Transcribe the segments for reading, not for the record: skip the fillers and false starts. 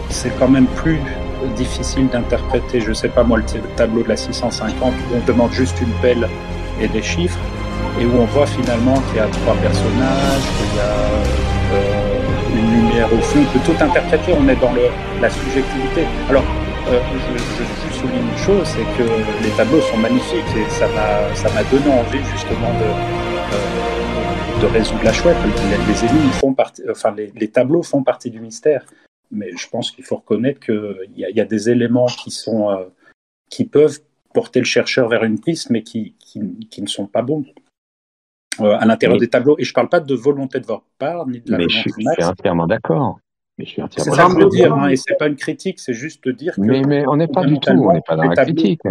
C'est quand même plus difficile d'interpréter, je sais pas moi, le tableau de la 650 où on demande juste une pelle et des chiffres, et où on voit finalement qu'il y a 3 personnages, qu'il y a une lumière au fond. On peut tout interpréter, on est dans la subjectivité. Alors, je souligne une chose, c'est que les tableaux sont magnifiques, et ça m'a donné envie justement de résoudre la chouette. Les énigmes font partie, enfin les tableaux font partie du mystère. Mais je pense qu'il faut reconnaître qu'il y a des éléments qui peuvent porter le chercheur vers une piste, mais qui ne sont pas bons à l'intérieur des tableaux. Et je ne parle pas de volonté de votre part, ni de la volonté de Max. Je suis entièrement d'accord. C'est ça que je veux dire, hein, et ce n'est pas une critique, c'est juste de dire que... Mais on n'est pas du tout, on n'est pas dans la critique.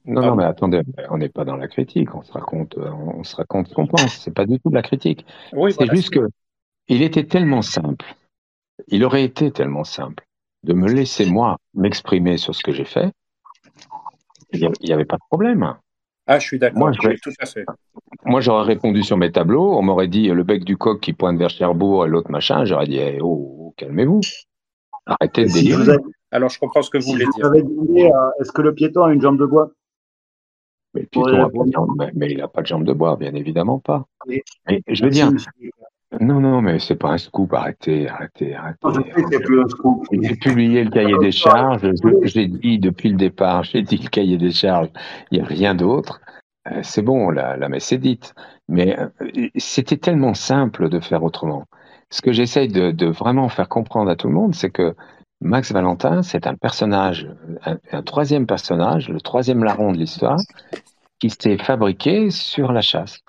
Non, mais attendez, on n'est pas dans la critique, on se raconte ce qu'on pense, c'est pas du tout de la critique. Oui, c'est juste que il était tellement simple. Il aurait été tellement simple de me laisser, moi, m'exprimer sur ce que j'ai fait. Il n'y avait pas de problème. Ah, je suis d'accord, tout à fait. Moi, j'aurais répondu sur mes tableaux, on m'aurait dit le bec du coq qui pointe vers Cherbourg et l'autre machin, j'aurais dit calmez-vous. Arrêtez de délirer. Alors, je comprends ce que vous voulez dire. J'avais demandé, est-ce que le piéton a une jambe de bois? Mais le piéton mais il n'a pas de jambe de bois, bien évidemment pas. Mais je veux dire... Non, mais c'est pas un scoop, arrêtez. J'ai publié le cahier des charges, j'ai dit depuis le départ, j'ai dit le cahier des charges, il n'y a rien d'autre. C'est bon, la messe est dite. Mais c'était tellement simple de faire autrement. Ce que j'essaye de vraiment faire comprendre à tout le monde, c'est que Max Valentin, c'est un personnage, un troisième personnage, le troisième larron de l'histoire, qui s'est fabriqué sur la chasse.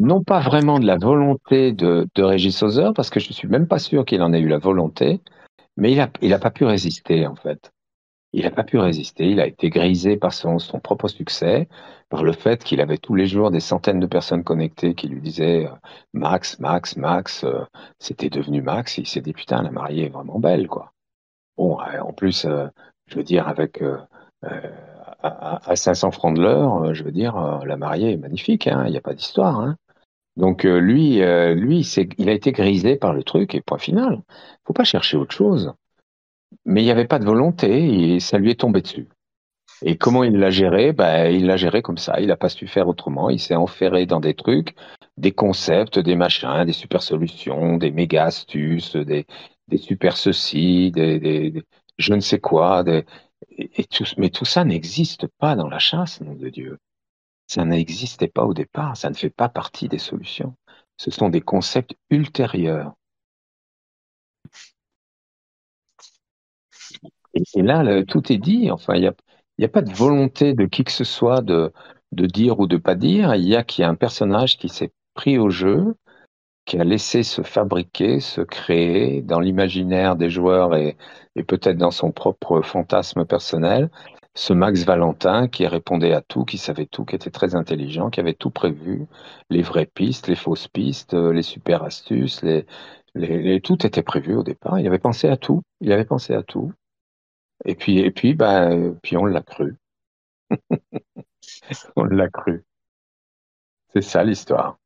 Non pas vraiment de la volonté de Régis Hauser, parce que je suis même pas sûr qu'il en ait eu la volonté, mais il a pas pu résister, en fait. Il n'a pas pu résister, il a été grisé par son propre succès, par le fait qu'il avait tous les jours des centaines de personnes connectées qui lui disaient Max, c'était devenu Max, et il s'est dit putain, la mariée est vraiment belle, quoi. Bon, en plus, je veux dire, avec à 500 francs de l'heure, je veux dire, la mariée est magnifique, il n'y a pas d'histoire, hein. Donc lui, il a été grisé par le truc et point final. Faut pas chercher autre chose. Mais il n'y avait pas de volonté et ça lui est tombé dessus. Et comment il l'a géré? Il l'a géré comme ça. Il n'a pas su faire autrement. Il s'est enferré dans des trucs, des concepts, des machins, des super solutions, des méga astuces, des super ceci, des je ne sais quoi. Mais tout ça n'existe pas dans la chasse, nom de Dieu. Ça n'existait pas au départ, ça ne fait pas partie des solutions. Ce sont des concepts ultérieurs. Et là, tout est dit. Enfin, il n'y a pas de volonté de qui que ce soit de dire ou de pas dire. Il y a un personnage qui s'est pris au jeu, qui a laissé se fabriquer, se créer dans l'imaginaire des joueurs et peut-être dans son propre fantasme personnel, ce Max Valentin qui répondait à tout, qui savait tout, qui était très intelligent, qui avait tout prévu, les vraies pistes, les fausses pistes, les super astuces, tout était prévu au départ. Il avait pensé à tout. Il avait pensé à tout. Et puis on l'a cru. On l'a cru. C'est ça l'histoire.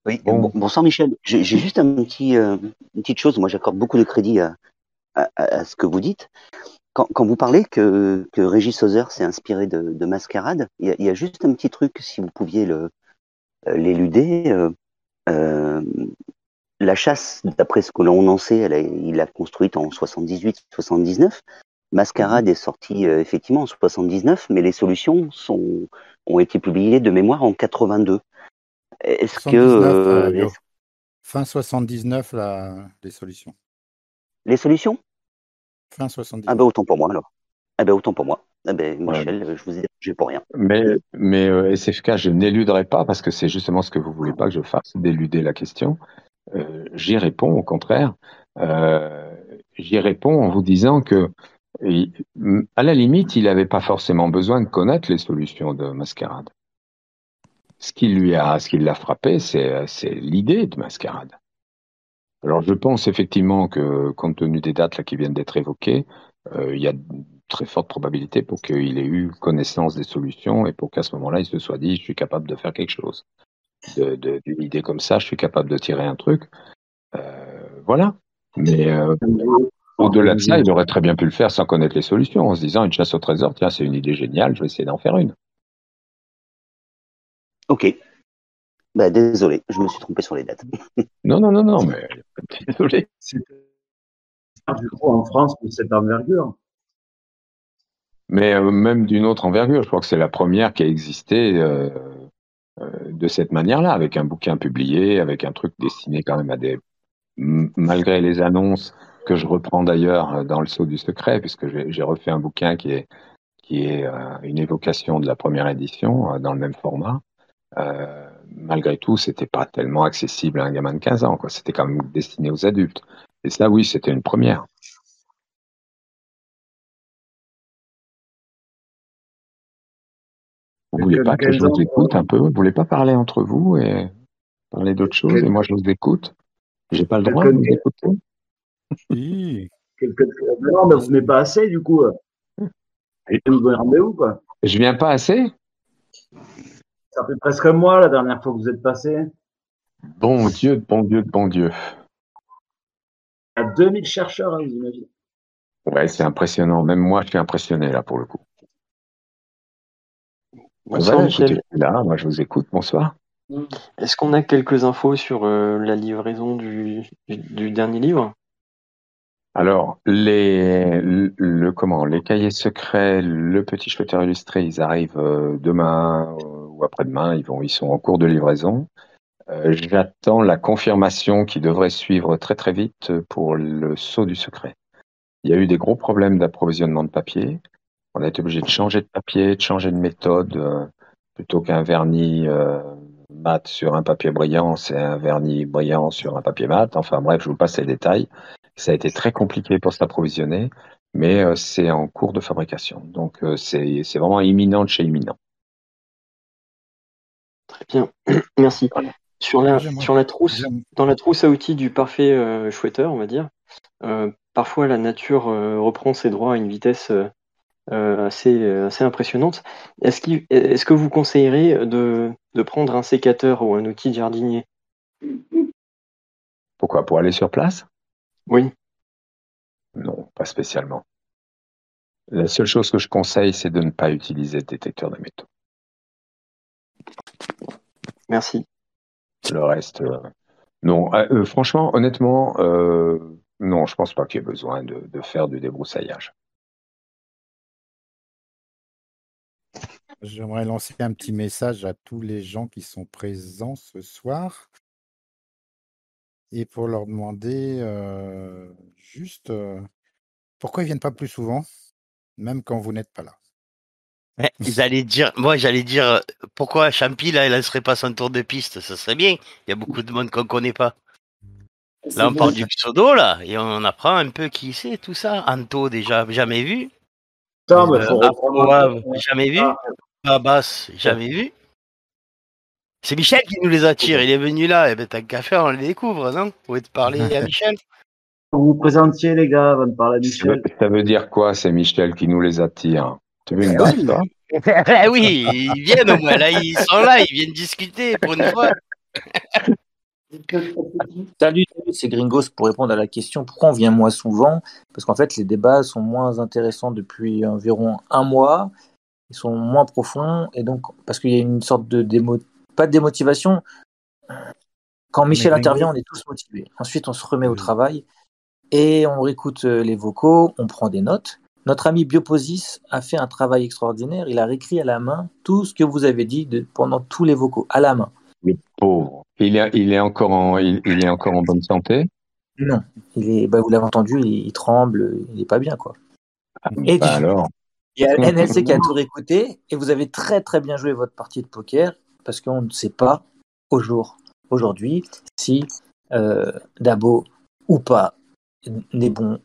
Oui, bonsoir Michel. J'ai juste une petite chose. Moi, j'accorde beaucoup de crédit à ce que vous dites. Quand vous parlez que Régis Hauser s'est inspiré de Mascarade, il y a juste un petit truc, si vous pouviez l'éluder. La chasse, d'après ce que l'on en sait, il l'a construite en 78-79. Mascarade est sortie effectivement en 79, mais les solutions ont été publiées de mémoire en 82. Est-ce que... fin 79, les solutions. Les solutions? Fin 79. Ah ben autant pour moi alors. Autant pour moi. Michel, je vous ai dérangé pour rien. Mais SFK, je n'éluderai pas parce que c'est justement ce que vous voulez pas que je fasse, d'éluder la question. J'y réponds au contraire. J'y réponds en vous disant que, à la limite, il n'avait pas forcément besoin de connaître les solutions de Mascarade. Ce qui l'a frappé, c'est l'idée de Mascarade. Alors, je pense effectivement que, compte tenu des dates là qui viennent d'être évoquées, il y a très forte probabilité pour qu'il ait eu connaissance des solutions et pour qu'à ce moment-là, il se soit dit, je suis capable de faire quelque chose. D'une idée comme ça, je suis capable de tirer un truc. Voilà. Mais au-delà de ça, il aurait très bien pu le faire sans connaître les solutions, en se disant, une chasse au trésor, tiens, c'est une idée géniale, je vais essayer d'en faire une. Ok. Bah, désolé, je me suis trompé sur les dates. Non, mais désolé. Du coup, en France, de cette envergure. Mais même d'une autre envergure, je crois que c'est la première qui a existé de cette manière-là, avec un bouquin publié, avec un truc destiné quand même à des... Malgré les annonces que je reprends d'ailleurs dans le Sceau du Secret, puisque j'ai refait un bouquin qui est une évocation de la première édition dans le même format. Malgré tout, c'était pas tellement accessible à un gamin de 15 ans, quoi. C'était quand même destiné aux adultes. Et ça, oui, c'était une première. Vous voulez pas que je vous écoute un peu? Vous voulez pas parler entre vous et parler d'autre chose? Et moi, je vous écoute. J'ai pas le droit de vous écouter? Oui. Non, mais vous venez pas assez, du coup. Vous nous donnez rendez-vous, quoi. Je viens pas assez? Ça fait presque un mois, la dernière fois que vous êtes passé. Bon Dieu. Il y a 2000 chercheurs, hein, vous imaginez. Ouais, c'est impressionnant. Même moi, je suis impressionné, là, pour le coup. Bonsoir, Michel. Là, moi, je vous écoute. Bonsoir. Est-ce qu'on a quelques infos sur la livraison du dernier livre? Alors, les cahiers secrets, le petit shooter illustré, ils arrivent demain ou après-demain. Ils sont en cours de livraison. J'attends la confirmation qui devrait suivre très très vite pour le Sceau du Secret. Il y a eu des gros problèmes d'approvisionnement de papier. On a été obligé de changer de papier, de changer de méthode. Plutôt qu'un vernis mat sur un papier brillant, c'est un vernis brillant sur un papier mat. Enfin bref, je vous passe les détails. Ça a été très compliqué pour s'approvisionner, mais c'est en cours de fabrication. Donc c'est vraiment imminent de chez imminent. Très bien, merci. Sur la trousse, dans la trousse à outils du parfait chouetteur, on va dire, parfois la nature reprend ses droits à une vitesse assez impressionnante. Est-ce que vous conseillerez de prendre un sécateur ou un outil de jardinier? Pourquoi? Pour aller sur place? Oui. Non, pas spécialement. La seule chose que je conseille, c'est de ne pas utiliser le détecteur de métaux. Merci. Le reste, non. Franchement, honnêtement, non, je pense pas qu'il y ait besoin de faire du débroussaillage. J'aimerais lancer un petit message à tous les gens qui sont présents ce soir et pour leur demander juste pourquoi ils viennent pas plus souvent, même quand vous n'êtes pas là. J'allais dire, pourquoi Champy, là, il lancerait pas son tour de piste? Ça serait bien. Il y a beaucoup de monde qu'on connaît pas. Là, on parle du pseudo, là, et on apprend un peu qui c'est, tout ça. Anto, déjà, jamais vu. Jamais vu. Babas, jamais vu. C'est Michel qui nous les attire. Il est venu là. Et ben, t'as qu'à faire, on les découvre, non? Vous pouvez te parler à Michel. Vous vous présentiez, les gars, avant de parler à Michel. Ça veut dire quoi, c'est Michel qui nous les attire? Tu veux une baffe, toi? Oui, ils viennent au moins. Là, ils sont là, ils viennent discuter pour une fois. Salut, c'est Gringos pour répondre à la question pourquoi on vient moins souvent? Parce qu'en fait, les débats sont moins intéressants depuis environ un mois. Ils sont moins profonds. Et donc, parce qu'il y a une sorte de pas de démotivation. Quand Michel intervient, on est tous motivés. Ensuite, on se remet au travail et on réécoute les vocaux, on prend des notes. Notre ami Bioposis a fait un travail extraordinaire. Il a réécrit à la main tout ce que vous avez dit pendant tous les vocaux, à la main. Le pauvre. Il est encore en bonne santé? Non. Vous l'avez entendu, il tremble, il n'est pas bien, quoi. Et alors, il y a NLC qui a tout réécouté et vous avez très très bien joué votre partie de poker parce qu'on ne sait pas aujourd'hui si Dabo ou pas n'est bon,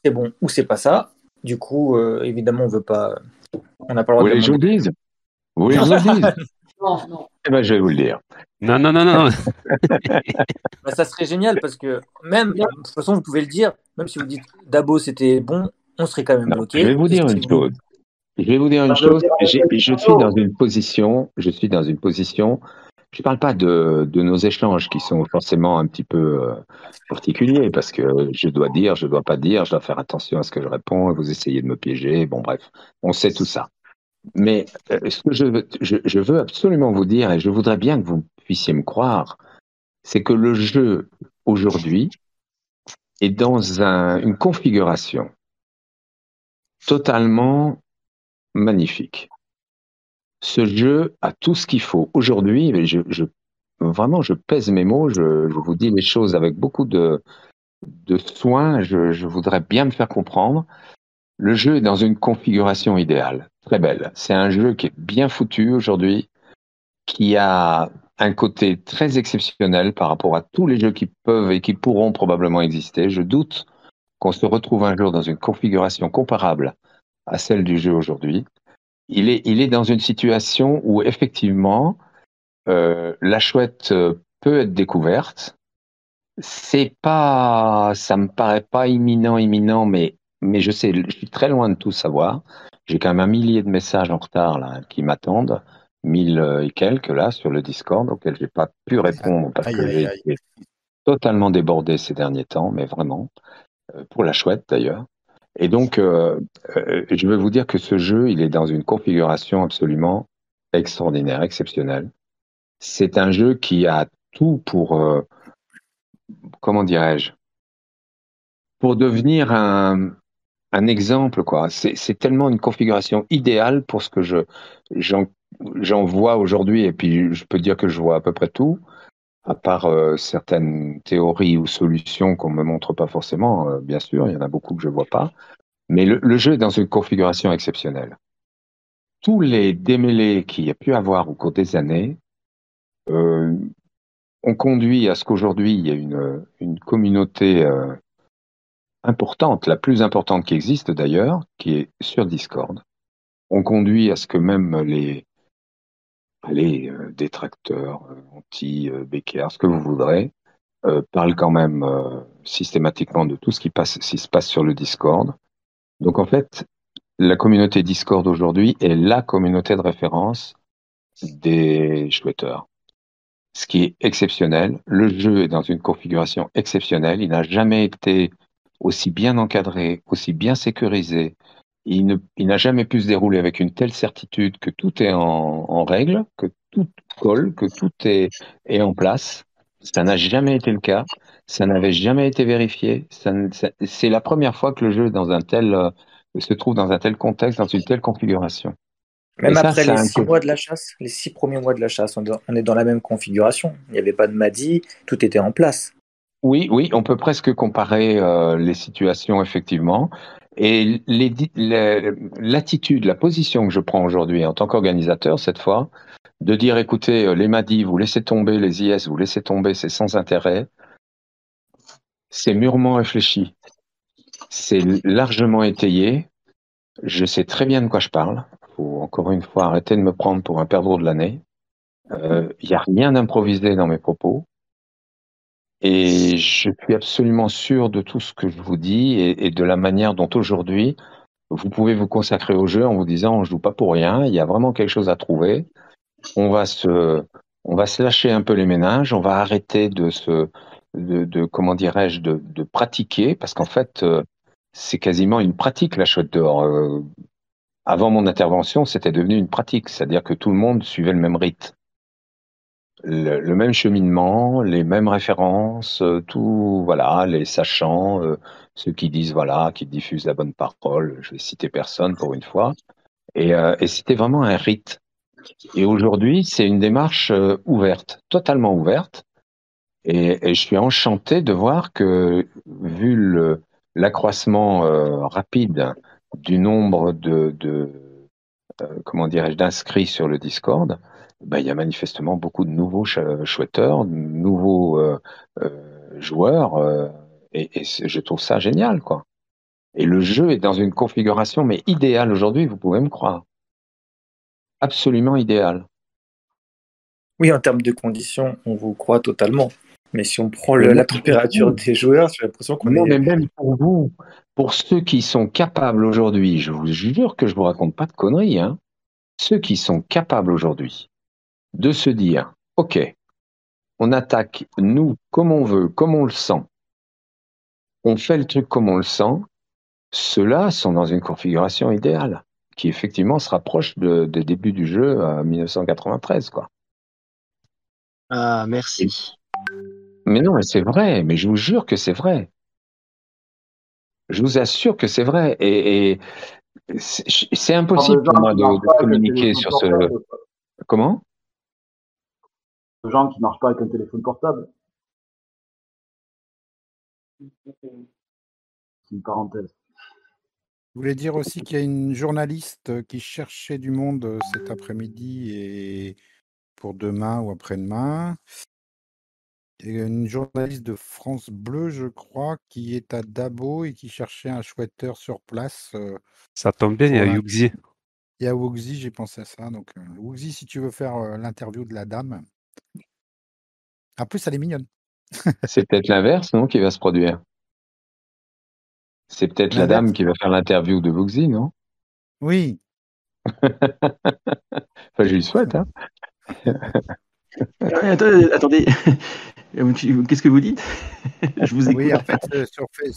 c'est bon ou c'est pas ça. Du coup, évidemment, on n'a pas le droit de. Vous voulez que je vous le dise? Vous voulez que je vous le dise? Non. Eh ben, je vais vous le dire. Non. Ça serait génial parce que même, de toute façon, vous pouvez le dire, même si vous dites Dabo c'était bon, on serait quand même Non, bloqué. je vais vous dire une chose. Je vais vous dire une chose. Je suis dans une position. Je ne parle pas de nos échanges qui sont forcément un petit peu particuliers parce que je dois dire, je dois pas dire, je dois faire attention à ce que je réponds. Vous essayez de me piéger. Bon, bref, on sait tout ça. Mais ce que je veux absolument vous dire, et je voudrais bien que vous puissiez me croire, c'est que le jeu aujourd'hui est dans une configuration totalement magnifique. Ce jeu a tout ce qu'il faut. Aujourd'hui, vraiment, je pèse mes mots, je vous dis les choses avec beaucoup de soin, je voudrais bien me faire comprendre. Le jeu est dans une configuration idéale, très belle. C'est un jeu qui est bien foutu aujourd'hui, qui a un côté très exceptionnel par rapport à tous les jeux qui peuvent et qui pourront probablement exister. Je doute qu'on se retrouve un jour dans une configuration comparable à celle du jeu aujourd'hui. Il est dans une situation où effectivement la chouette peut être découverte. C'est pas, ça me paraît pas imminent, mais je sais, je suis très loin de tout savoir. J'ai quand même 1 millier de messages en retard là qui m'attendent, 1000 et quelques là sur le Discord auxquels j'ai pas pu répondre parce que j'ai été totalement débordé ces derniers temps, mais vraiment pour la chouette d'ailleurs. Et donc, je veux vous dire que ce jeu, il est dans une configuration absolument extraordinaire, exceptionnelle. C'est un jeu qui a tout pour, comment dirais-je, pour devenir un exemple, quoi. C'est tellement une configuration idéale pour ce que j'en vois aujourd'hui, et puis je peux dire que je vois à peu près tout, à part certaines théories ou solutions qu'on me montre pas forcément, bien sûr, il y en a beaucoup que je vois pas. Mais le jeu est dans une configuration exceptionnelle. Tous les démêlés qu'il y a pu avoir au cours des années ont conduit à ce qu'aujourd'hui, il y ait une communauté importante, la plus importante qui existe d'ailleurs, qui est sur Discord. Ont conduit à ce que même les détracteurs, anti-Becker, ce que vous voudrez, parlent quand même systématiquement de tout ce qui se passe sur le Discord. Donc en fait, la communauté Discord aujourd'hui est la communauté de référence des chouetteurs. Ce qui est exceptionnel, le jeu est dans une configuration exceptionnelle, il n'a jamais été aussi bien encadré, aussi bien sécurisé, il n'a jamais pu se dérouler avec une telle certitude que tout est en règle, que tout colle, que tout est en place. Ça n'a jamais été le cas, ça n'avait jamais été vérifié. C'est la première fois que le jeu se trouve dans un tel contexte, dans une telle configuration. Même après les 6 mois de la chasse, les 6 premiers mois de la chasse, on est dans la même configuration. Il n'y avait pas de Madi, tout était en place. Oui, on peut presque comparer les situations, effectivement. Et l'attitude, la position que je prends aujourd'hui en tant qu'organisateur, cette fois, de dire, écoutez, les Madi, vous laissez tomber, les IS, vous laissez tomber, c'est sans intérêt, c'est mûrement réfléchi, c'est largement étayé, je sais très bien de quoi je parle. Faut encore une fois arrêter de me prendre pour un perdreau de l'année. Il n'y a rien d'improvisé dans mes propos. Et je suis absolument sûr de tout ce que je vous dis et de la manière dont aujourd'hui vous pouvez vous consacrer au jeu en vous disant on joue pas pour rien, il y a vraiment quelque chose à trouver. On va se lâcher un peu les méninges, on va arrêter comment dirais-je, de pratiquer parce qu'en fait c'est quasiment une pratique la chouette dehors. Avant mon intervention, c'était devenu une pratique, c'est-à-dire que tout le monde suivait le même rite. Le même cheminement, les mêmes références, tout, voilà, les sachants, ceux qui disent, voilà, qui diffusent la bonne parole, je vais citer personne pour une fois, et c'était vraiment un rite. Et aujourd'hui, c'est une démarche ouverte, totalement ouverte, et je suis enchanté de voir que, vu l'accroissement rapide du nombre comment dirais-je, d'inscrits sur le Discord, ben, il y a manifestement beaucoup de nouveaux chouetteurs, de nouveaux joueurs, et je trouve ça génial, quoi. Et le jeu est dans une configuration, mais idéale aujourd'hui, vous pouvez me croire. Absolument idéale. Oui, en termes de conditions, on vous croit totalement. Mais si on prend la température des joueurs, j'ai l'impression qu'on Non, est. mais même pour vous, pour ceux qui sont capables aujourd'hui, je vous jure que je vous raconte pas de conneries, hein, ceux qui sont capables aujourd'hui de se dire, OK, on attaque nous comme on veut, comme on le sent, on fait le truc comme on le sent, ceux-là sont dans une configuration idéale, qui effectivement se rapproche des débuts du jeu à 1993, quoi. Ah, merci. Mais non, mais c'est vrai, mais je vous jure que c'est vrai. Je vous assure que c'est vrai. Et c'est impossible pour moi de communiquer sur ce. Comment? Les gens qui ne marchent pas avec un téléphone portable. C'est une parenthèse. Je voulais dire aussi qu'il y a une journaliste qui cherchait du monde cet après-midi et pour demain ou après-demain. Une journaliste de France Bleu, je crois, qui est à Dabo et qui cherchait un chouetteur sur place. Ça tombe bien, il y a Yuxi. Il y a Wuxi, j'ai pensé à ça. Donc, Wuxi, si tu veux faire l'interview de la dame. En plus, elle est mignonne. C'est peut-être l'inverse, non, qui va se produire. C'est peut-être la dame qui va faire l'interview de Wuxi, non? Oui. Enfin, je lui souhaite, hein. Attendez, qu'est-ce que vous dites? Je vous écoute. Oui, en fait,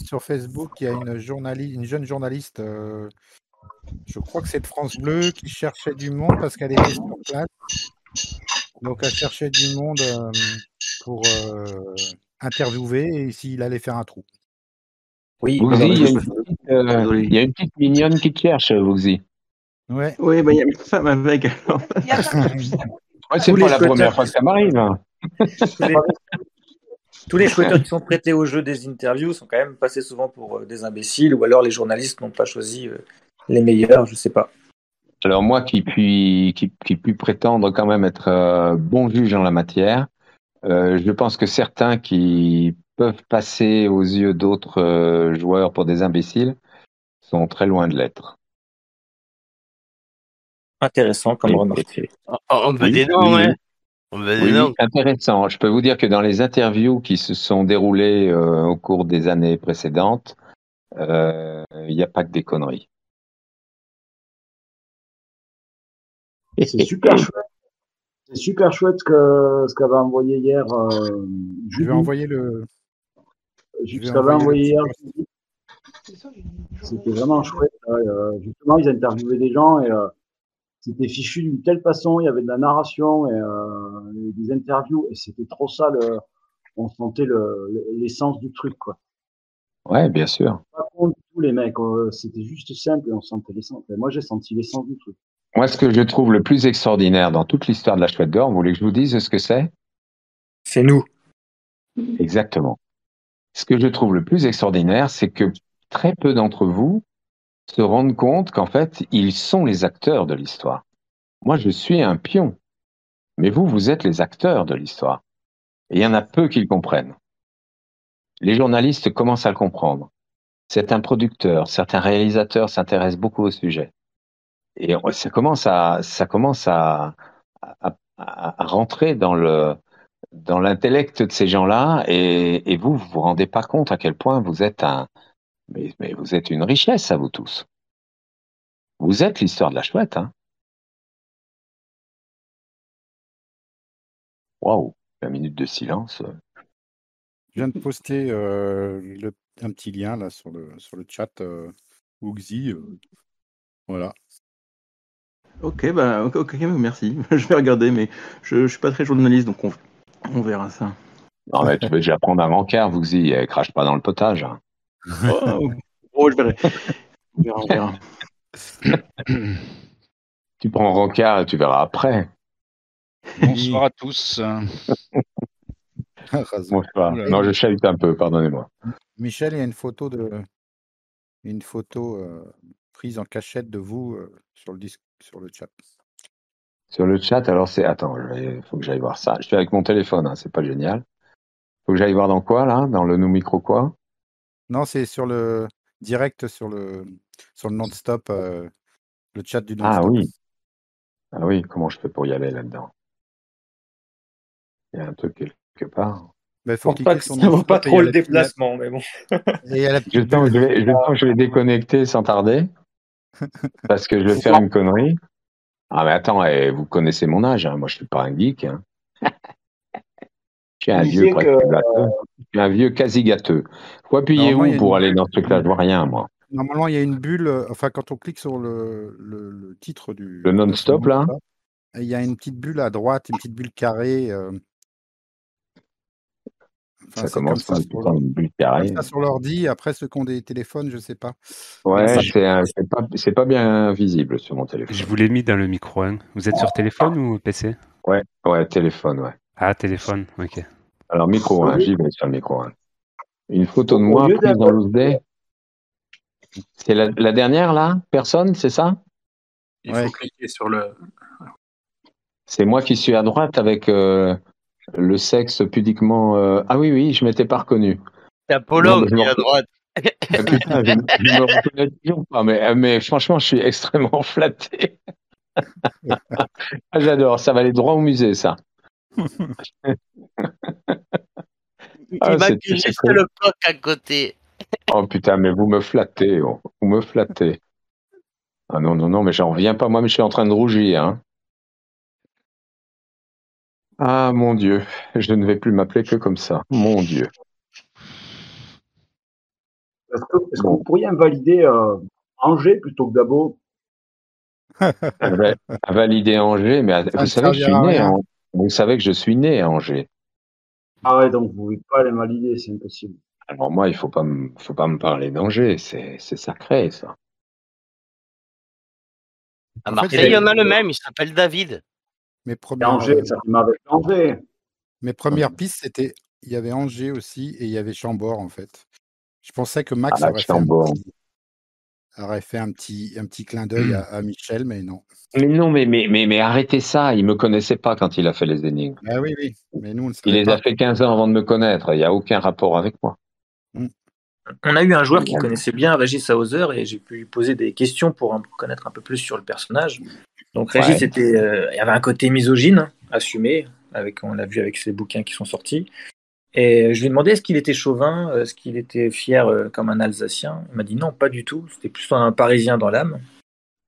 sur Facebook, il y a une jeune journaliste, je crois que c'est de France Bleu, qui cherchait du monde parce qu'elle était sur place. Donc, elle cherchait du monde pour interviewer et s'il allait faire un trou. Oui, Wuxi, il y a une petite mignonne qui te cherche, Wuxi. Ouais. Oui, il y a une femme avec. Alors. Ouais, c'est pas la première fois que ça m'arrive. Tous les chouetteurs qui sont prêtés au jeu des interviews sont quand même passés souvent pour des imbéciles, ou alors les journalistes n'ont pas choisi les meilleurs, je sais pas. Alors moi qui puis prétendre quand même être bon juge en la matière, je pense que certains qui peuvent passer aux yeux d'autres joueurs pour des imbéciles sont très loin de l'être. Intéressant comme remarque. On veut des noms, hein. Oui, intéressant. Je peux vous dire que dans les interviews qui se sont déroulées au cours des années précédentes, il n'y a pas que des conneries. C'est super chouette. C'est super chouette ce qu'avait envoyé hier. Je vais envoyer le. Ce qu'avait envoyé hier. C'était vraiment chouette. Justement, ils interviewaient des gens et c'était fichu d'une telle façon. Il y avait de la narration et des interviews et c'était trop ça. On sentait l'essence du truc, quoi. Ouais, bien sûr. Pas contre tous les mecs. C'était juste simple et on sentait l'essence. Moi, j'ai senti l'essence du truc. Moi, ce que je trouve le plus extraordinaire dans toute l'histoire de la Chouette d'Or, vous voulez que je vous dise ce que c'est? C'est nous. Exactement. Ce que je trouve le plus extraordinaire, c'est que très peu d'entre vous se rendent compte qu'en fait, ils sont les acteurs de l'histoire. Moi, je suis un pion, mais vous êtes les acteurs de l'histoire. Et il y en a peu qui le comprennent. Les journalistes commencent à le comprendre. Certains producteurs, certains réalisateurs s'intéressent beaucoup au sujet. Et ça commence à rentrer dans l'intellect de ces gens-là, et vous vous rendez pas compte à quel point vous êtes mais vous êtes une richesse à vous tous. Vous êtes l'histoire de la Chouette, hein. Waouh, la minute de silence. Je viens de poster un petit lien là sur le chat Wuxi. Voilà. Ok, merci. Je vais regarder, mais je suis pas très journaliste, donc on verra ça. Non, mais tu veux déjà prendre un rencard, Wuxi, crache pas dans le potage. Hein. Je verrai. On verra. Tu prends un rencard et tu verras après. Bonsoir à tous. Bonsoir. Non, je chavite un peu, pardonnez-moi. Michel, il y a une photo prise en cachette de vous sur le chat. Sur le chat, alors c'est... Attends, il faut que j'aille voir ça. Je fais avec mon téléphone, hein, c'est pas génial. Faut que j'aille voir dans quoi, là? Dans le micro quoi? Non, c'est sur le direct, sur le non-stop, le chat du non-stop. Ah oui. Ah oui, comment je fais pour y aller là-dedans? Il y a un truc quelque part. Il faut Je pense pas cliquer que sur ça vaut non-stop pas et il y trop a le la petite- déplacement, mais bon. et il y a la Je petite sens bulle. que je vais déconnecter sans tarder parce que je vais faire une connerie. Ah, mais attends, vous connaissez mon âge, hein. Moi, je suis pas un geek, hein. Je suis un Vous vieux disiez presque que gâteux. Je suis un vieux quasi gâteux. Faut appuyer Normalement, il y où a pour une, aller dans ce truc-là? Je vois rien, moi. normalement, il y a une bulle. Enfin, quand on clique sur le titre Le de son non-stop, là? non-stop, il y a une petite bulle à droite, une petite bulle carrée. Enfin, Ça c'est comme commence ça par sur putain, une bulle carrée. sur l'ordi. Après, ceux qui ont des téléphones, je sais pas. Ouais, Mais c'est pas bien visible sur mon téléphone. Je vous l'ai mis dans le micro. Hein. Vous êtes sur téléphone ou PC? Ouais, téléphone, ouais. Ah, téléphone, ok. Alors, micro, hein, j'y vais sur le micro. Hein. Une photo de au moi lieu prise dans d'avoir l'OSD. C'est la dernière, là? Personne, c'est ça? Il faut cliquer sur le. C'est moi qui suis à droite avec le sexe pudiquement. Ah oui, je m'étais pas reconnu. C'est Apollo Non, qui est à droite. Putain, je me reconnais toujours pas, mais franchement, je suis extrêmement flatté. Ah, j'adore, ça va aller droit au musée, ça. Il manque juste le coq à côté. Oh putain, mais vous me flattez, oh. Vous me flattez. Ah non, mais j'en reviens pas, moi, mais je suis en train de rougir. Hein. Ah mon Dieu, je ne vais plus m'appeler que comme ça. Mon Dieu. Est-ce que vous pourriez invalider Angers plutôt que Dabo? Valider Angers, mais vous savez que je suis né à Vous savez que je suis né à Angers. Ah ouais, donc vous ne pouvez pas l'invalider, c'est impossible. Alors moi, il faut pas me parler d'Angers, c'est sacré ça. À Marseille, il y en a le même, il s'appelle David. Angers, ça rime avec Angers. Mes premières pistes, c'était, il y avait Angers aussi et il y avait Chambord en fait. Je pensais que Max aurait fait un petit clin d'œil à Michel, mais non. Mais non, mais arrêtez ça, il me connaissait pas quand il a fait les énigmes. Ah oui, mais nous on ne Il savait les pas. a fait 15 ans avant de me connaître, il n'y a aucun rapport avec moi. On a eu un joueur qui connaissait bien Régis Hauser et j'ai pu lui poser des questions pour connaître un peu plus sur le personnage. Donc Régis il y avait un côté misogyne, assumé, on l'a vu avec ses bouquins qui sont sortis. Et je lui ai demandé est-ce qu'il était chauvin, est-ce qu'il était fier comme un Alsacien. Il m'a dit non, pas du tout. C'était plus un Parisien dans l'âme.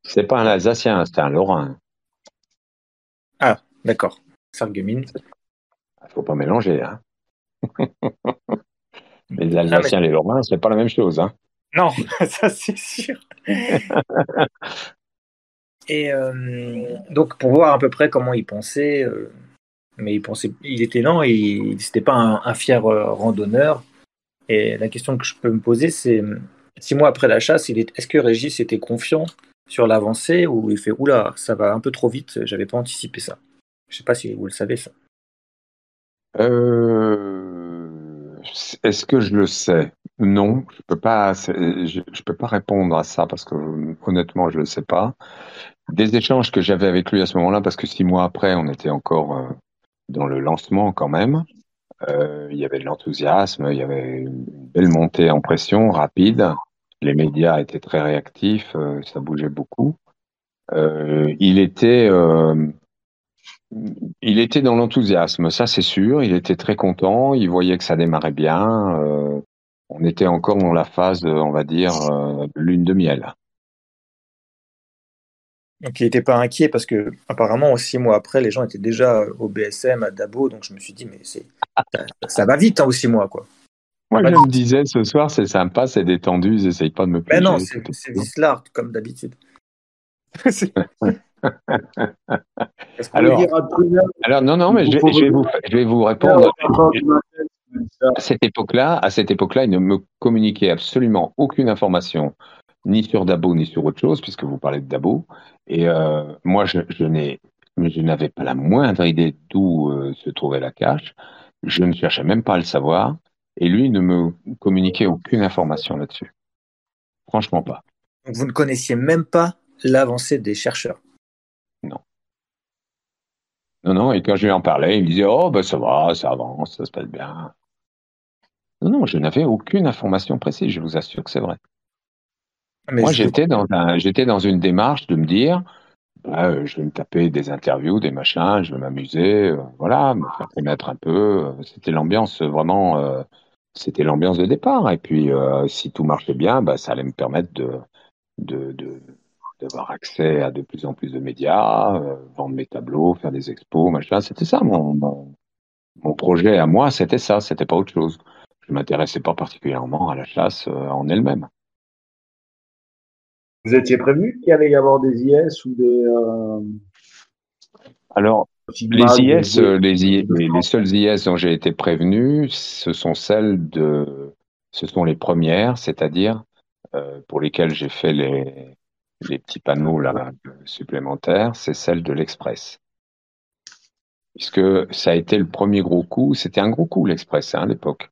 C'est pas un Alsacien, c'était un Lorrain. Ah, d'accord. Sarreguemines. Faut pas mélanger, hein. Les Alsaciens, les Lorrains, c'est pas la même chose, hein. Non, ça c'est sûr. Et donc pour voir à peu près comment il pensait, mais il était lent et c'était pas un fier randonneur. Et la question que je peux me poser, c'est 6 mois après la chasse, est-ce que Régis était confiant sur l'avancée ou il fait oula, ça va un peu trop vite, j'avais pas anticipé ça. Je sais pas si vous le savez ça. Est-ce que je le sais? Non, je peux pas répondre à ça parce que honnêtement, je le sais pas. Des échanges que j'avais avec lui à ce moment-là, parce que 6 mois après, on était encore dans le lancement quand même. Il y avait de l'enthousiasme, il y avait une belle montée en pression rapide. Les médias étaient très réactifs, ça bougeait beaucoup. Il était dans l'enthousiasme, ça c'est sûr. Il était très content. Il voyait que ça démarrait bien. On était encore dans la phase, on va dire, lune de miel. Donc il n'était pas inquiet parce que apparemment 6 mois après, les gens étaient déjà au BSM, à Dabo. Donc je me suis dit mais ça va vite aux 6 mois quoi. Moi je me disais ce soir c'est sympa, c'est détendu, ils essayent pas de me piéger. Mais non, c'est Vislard comme d'habitude. Alors non, mais je vais vous répondre. À cette époque-là, il ne me communiquait absolument aucune information, ni sur Dabo, ni sur autre chose, puisque vous parlez de Dabo. Et moi, je n'avais pas la moindre idée d'où se trouvait la cache. Je ne cherchais même pas à le savoir. Et lui ne me communiquait aucune information là-dessus. Franchement pas. Donc vous ne connaissiez même pas l'avancée des chercheurs? Non, et quand je lui en parlais, il me disait « Oh, ben ça va, ça avance, ça se passe bien. » Non, je n'avais aucune information précise, je vous assure que c'est vrai. Mais moi, j'étais dans une démarche de me dire Je vais me taper des interviews, des machins, je vais m'amuser, voilà, me faire connaître un peu. C'était l'ambiance vraiment, c'était l'ambiance de départ. Et puis, si tout marchait bien, bah, ça allait me permettre de, de- d'avoir accès à de plus en plus de médias, vendre mes tableaux, faire des expos, machin. C'était ça mon projet à moi, c'était ça, c'était pas autre chose. Je m'intéressais pas particulièrement à la chasse en elle-même. Vous étiez prévenu qu'il allait y avoir des IS ou des Alors, les Sigma ou IS, des les seules IS dont j'ai été prévenu, ce sont les premières, c'est-à-dire pour lesquelles j'ai fait les petits panneaux là, supplémentaires, c'est celle de l'Express. Puisque ça a été le premier gros coup, c'était un gros coup l'Express à l'époque.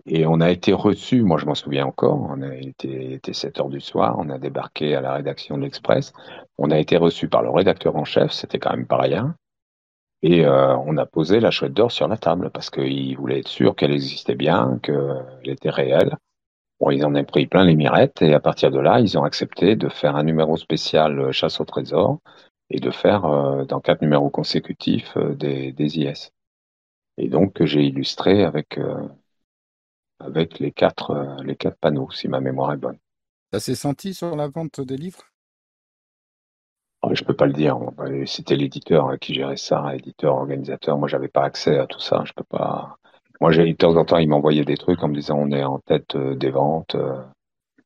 Et on a été reçu, moi je m'en souviens encore, on a été 7 heures du soir, on a débarqué à la rédaction de l'Express, on a été reçu par le rédacteur en chef, c'était quand même pas rien, et on a posé la chouette d'or sur la table parce qu'il voulait être sûr qu'elle existait bien, qu'elle était réelle. Bon, ils en ont pris plein les mirettes, et à partir de là, ils ont accepté de faire un numéro spécial chasse au trésor et de faire dans 4 numéros consécutifs des IS. Et donc que j'ai illustré avec les quatre panneaux, si ma mémoire est bonne. Ça s'est senti sur la vente des livres? Je peux pas le dire. C'était l'éditeur qui gérait ça, éditeur, organisateur. Moi, j'avais pas accès à tout ça. Je peux pas. Moi, de temps en temps, il m'envoyait des trucs en me disant on est en tête des ventes,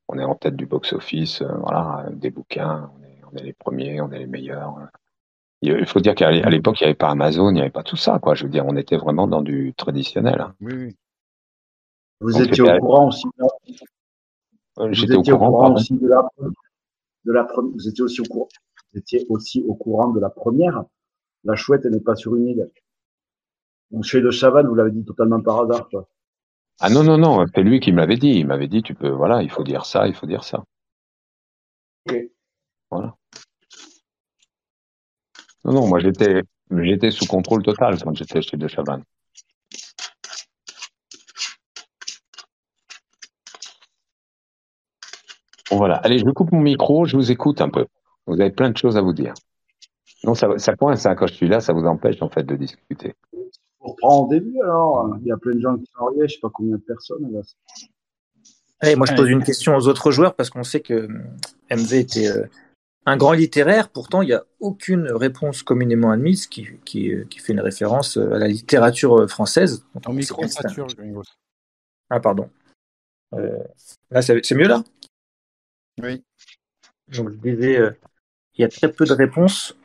on est en tête du box-office, voilà, des bouquins, on est les premiers, on est les meilleurs. Il faut dire qu'à l'époque, il n'y avait pas Amazon, il n'y avait pas tout ça, quoi. Je veux dire, on était vraiment dans du traditionnel. Hein. Oui, oui. Vous étiez au courant aussi. J'étais au courant aussi de la première. Vous étiez aussi au courant. Vous étiez aussi au courant de la première. La chouette, elle n'est pas sur une île. Donc, chez De Chavannes, vous l'avez dit totalement par hasard, quoi. Ah non, non, non, c'est lui qui me l'avait dit. Il m'avait dit, tu peux, voilà, il faut dire ça, il faut dire ça. Ok. Voilà. Non, non, moi j'étais sous contrôle total quand j'étais chez De Chavannes. Bon voilà, allez, je coupe mon micro, je vous écoute un peu. Vous avez plein de choses à vous dire. Non, ça coince, hein, quand je suis là, ça vous empêche en fait de discuter. On reprend au début alors. Il y a plein de gens qui sont arrivés, je sais pas combien de personnes. Là. Allez, moi je pose une question aux autres joueurs parce qu'on sait que MV était un grand littéraire, pourtant il n'y a aucune réponse communément admise qui fait une référence à la littérature française. Ton micro sature, Gringos. Ah pardon. Là c'est mieux là? Oui. Donc je disais, il y a très peu de réponses,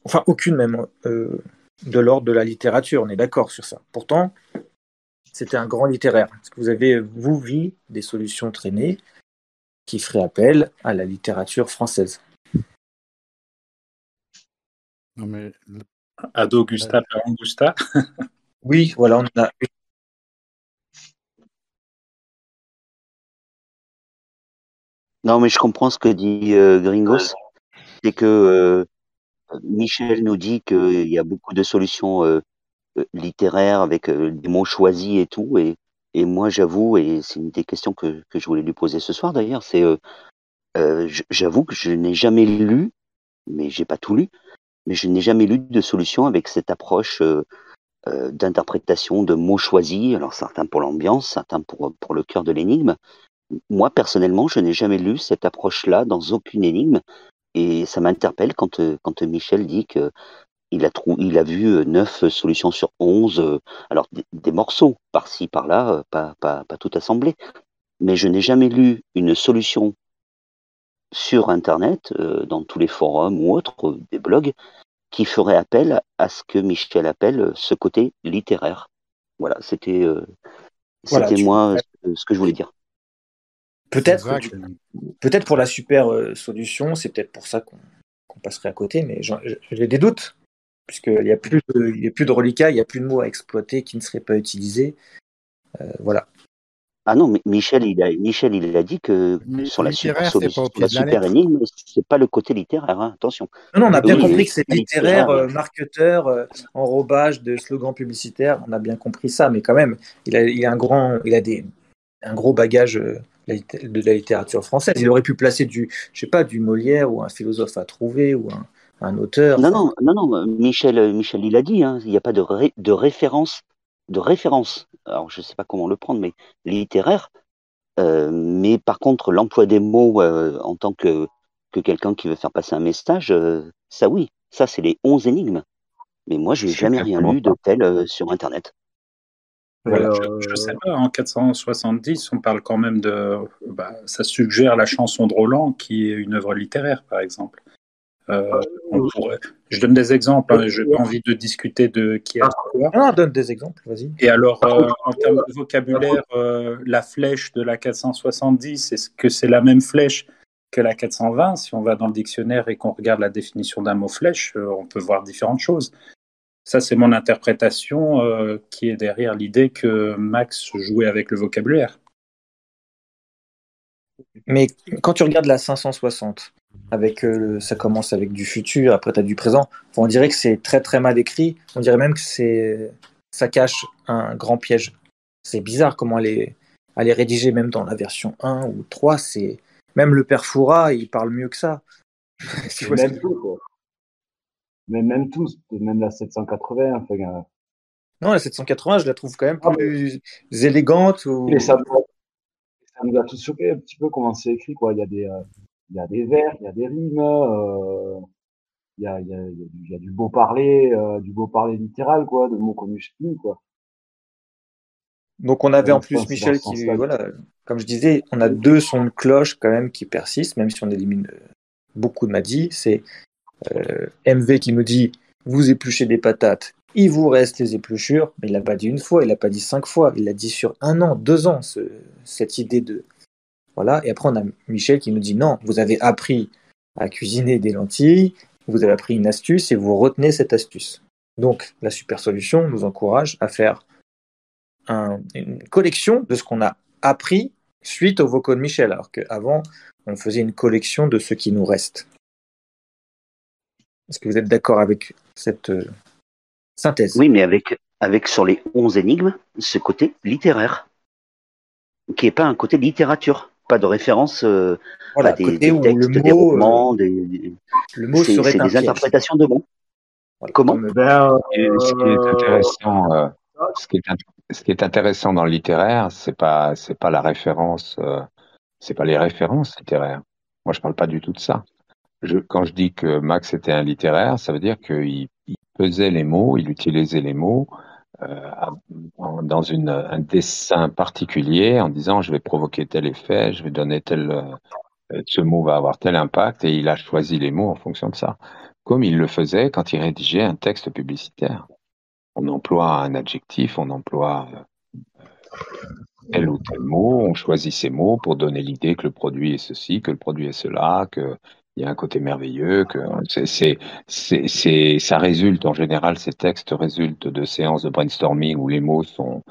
enfin aucune même, de l'ordre de la littérature, on est d'accord sur ça. Pourtant, c'était un grand littéraire. Est-ce que vous avez, vous, vu des solutions traînées qui feraient appel à la littérature française? Non, mais... Ad Augusta per Angusta. Oui, voilà, on a. Non, mais je comprends ce que dit Gringos. C'est que Michel nous dit qu'il y a beaucoup de solutions littéraires avec des mots choisis et tout. Et moi, j'avoue, et c'est une des questions que je voulais lui poser ce soir d'ailleurs, c'est j'avoue que je n'ai jamais lu, mais j'ai pas tout lu, mais je n'ai jamais lu de solution avec cette approche d'interprétation de mots choisis. Alors certains pour l'ambiance, certains pour le cœur de l'énigme. Moi, personnellement, je n'ai jamais lu cette approche-là dans aucune énigme. Et ça m'interpelle quand Michel dit que il a vu 9 solutions sur 11, alors des morceaux par-ci, par-là, pas tout assemblé. Mais je n'ai jamais lu une solution sur Internet, dans tous les forums ou autres, des blogs, qui ferait appel à ce que Michel appelle ce côté littéraire. Voilà, c'était moi ce que je voulais dire. Peut-être pour la super solution, c'est peut-être pour ça qu'on passerait à côté, mais j'ai des doutes, puisqu'il n'y a plus de reliquats, il n'y a plus de mots à exploiter qui ne seraient pas utilisés. Voilà. Ah non, mais Michel, il a dit que sur la super solution, la super énigme, c'est pas le côté littéraire, hein, attention. Non, on a bien compris que c'est littéraire, marketeur, enrobage de slogans publicitaires, on a bien compris ça, mais quand même, il a un gros bagage de la littérature française. Il aurait pu placer du Molière ou un philosophe à trouver ou un auteur. Non, Michel, il a dit, hein, il n'y a pas de référence, alors je ne sais pas comment le prendre, mais littéraire. Mais par contre, l'emploi des mots en tant que quelqu'un qui veut faire passer un message, ça oui, ça c'est les 11 énigmes. Mais moi, j'ai jamais rien lu de tel sur Internet. Voilà, je ne sais pas, en 470, on parle quand même ça suggère la chanson de Roland, qui est une œuvre littéraire, par exemple. Je donne des exemples, hein, je n'ai pas envie de discuter de qui a quoi. Ah, donne des exemples, vas-y. Et alors, en termes de vocabulaire, la flèche de la 470, est-ce que c'est la même flèche que la 420? Si on va dans le dictionnaire et qu'on regarde la définition d'un mot flèche, on peut voir différentes choses. Ça, c'est mon interprétation qui est derrière l'idée que Max jouait avec le vocabulaire. Mais quand tu regardes la 560, ça commence avec du futur, après tu as du présent, on dirait que c'est très très mal écrit, on dirait même que ça cache un grand piège. C'est bizarre comment elle est rédigée, même dans la version 1 ou 3, même le père Foura, il parle mieux que ça. Même tout, quoi. Mais même tous, même la 780. Enfin, non, la 780, je la trouve quand même plus élégante. Mais ça nous a tous choqué un petit peu comment c'est écrit, quoi. Il y a des vers, il y a des rimes, il y a du beau parler littéral, quoi, de mots qu'on n'use plus, quoi. Donc on avait en plus Michel qui, voilà, comme je disais, on a 2 sons de cloche quand même qui persistent, même si on élimine beaucoup de Madi. C'est MV qui nous dit « Vous épluchez des patates, il vous reste les épluchures », mais il l'a pas dit une fois, il l'a pas dit 5 fois, il l'a dit sur 1 an, 2 ans, cette idée de... Voilà, et après on a Michel qui nous dit « Non, vous avez appris à cuisiner des lentilles, vous avez appris une astuce et vous retenez cette astuce. » Donc la super solution nous encourage à faire une collection de ce qu'on a appris suite aux vocaux de Michel, alors qu'avant, on faisait une collection de ce qui nous reste. Est-ce que vous êtes d'accord avec cette synthèse? Oui, mais avec sur les 11 énigmes, ce côté littéraire, qui n'est pas un côté littérature, pas de référence à des textes, des romans, le mot serait un des interprétations de mots. Voilà, comment Ce qui est intéressant, ce qui est intéressant dans le littéraire, c'est pas la référence, c'est pas les références littéraires. Moi, je parle pas du tout de ça. Quand je dis que Max était un littéraire, ça veut dire qu'il pesait les mots, il utilisait les mots dans un dessin particulier, en disant je vais provoquer tel effet, je vais donner ce mot va avoir tel impact, et il a choisi les mots en fonction de ça. Comme il le faisait quand il rédigeait un texte publicitaire. On emploie un adjectif, on emploie tel ou tel mot, on choisit ces mots pour donner l'idée que le produit est ceci, que le produit est cela, qu'il y a un côté merveilleux, que ça résulte, en général, ces textes résultent de séances de brainstorming où les mots sont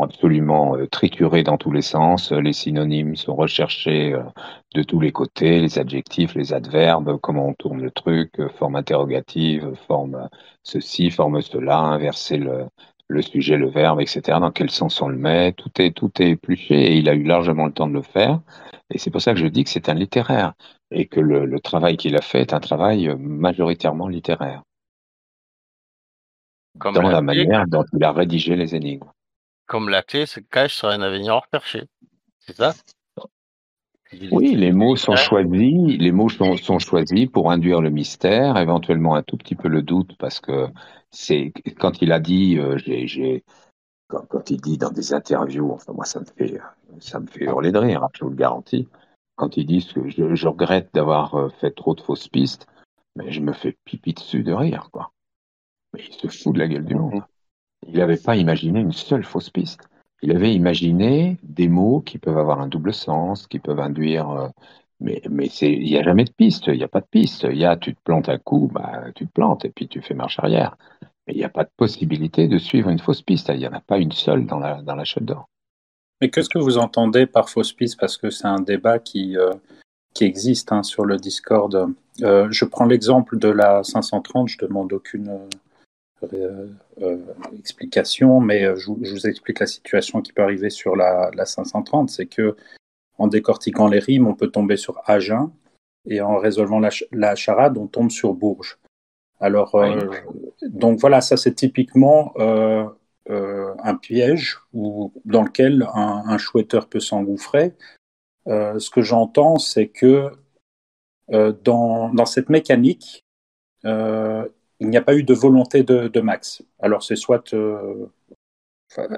absolument triturés dans tous les sens, les synonymes sont recherchés de tous les côtés, les adjectifs, les adverbes, comment on tourne le truc, forme interrogative, forme ceci, forme cela, inverser le sujet, le verbe, etc. Dans quel sens on le met, tout est épluché, et il a eu largement le temps de le faire. Et c'est pour ça que je dis que c'est un littéraire, et que le travail qu'il a fait est un travail majoritairement littéraire. Comme dans la manière dont il a rédigé les énigmes. Comme la clé se cache sur un avenir hors perché. C'est ça? Oui, les mots sont choisis. Les mots sont choisis pour induire le mystère, éventuellement un tout petit peu le doute, parce que c'est quand il a dit, quand il dit dans des interviews, enfin moi ça me fait hurler de rire, hein, je vous le garantis. Quand il dit que je regrette d'avoir fait trop de fausses pistes, mais je me fais pipi dessus de rire, quoi. Mais il se fout de la gueule du monde. Il n'avait pas imaginé une seule fausse piste. Il avait imaginé des mots qui peuvent avoir un double sens, qui peuvent induire. Mais il n'y a jamais de piste. Il n'y a pas de piste. Tu te plantes un coup, bah tu te plantes et puis tu fais marche arrière. Mais il n'y a pas de possibilité de suivre une fausse piste. Il n'y en a pas une seule dans la chute d'or. Mais qu'est-ce que vous entendez par fausse piste? Parce que c'est un débat qui existe sur le Discord. Je prends l'exemple de la 530. Je demande aucune explication, mais je vous explique la situation qui peut arriver sur la 530, c'est que en décortiquant les rimes, on peut tomber sur Agen, et en résolvant la charade, on tombe sur Bourges. Alors, Oui. donc voilà, ça c'est typiquement un piège dans lequel un chouetteur peut s'engouffrer. Ce que j'entends, c'est que dans cette mécanique, il n'y a pas eu de volonté de Max. Alors c'est soit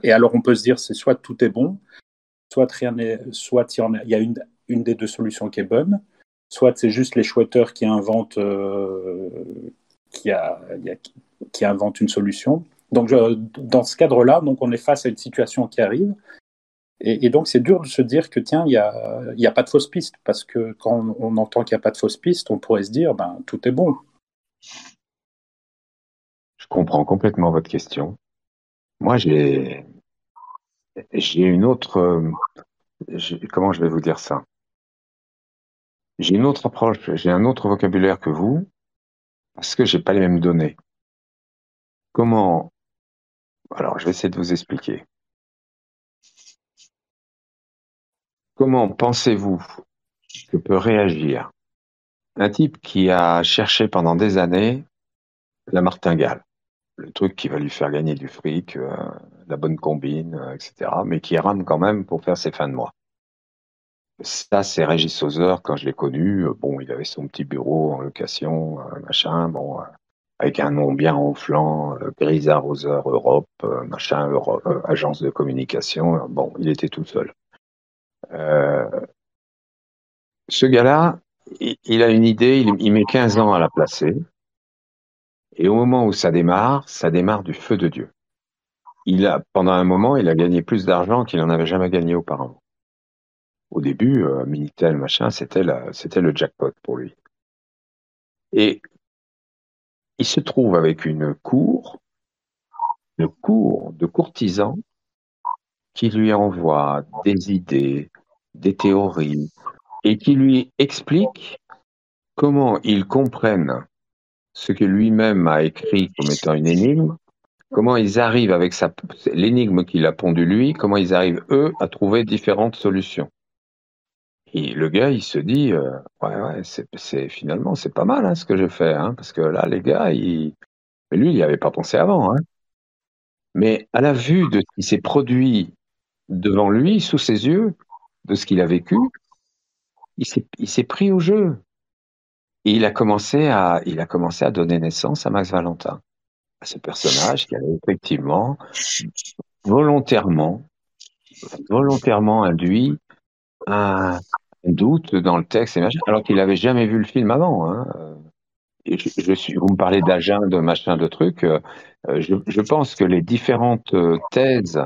et alors on peut se dire c'est soit tout est bon, soit rien n'est, soit il y a une des deux solutions qui est bonne, soit c'est juste les chouetteurs qui inventent qui inventent une solution. Donc dans ce cadre-là, donc on est face à une situation qui arrive. Et donc, c'est dur de se dire que, tiens, il y a pas de fausse piste, parce que quand on entend qu'il n'y a pas de fausse piste, on pourrait se dire, ben, tout est bon. Je comprends complètement votre question. Moi, j'ai une autre... comment je vais vous dire ça? J'ai une autre approche, j'ai un autre vocabulaire que vous, parce que j'ai pas les mêmes données. Comment... Alors, je vais essayer de vous expliquer. Comment pensez-vous que peut réagir un type qui a cherché pendant des années la martingale, le truc qui va lui faire gagner du fric, la bonne combine, etc., mais qui rame quand même pour faire ses fins de mois? Ça, c'est Régis Sauzer, quand je l'ai connu. Bon, il avait son petit bureau en location, machin, bon, avec un nom bien ronflant, Grisa Roser Europe, machin, agence de communication. Bon, il était tout seul. Ce gars-là, il a une idée, il met 15 ans à la placer. Et au moment où ça démarre du feu de Dieu. Pendant un moment, il a gagné plus d'argent qu'il n'en avait jamais gagné auparavant. Au début, Minitel, machin, c'était le jackpot pour lui. Et il se trouve avec une cour de courtisans qui lui envoient des idées, des théories, et qui lui expliquent comment ils comprennent ce que lui-même a écrit comme étant une énigme, comment ils arrivent avec l'énigme qu'il a pondue lui, comment ils arrivent, eux, à trouver différentes solutions. Et le gars, il se dit, ouais, finalement, c'est pas mal, hein, ce que j'ai fait, hein, parce que là, les gars, mais lui, il n'y avait pas pensé avant, hein. Mais à la vue de ce qui s'est produit devant lui, sous ses yeux, de ce qu'il a vécu, il s'est pris au jeu. Et il a commencé à donner naissance à Max Valentin, à ce personnage qui avait effectivement volontairement induit un doute dans le texte, alors qu'il n'avait jamais vu le film avant, hein. Et vous me parlez d'agent, de machin, de trucs. Je pense que les différentes thèses,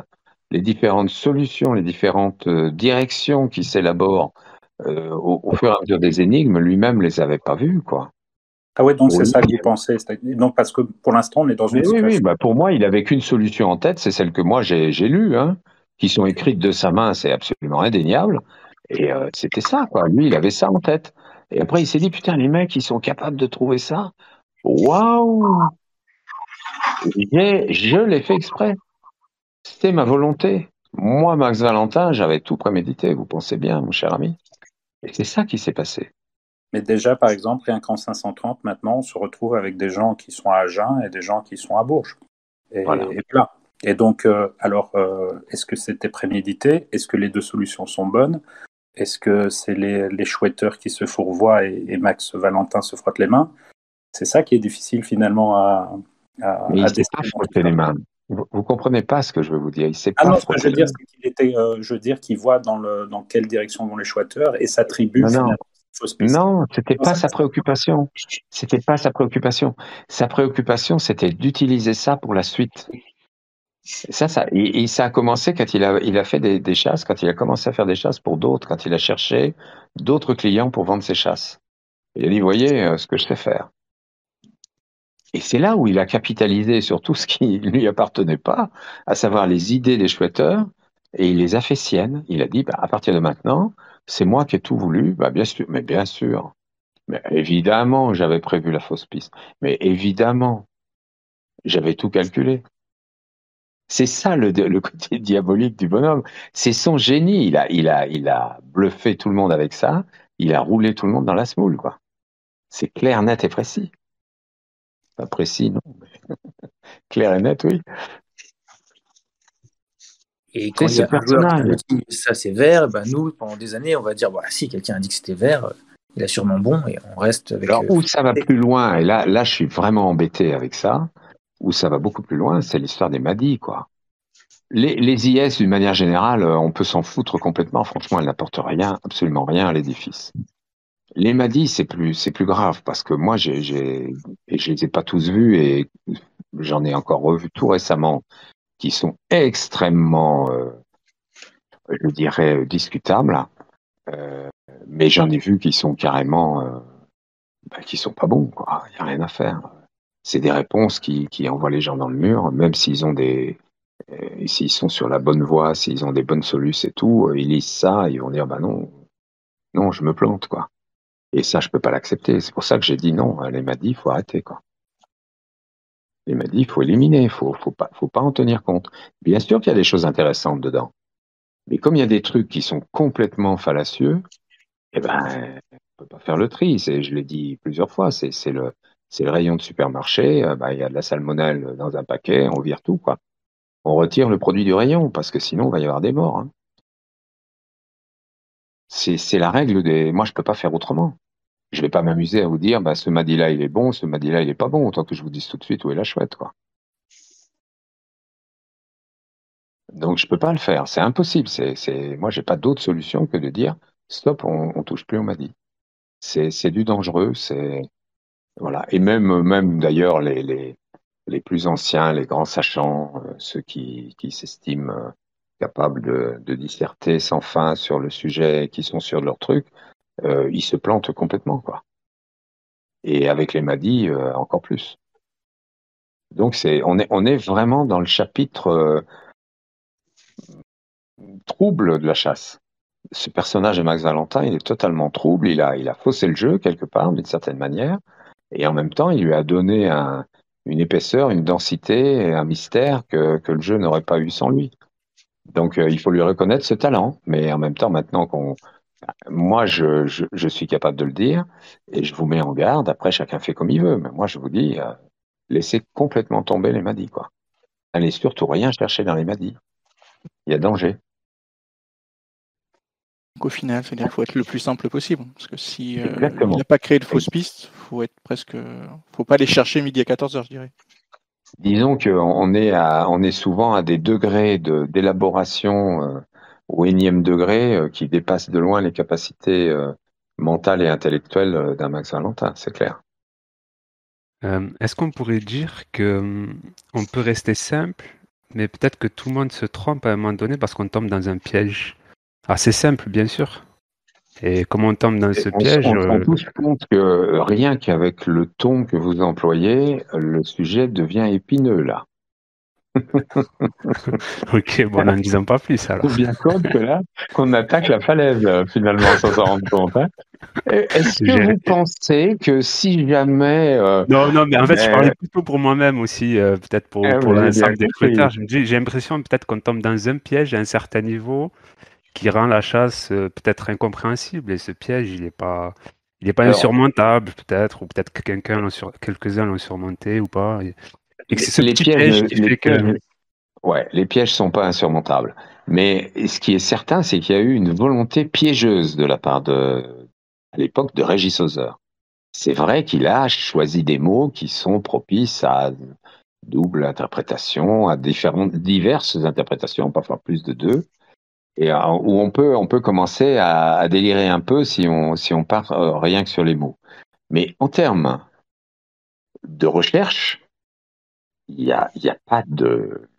les différentes solutions, les différentes directions qui s'élaborent au fur et à mesure des énigmes, lui-même les avait pas vues, quoi. Ah ouais, donc c'est ça qu'il pensait. Donc parce que pour l'instant, on est dans une situation... Oui, bah pour moi, il avait qu'une solution en tête, c'est celle que moi j'ai lue, hein, qui sont écrites de sa main, c'est absolument indéniable. Et c'était ça, quoi. Lui, il avait ça en tête. Et après, il s'est dit, putain, les mecs, ils sont capables de trouver ça. Waouh! Je l'ai fait exprès. C'était ma volonté. Moi, Max Valentin, j'avais tout prémédité, vous pensez bien, mon cher ami. Et c'est ça qui s'est passé. Mais déjà, par exemple, rien qu'en 530, maintenant, on se retrouve avec des gens qui sont à Agen et des gens qui sont à Bourges. Et voilà. Et donc, est-ce que c'était prémédité? Est-ce que les deux solutions sont bonnes? Est-ce que c'est les chouetteurs qui se fourvoient et Max Valentin se frotte les mains? C'est ça qui est difficile finalement à Mais il ne s'est pas frotté les mains. Vous comprenez pas ce que je veux vous dire. Il s'est pas frotté je veux dire, je veux dire qu'il voit dans quelle direction vont les chouetteurs et s'attribue finalement une fausse piste. Non, c'était pas sa préoccupation. C'était pas sa préoccupation. Sa préoccupation, c'était d'utiliser ça pour la suite. Ça a commencé quand il a fait des chasses, quand il a commencé à faire des chasses pour d'autres, quand il a cherché d'autres clients pour vendre ses chasses. Il a dit, voyez ce que je sais faire. Et c'est là où il a capitalisé sur tout ce qui ne lui appartenait pas, à savoir les idées des chouetteurs, et il les a fait siennes. Il a dit, à partir de maintenant, c'est moi qui ai tout voulu. Bien sûr, mais bien sûr. Mais évidemment, j'avais prévu la fausse piste. Mais évidemment, j'avais tout calculé. C'est ça le côté diabolique du bonhomme. C'est son génie. Il a bluffé tout le monde avec ça. il a roulé tout le monde dans la semoule, quoi. C'est clair, net et précis. Pas précis, non. Mais clair et net, oui. Et quand il y a un joueur qui dit ça c'est vert, ben nous, pendant des années, on va dire si quelqu'un a dit que c'était vert, il a sûrement bon et on reste avec. Alors, où ça va plus loin, et là, je suis vraiment embêté avec ça, où ça va beaucoup plus loin, c'est l'histoire des Madis, quoi. Les IS, d'une manière générale, on peut s'en foutre complètement. Franchement, elles n'apportent rien, absolument rien à l'édifice. Les Madis, c'est plus grave, parce que moi, et je les ai pas tous vus, et j'en ai encore revu tout récemment, qui sont extrêmement, je dirais, discutables. Mais j'en ai vu qui sont carrément, qui sont pas bons, quoi. Il n'y a rien à faire. C'est des réponses qui envoient les gens dans le mur, même s'ils ont s'ils sont sur la bonne voie, s'ils ont des bonnes solutions et tout, ils lisent ça, ils vont dire, non, je me plante, quoi. Et ça, je peux pas l'accepter. C'est pour ça que j'ai dit non. Les Madis, il faut arrêter, quoi. Les Madis, il faut éliminer. Il faut pas en tenir compte. Bien sûr qu'il y a des choses intéressantes dedans. Mais comme il y a des trucs qui sont complètement fallacieux, on peut pas faire le tri. Je l'ai dit plusieurs fois. C'est le rayon de supermarché. Il y a de la salmonelle dans un paquet. On vire tout, quoi. On retire le produit du rayon parce que sinon, il va y avoir des morts. Hein. C'est la règle des. Moi, je peux pas faire autrement. Je vais pas m'amuser à vous dire, ce Madi-là, il est bon, ce Madi-là, il est pas bon, autant que je vous dise tout de suite où est la chouette, quoi. Donc, je peux pas le faire. C'est impossible. Moi, j'ai pas d'autre solution que de dire, stop, on touche plus au Madi. C'est du dangereux, voilà. Et même d'ailleurs, les plus anciens, les grands sachants, ceux qui s'estiment capables de disserter sans fin sur le sujet, qui sont sûrs de leur truc, ils se plantent complètement, quoi. Et avec les Madis, encore plus. Donc on est vraiment dans le chapitre trouble de la chasse. Ce personnage de Max Valentin, il est totalement trouble, il a faussé le jeu quelque part, d'une certaine manière, et en même temps, il lui a donné une épaisseur, une densité, un mystère que le jeu n'aurait pas eu sans lui. Donc il faut lui reconnaître ce talent, mais en même temps, maintenant moi, je suis capable de le dire, et je vous mets en garde, après chacun fait comme il veut, mais moi je vous dis, laissez complètement tomber les Madis, quoi. Allez surtout rien chercher dans les Madis. Il y a danger. Donc au final, c'est-à-dire qu'il faut être le plus simple possible. Parce que si il n'a pas créé de fausses pistes, faut pas aller chercher midi à 14h, je dirais. Disons qu'on est souvent à des degrés d'élaboration au énième degré qui dépassent de loin les capacités mentales et intellectuelles d'un Max Valentin, c'est clair. Est-ce qu'on pourrait dire que on peut rester simple, mais peut-être que tout le monde se trompe à un moment donné parce qu'on tombe dans un piège assez simple, bien sûr. Et comme on tombe dans ce piège... On touche compte que rien qu'avec le ton que vous employez, le sujet devient épineux, là. Ok, bon, n'en disons pas plus, alors. On se rend bien compte que là, qu'on attaque la falaise, finalement, sans s'en rendre compte. Hein. Est-ce que vous pensez que si jamais... Non, mais en fait, je parlais plutôt pour moi-même aussi, peut-être pour l'ensemble des recruteurs. J'ai l'impression peut-être qu'on tombe dans un piège à un certain niveau qui rend la chasse peut-être incompréhensible. Et ce piège, il n'est pas insurmontable, peut-être, ou peut-être que quelques-uns l'ont surmonté ou pas. Et que c'est ce petit piège qui fait que... Ouais, les pièges sont pas insurmontables. Mais ce qui est certain, c'est qu'il y a eu une volonté piégeuse de la part à l'époque de Régis Hauser. C'est vrai qu'il a choisi des mots qui sont propices à double interprétation, à diverses interprétations, parfois plus de deux, et où on peut commencer à délirer un peu si on part rien que sur les mots. Mais en termes de recherche, il y a pas de...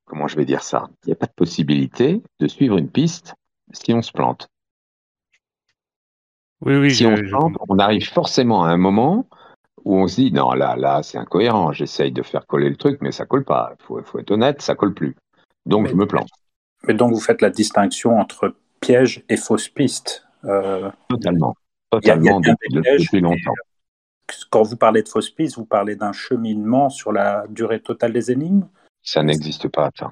Comment je vais dire ça? Il n'y a pas de possibilité de suivre une piste si on se plante. Oui, si on se plante, on arrive forcément à un moment où on se dit non, là, c'est incohérent. J'essaye de faire coller le truc, mais ça colle pas. Il faut être honnête, ça colle plus. Donc je me plante. Mais donc vous faites la distinction entre piège et fausse piste. Totalement. Il y a depuis longtemps. Quand vous parlez de fausse piste, vous parlez d'un cheminement sur la durée totale des énigmes? Ça n'existe pas, ça.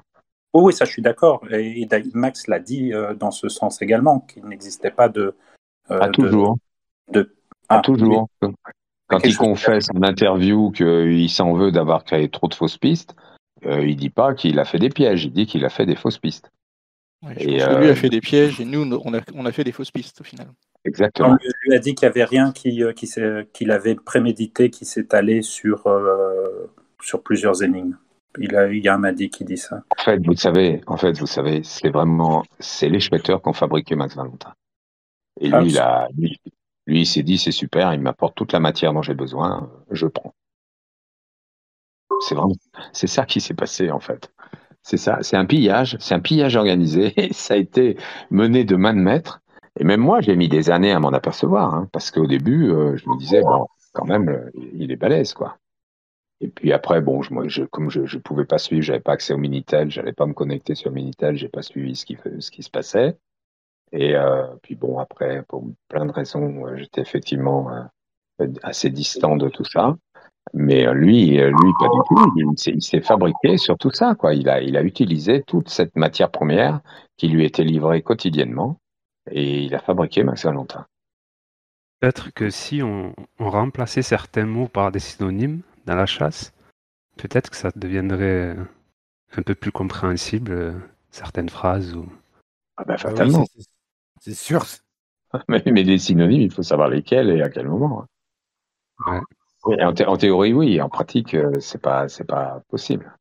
Oui, ça, je suis d'accord. Et Max l'a dit dans ce sens également, qu'il n'existait pas de Pas toujours. Pas toujours. Quand il confesse en interview qu'il s'en veut d'avoir créé trop de fausses pistes, il dit pas qu'il a fait des pièges, il dit qu'il a fait des fausses pistes. Ouais, je pense que lui a fait des pièges et nous, on a fait des fausses pistes au final. Exactement. On lui a dit qu'il n'y avait rien qu'il avait prémédité, qui s'étalait sur plusieurs énigmes. Il y a un indice qui dit ça. En fait, vous savez, c'est les Schwetter qui ont fabriqué Max Valentin. Et lui, lui, il s'est dit, c'est super, il m'apporte toute la matière dont j'ai besoin, je prends. C'est ça qui s'est passé, en fait. C'est ça, c'est un pillage organisé, ça a été mené de main de maître. Et même moi, j'ai mis des années à m'en apercevoir, hein, parce qu'au début, je me disais, bon, quand même, il est balèze, quoi. Et puis après, bon, comme je pouvais pas suivre, j'avais pas accès au Minitel, j'allais pas me connecter sur Minitel, j'ai pas suivi ce qui se passait. Et puis bon, après, pour plein de raisons, j'étais effectivement assez distant de tout ça. Mais lui, pas du tout. Il s'est fabriqué sur tout ça, quoi. Il a utilisé toute cette matière première qui lui était livrée quotidiennement, et il a fabriqué Max Valentin. Peut-être que si on remplaçait certains mots par des synonymes dans la chasse, peut-être que ça deviendrait un peu plus compréhensible, certaines phrases. Ou... Ah ben fatalement. Oui, c'est sûr. Mais les synonymes, il faut savoir lesquels et à quel moment. Ouais. Oui, en théorie, oui. En pratique, c'est pas possible.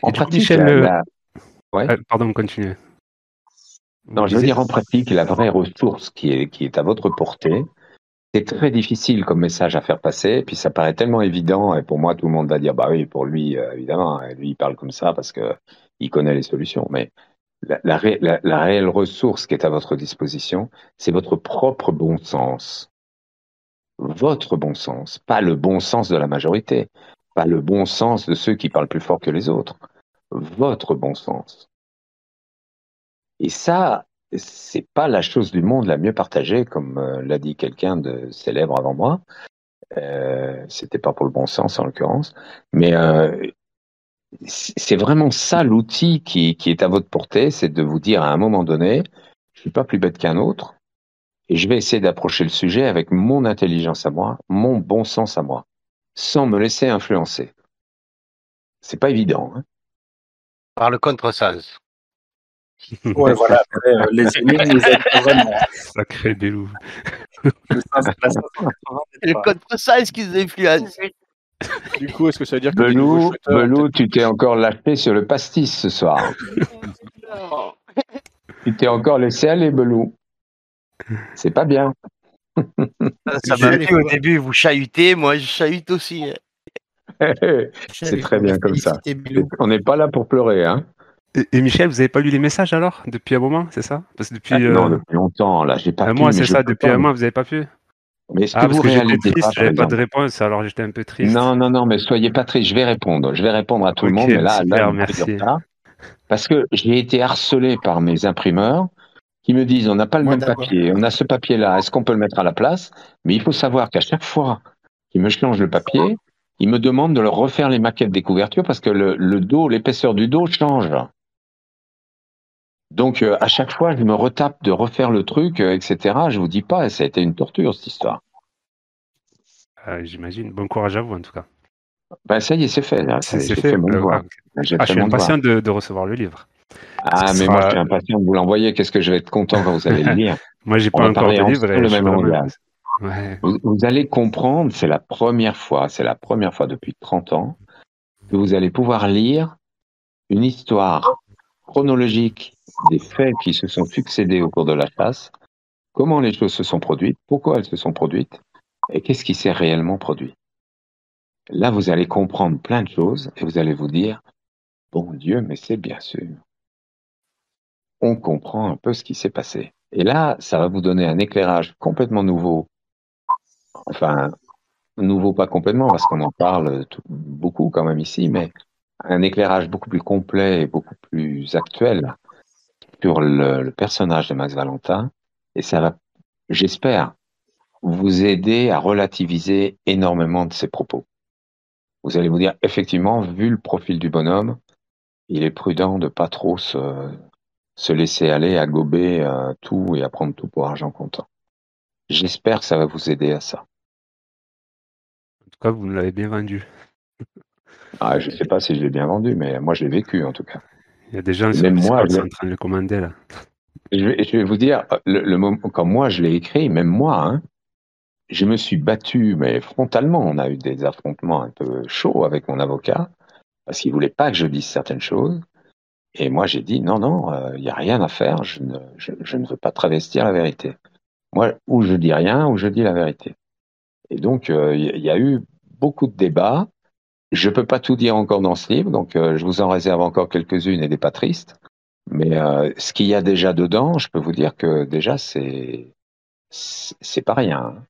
En et pratique, Michel, ouais. Pardon, continuez. Non, je veux dire, en pratique, la vraie ressource qui est à votre portée, c'est très difficile comme message à faire passer, et puis ça paraît tellement évident, et pour moi, tout le monde va dire, bah oui, pour lui, évidemment, lui, il parle comme ça parce que il connaît les solutions. Mais la réelle ressource qui est à votre disposition, c'est votre propre bon sens. Votre bon sens, pas le bon sens de la majorité, pas le bon sens de ceux qui parlent plus fort que les autres. Votre bon sens. Et ça, c'est pas la chose du monde la mieux partagée, comme l'a dit quelqu'un de célèbre avant moi. C'était pas pour le bon sens en l'occurrence, mais c'est vraiment ça l'outil qui est à votre portée, c'est de vous dire à un moment donné, je suis pas plus bête qu'un autre, et je vais essayer d'approcher le sujet avec mon intelligence à moi, mon bon sens à moi, sans me laisser influencer. C'est pas évident. Hein. Par le contresens. Ouais, voilà. Après, les énigmes nous aident vraiment. Sacré Belou. Le contresens qui nous influence. Du coup, est-ce que ça veut dire que Belou, tu t'es encore lâché sur le pastis ce soir. Tu t'es encore laissé aller, Belou. C'est pas bien. Ça m'a plu au début, vous chahutez, moi je chahute aussi. C'est très bien comme ça. On n'est pas là pour pleurer, hein. Et Michel, vous n'avez pas lu les messages alors depuis un moment, c'est ça? Parce que depuis non, depuis longtemps, là, j'ai pas pu. Moi, c'est ça, depuis un mois, vous n'avez pas pu. Mais est-ce que parce vous que j'étais réalisez triste, j'avais pas de réponse, alors j'étais un peu triste. Non, mais soyez pas triste, je vais répondre à tout le monde, mais là, merci. Parce que j'ai été harcelé par mes imprimeurs qui me disent, on n'a pas le même papier, on a ce papier-là, est-ce qu'on peut le mettre à la place? Mais il faut savoir qu'à chaque fois qu'ils me changent le papier, ils me demandent de leur refaire les maquettes des couvertures parce que le dos, l'épaisseur du dos change. Donc, à chaque fois, je me retape de refaire le truc, etc. Je vous dis pas, ça a été une torture, cette histoire. J'imagine. Bon courage à vous, en tout cas. Ben, ça y est, c'est fait. C'est fait. Mon devoir. Je suis impatient de recevoir le livre. Ah, mais moi, je suis impatient de vous l'envoyer. Qu'est-ce que je vais être content quand vous allez le lire. Moi, j'ai pas encore de livre. Le même langage. Ouais. Vous allez comprendre, c'est la première fois depuis 30 ans que vous allez pouvoir lire une histoire chronologique des faits qui se sont succédés au cours de la chasse, comment les choses se sont produites, pourquoi elles se sont produites, et qu'est-ce qui s'est réellement produit. Là, vous allez comprendre plein de choses et vous allez vous dire, bon Dieu, mais c'est bien sûr. On comprend un peu ce qui s'est passé. Et là, ça va vous donner un éclairage complètement nouveau. Enfin, nouveau pas complètement, parce qu'on en parle beaucoup quand même ici, mais un éclairage beaucoup plus complet et beaucoup plus actuel sur le personnage de Max Valentin, et ça va, j'espère, vous aider à relativiser énormément de ses propos. Vous allez vous dire, effectivement, vu le profil du bonhomme, il est prudent de pas trop se laisser aller à gober tout et à prendre tout pour argent comptant. J'espère que ça va vous aider à ça. En tout cas, vous me l'avez bien vendu. Ah, je ne sais pas si je l'ai bien vendu, mais moi, je l'ai vécu, en tout cas. Il y a des gens Et sur même moi, Discord qui sont en train de le commander, là. je vais vous dire, le moment, quand moi, je l'ai écrit, même moi, hein, je me suis battu, mais frontalement. On a eu des affrontements un peu chauds avec mon avocat, parce qu'il voulait pas que je dise certaines choses. Et moi, j'ai dit, non, il n'y a rien à faire, je ne veux pas travestir la vérité. Moi, ou je dis rien, ou je dis la vérité. Et donc, il y a eu beaucoup de débats. Je peux pas tout dire encore dans ce livre, donc je vous en réserve encore quelques-unes et des pas tristes. Mais ce qu'il y a déjà dedans, je peux vous dire que déjà, c'est pas rien. Hein.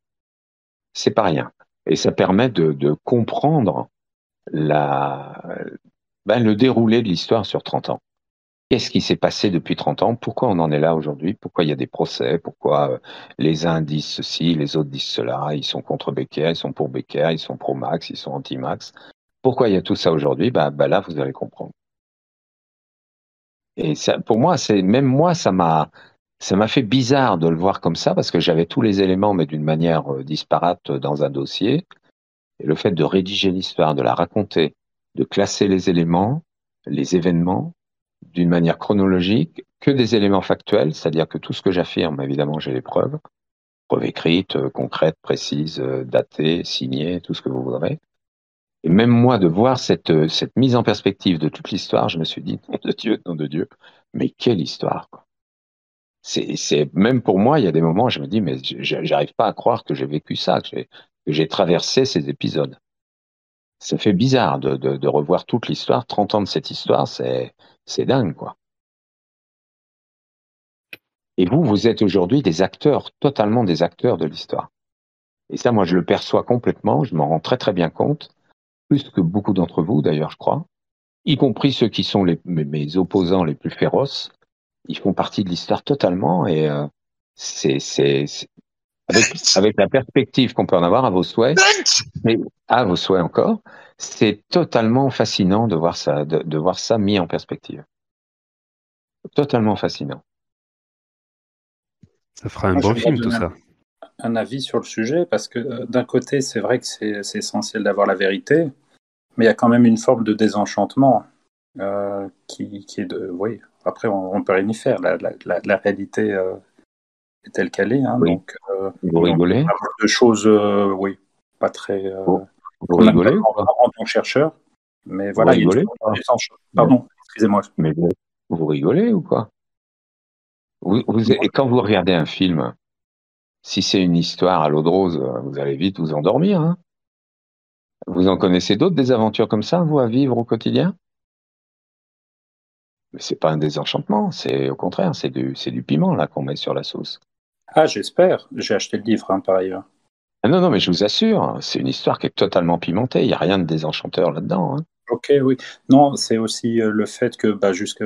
C'est pas rien. Et ça permet de comprendre le déroulé de l'histoire sur 30 ans. Qu'est-ce qui s'est passé depuis 30 ans? Pourquoi on en est là aujourd'hui? Pourquoi il y a des procès? Pourquoi les uns disent ceci, les autres disent cela? Ils sont contre Becker, ils sont pour Becker, ils sont pro-Max, ils sont anti-Max. Pourquoi il y a tout ça aujourd'hui? Là, vous allez comprendre. Et ça, pour moi, même moi, ça m'a fait bizarre de le voir comme ça parce que j'avais tous les éléments, mais d'une manière disparate dans un dossier. Et le fait de rédiger l'histoire, de la raconter, de classer les éléments, les événements, d'une manière chronologique, que des éléments factuels, c'est-à-dire que tout ce que j'affirme, évidemment, j'ai les preuves écrites, concrètes, précises, datées, signées, tout ce que vous voudrez. Et même moi, de voir cette mise en perspective de toute l'histoire, je me suis dit, nom de Dieu, mais quelle histoire, quoi. Même pour moi, il y a des moments où je me dis, mais j'arrive pas à croire que j'ai vécu ça, que j'ai traversé ces épisodes. Ça fait bizarre de revoir toute l'histoire, 30 ans de cette histoire, c'est dingue, quoi. Et vous êtes aujourd'hui des acteurs, totalement des acteurs de l'histoire. Et ça, moi, je le perçois complètement, je m'en rends très très bien compte, plus que beaucoup d'entre vous, d'ailleurs, je crois, y compris ceux qui sont mes opposants les plus féroces, ils font partie de l'histoire totalement, et avec la perspective qu'on peut en avoir à vos souhaits, mais à vos souhaits encore, c'est totalement fascinant de voir ça, de voir ça mis en perspective. Totalement fascinant. Ça fera un bon film, tout ça. Un avis sur le sujet, parce que d'un côté, c'est vrai que c'est essentiel d'avoir la vérité, mais il y a quand même une forme de désenchantement qui est de... Oui, après, on peut rien y faire. La réalité est telle qu'elle est. Hein, oui. Donc, vous rigolez de choses, oui, pas très... vous rigolez en tant que chercheur, mais voilà, il y a une forme de désenchantement. Pardon, excusez-moi. Mais vous rigolez ou quoi? Et quand vous regardez un film, si c'est une histoire à l'eau de rose, vous allez vite vous endormir. Hein. Vous en connaissez d'autres, des aventures comme ça, vous, à vivre au quotidien? Mais c'est pas un désenchantement, c'est au contraire, c'est du piment là qu'on met sur la sauce. Ah, j'espère. J'ai acheté le livre, hein, par ailleurs. Ah non, mais je vous assure, c'est une histoire qui est totalement pimentée. Il n'y a rien de désenchanteur là-dedans. Hein. Ok, oui. Non, c'est aussi le fait que jusque...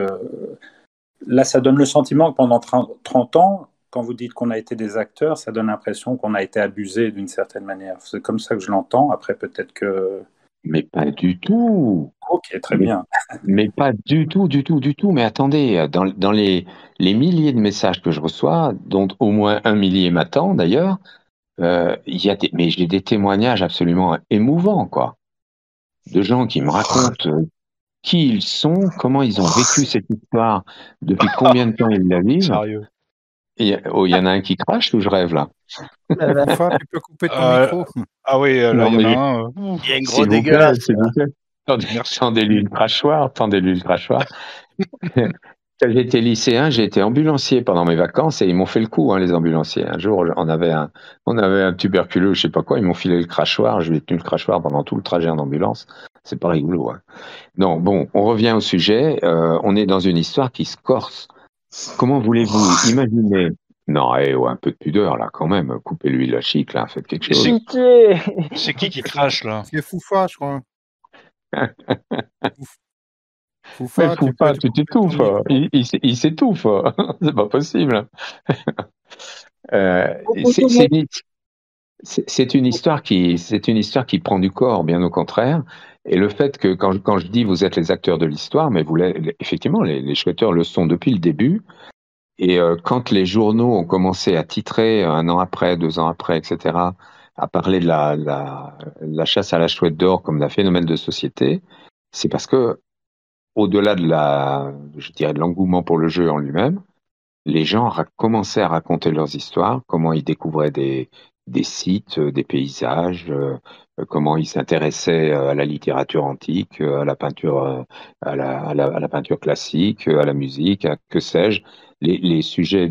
Là, ça donne le sentiment que pendant 30 ans, quand vous dites qu'on a été des acteurs, ça donne l'impression qu'on a été abusé d'une certaine manière. C'est comme ça que je l'entends. Après, peut-être que... Mais pas du tout. Ok, très bien. Mais pas du tout. Mais attendez, dans les milliers de messages que je reçois, dont au moins un millier m'attend d'ailleurs, mais j'ai des témoignages absolument émouvants, quoi. De gens qui me racontent qui ils sont, comment ils ont vécu cette histoire, depuis combien de temps ils la vivent. Sérieux. Il y en a un qui crache ou je rêve là? Enfin, tu peux couper ton micro. Ah oui, là, il y en a un. Il y a un gros dégueulasse. Tendez-lui le crachoir. Quand j'étais lycéen, j'ai été ambulancier pendant mes vacances et ils m'ont fait le coup, hein, les ambulanciers. Un jour, on avait un tuberculeux, je sais pas quoi, ils m'ont filé le crachoir, je lui ai tenu le crachoir pendant tout le trajet en ambulance. C'est pas rigolo. Hein. Non, bon, on revient au sujet. On est dans une histoire qui se corse. Comment voulez-vous imaginer? Non, un peu de pudeur là, quand même. Coupez-lui la chic là, faites quelque chose. C'est qui crache là? C'est Foufa, je crois. Foufa, tu t'étouffes. Il s'étouffe. C'est pas possible. C'est une histoire qui prend du corps, bien au contraire. Et le fait que quand je dis vous êtes les acteurs de l'histoire, mais effectivement, les Schwetters le sont depuis le début. Et quand les journaux ont commencé à titrer 1 an après, 2 ans après, etc., à parler de la chasse à la chouette d'or comme d'un phénomène de société, c'est parce que, au-delà je dirais, de l'engouement pour le jeu en lui-même, les gens commençaient à raconter leurs histoires, comment ils découvraient des sites, des paysages, comment ils s'intéressaient à la littérature antique, à la peinture, à la peinture classique, à la musique, à que sais-je. Les sujets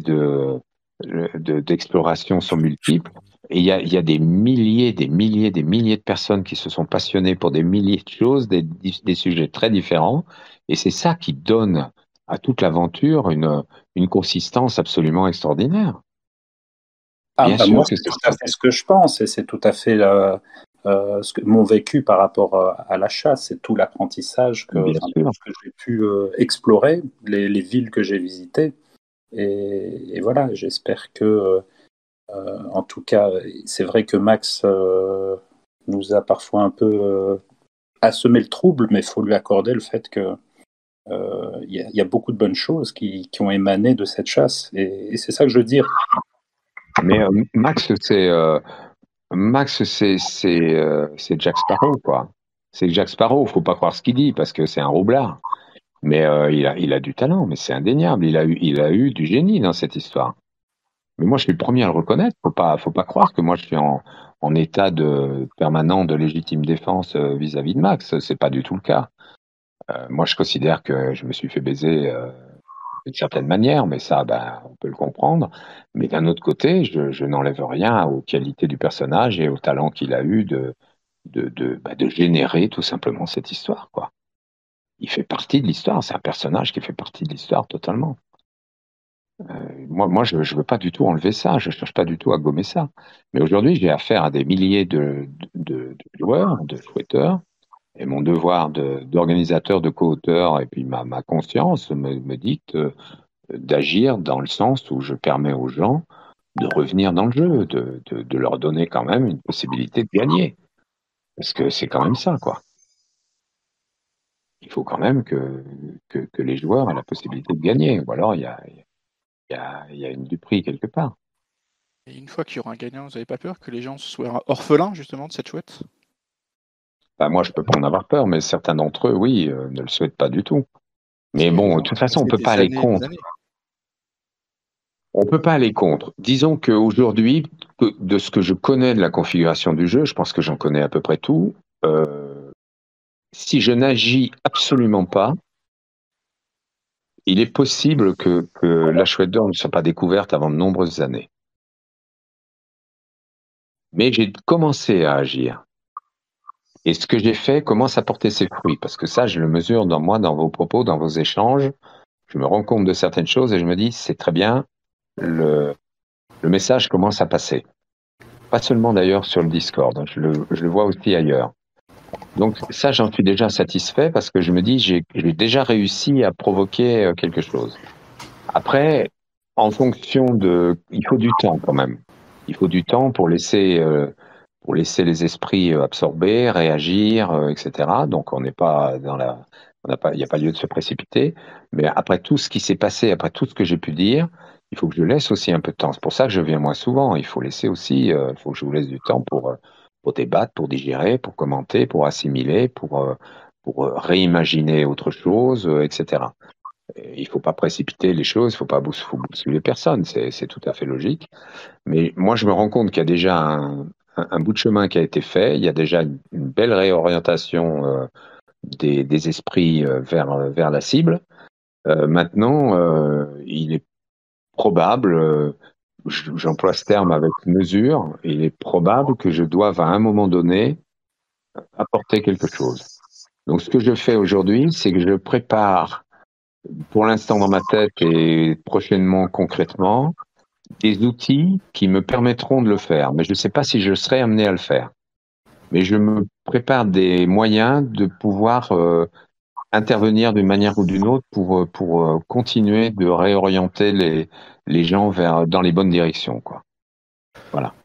d'exploration sont multiples. Et il y a des milliers de personnes qui se sont passionnées pour des milliers de choses, des sujets très différents. Et c'est ça qui donne à toute l'aventure une consistance absolument extraordinaire. Bien sûr Moi, que c'est c'est tout à fait ce que je pense, et c'est tout à fait mon vécu par rapport à la chasse, c'est tout l'apprentissage que j'ai pu explorer, les villes que j'ai visitées. Et voilà, j'espère que, en tout cas, c'est vrai que Max nous a parfois un peu assommé le trouble, mais il faut lui accorder le fait que il y a beaucoup de bonnes choses qui ont émané de cette chasse. Et c'est ça que je veux dire. Mais Max, c'est Jack Sparrow, quoi. C'est Jack Sparrow, faut pas croire ce qu'il dit, parce que c'est un roublard. Mais il a du talent, mais c'est indéniable. Il a eu du génie dans cette histoire. Mais moi, je suis le premier à le reconnaître. Faut pas croire que moi, je suis en état permanent de légitime défense vis-à-vis de Max. C'est pas du tout le cas. Moi, je considère que je me suis fait baiser d'une certaine manière, mais ça, on peut le comprendre. Mais d'un autre côté, je n'enlève rien aux qualités du personnage et au talent qu'il a eu de générer tout simplement cette histoire, quoi. Il fait partie de l'histoire. C'est un personnage qui fait partie de l'histoire totalement. Moi, je veux pas du tout enlever ça. Je cherche pas du tout à gommer ça. Mais aujourd'hui, j'ai affaire à des milliers de joueurs, de souhaiteurs. Et mon devoir d'organisateur, de co-auteur, et puis ma conscience me dicte d'agir dans le sens où je permets aux gens de revenir dans le jeu, de leur donner quand même une possibilité de gagner. Parce que c'est quand même ça, quoi. Il faut quand même que les joueurs aient la possibilité de gagner. Ou alors, il y a une duperie quelque part. Et une fois qu'il y aura un gagnant, vous n'avez pas peur que les gens soient orphelins, justement, de cette chouette? Moi, je peux pas en avoir peur, mais certains d'entre eux, oui, ne le souhaitent pas du tout. Mais bon, de toute façon, on peut pas aller contre. On peut pas aller contre. Disons qu'aujourd'hui, de ce que je connais de la configuration du jeu, je pense que j'en connais à peu près tout. Si je n'agis absolument pas, il est possible que la chouette d'or ne soit pas découverte avant de nombreuses années. Mais j'ai commencé à agir. Et ce que j'ai fait commence à porter ses fruits, parce que ça, je le mesure dans vos propos, dans vos échanges. Je me rends compte de certaines choses et je me dis, c'est très bien, le message commence à passer. Pas seulement d'ailleurs sur le Discord, je le vois aussi ailleurs. Donc ça, j'en suis déjà satisfait parce que je me dis, j'ai déjà réussi à provoquer quelque chose. Après, en fonction il faut du temps quand même. Il faut du temps pour laisser les esprits absorber, réagir, etc. Donc on n'est pas il n'y a pas lieu de se précipiter. Mais après tout ce qui s'est passé, après tout ce que j'ai pu dire, il faut que je laisse aussi un peu de temps. C'est pour ça que je viens moins souvent. Il faut laisser aussi, il faut que je vous laisse du temps pour débattre, pour digérer, pour commenter, pour assimiler, pour réimaginer autre chose, etc. Il ne faut pas précipiter les choses, il ne faut bousculer personne, c'est tout à fait logique. Mais moi, je me rends compte qu'il y a déjà un bout de chemin qui a été fait, il y a déjà une belle réorientation des esprits vers la cible. Maintenant, il est probable, j'emploie ce terme avec mesure, il est probable que je doive à un moment donné apporter quelque chose. Donc ce que je fais aujourd'hui, c'est que je prépare pour l'instant dans ma tête et prochainement concrètement des outils qui me permettront de le faire. Mais je ne sais pas si je serai amené à le faire. Mais je me prépare des moyens de pouvoir intervenir d'une manière ou d'une autre pour continuer de réorienter les gens dans les bonnes directions, quoi. Voilà.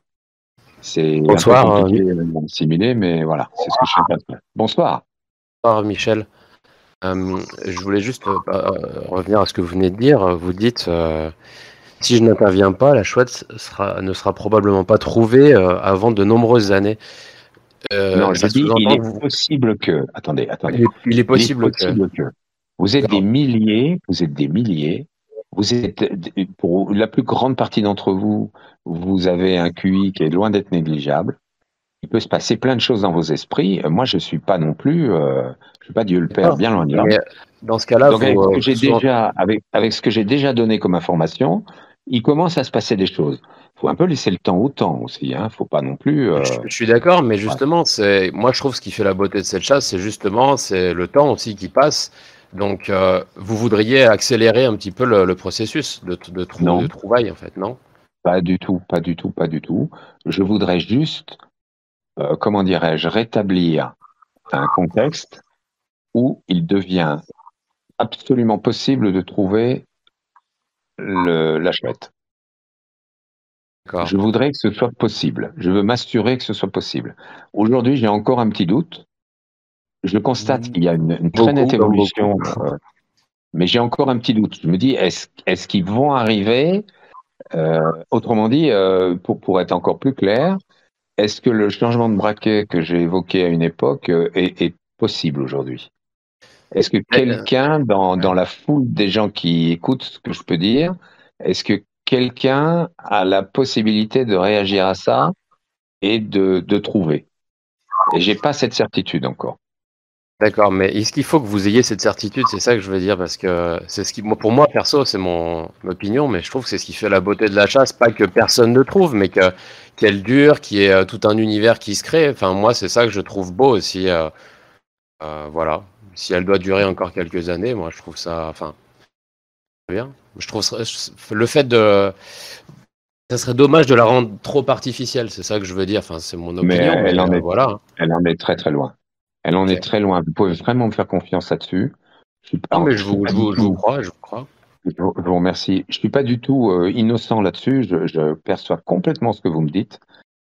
C'est Bonsoir, un peu compliqué à assimiler, mais voilà, c'est ce que je suis en train de faire. Bonsoir. Bonsoir Michel. Je voulais juste revenir à ce que vous venez de dire. Vous dites, si je n'interviens pas, la chouette ne sera probablement pas trouvée avant de nombreuses années. Non, je dis, il est possible que. Attendez. Il est possible que. Vous êtes des milliers. Vous êtes, pour la plus grande partie d'entre vous, vous avez un QI qui est loin d'être négligeable. Il peut se passer plein de choses dans vos esprits. Moi, je suis pas non plus, je suis pas Dieu le Père, bien loin de là. Dans ce cas-là, donc, avec ce que j'ai déjà donné comme information, il commence à se passer des choses. Faut un peu laisser le temps au temps aussi. Faut pas non plus. Je suis d'accord, mais justement, moi, je trouve ce qui fait la beauté de cette chasse, c'est le temps aussi qui passe. Donc, vous voudriez accélérer un petit peu le processus de trouvailles, en fait, non? Pas du tout. Je voudrais juste, comment dirais-je, rétablir un contexte où il devient absolument possible de trouver la chouette. Je voudrais que ce soit possible. Je veux m'assurer que ce soit possible. Aujourd'hui, j'ai encore un petit doute. Je constate qu'il y a une très nette évolution, mais j'ai encore un petit doute. Je me dis, est-ce qu'ils vont arriver, autrement dit, pour être encore plus clair, est-ce que le changement de braquet que j'ai évoqué à une époque est possible aujourd'hui? Est-ce que quelqu'un, dans la foule des gens qui écoutent ce que je peux dire, est-ce que quelqu'un a la possibilité de réagir à ça et de trouver? Et j'ai pas cette certitude encore. D'accord, mais est-ce qu'il faut que vous ayez cette certitude? C'est ça que je veux dire, parce que c'est ce qui, pour moi, perso, c'est mon opinion, mais je trouve que c'est ce qui fait la beauté de la chasse, pas que personne ne trouve, mais qu'elle dure, qu'il y ait tout un univers qui se crée. Enfin, moi, c'est ça que je trouve beau aussi. Voilà. Si elle doit durer encore quelques années, moi, je trouve ça, enfin, bien. Je trouve le fait ça serait dommage de la rendre trop artificielle, c'est ça que je veux dire. Enfin, c'est mon opinion, mais elle en est, voilà. Elle en est très très loin. Elle en est très loin. Vous pouvez vraiment me faire confiance là-dessus. Non, mais je vous crois. Je vous remercie. Je suis pas du tout innocent là-dessus. Je perçois complètement ce que vous me dites.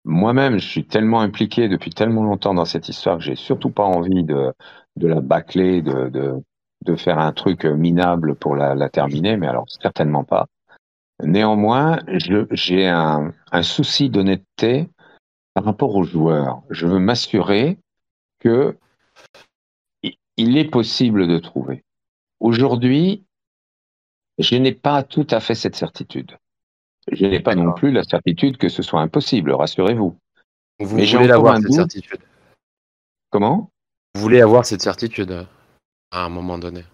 Moi-même, je suis tellement impliqué depuis tellement longtemps dans cette histoire que j'ai surtout pas envie de la bâcler, de faire un truc minable pour la terminer, mais alors certainement pas. Néanmoins, j'ai un souci d'honnêteté par rapport aux joueurs. Je veux m'assurer que il est possible de trouver. Aujourd'hui, je n'ai pas tout à fait cette certitude. Je n'ai pas non plus la certitude que ce soit impossible, rassurez-vous. Vous voulez avoir cette certitude? Comment? Vous voulez avoir cette certitude à un moment donné?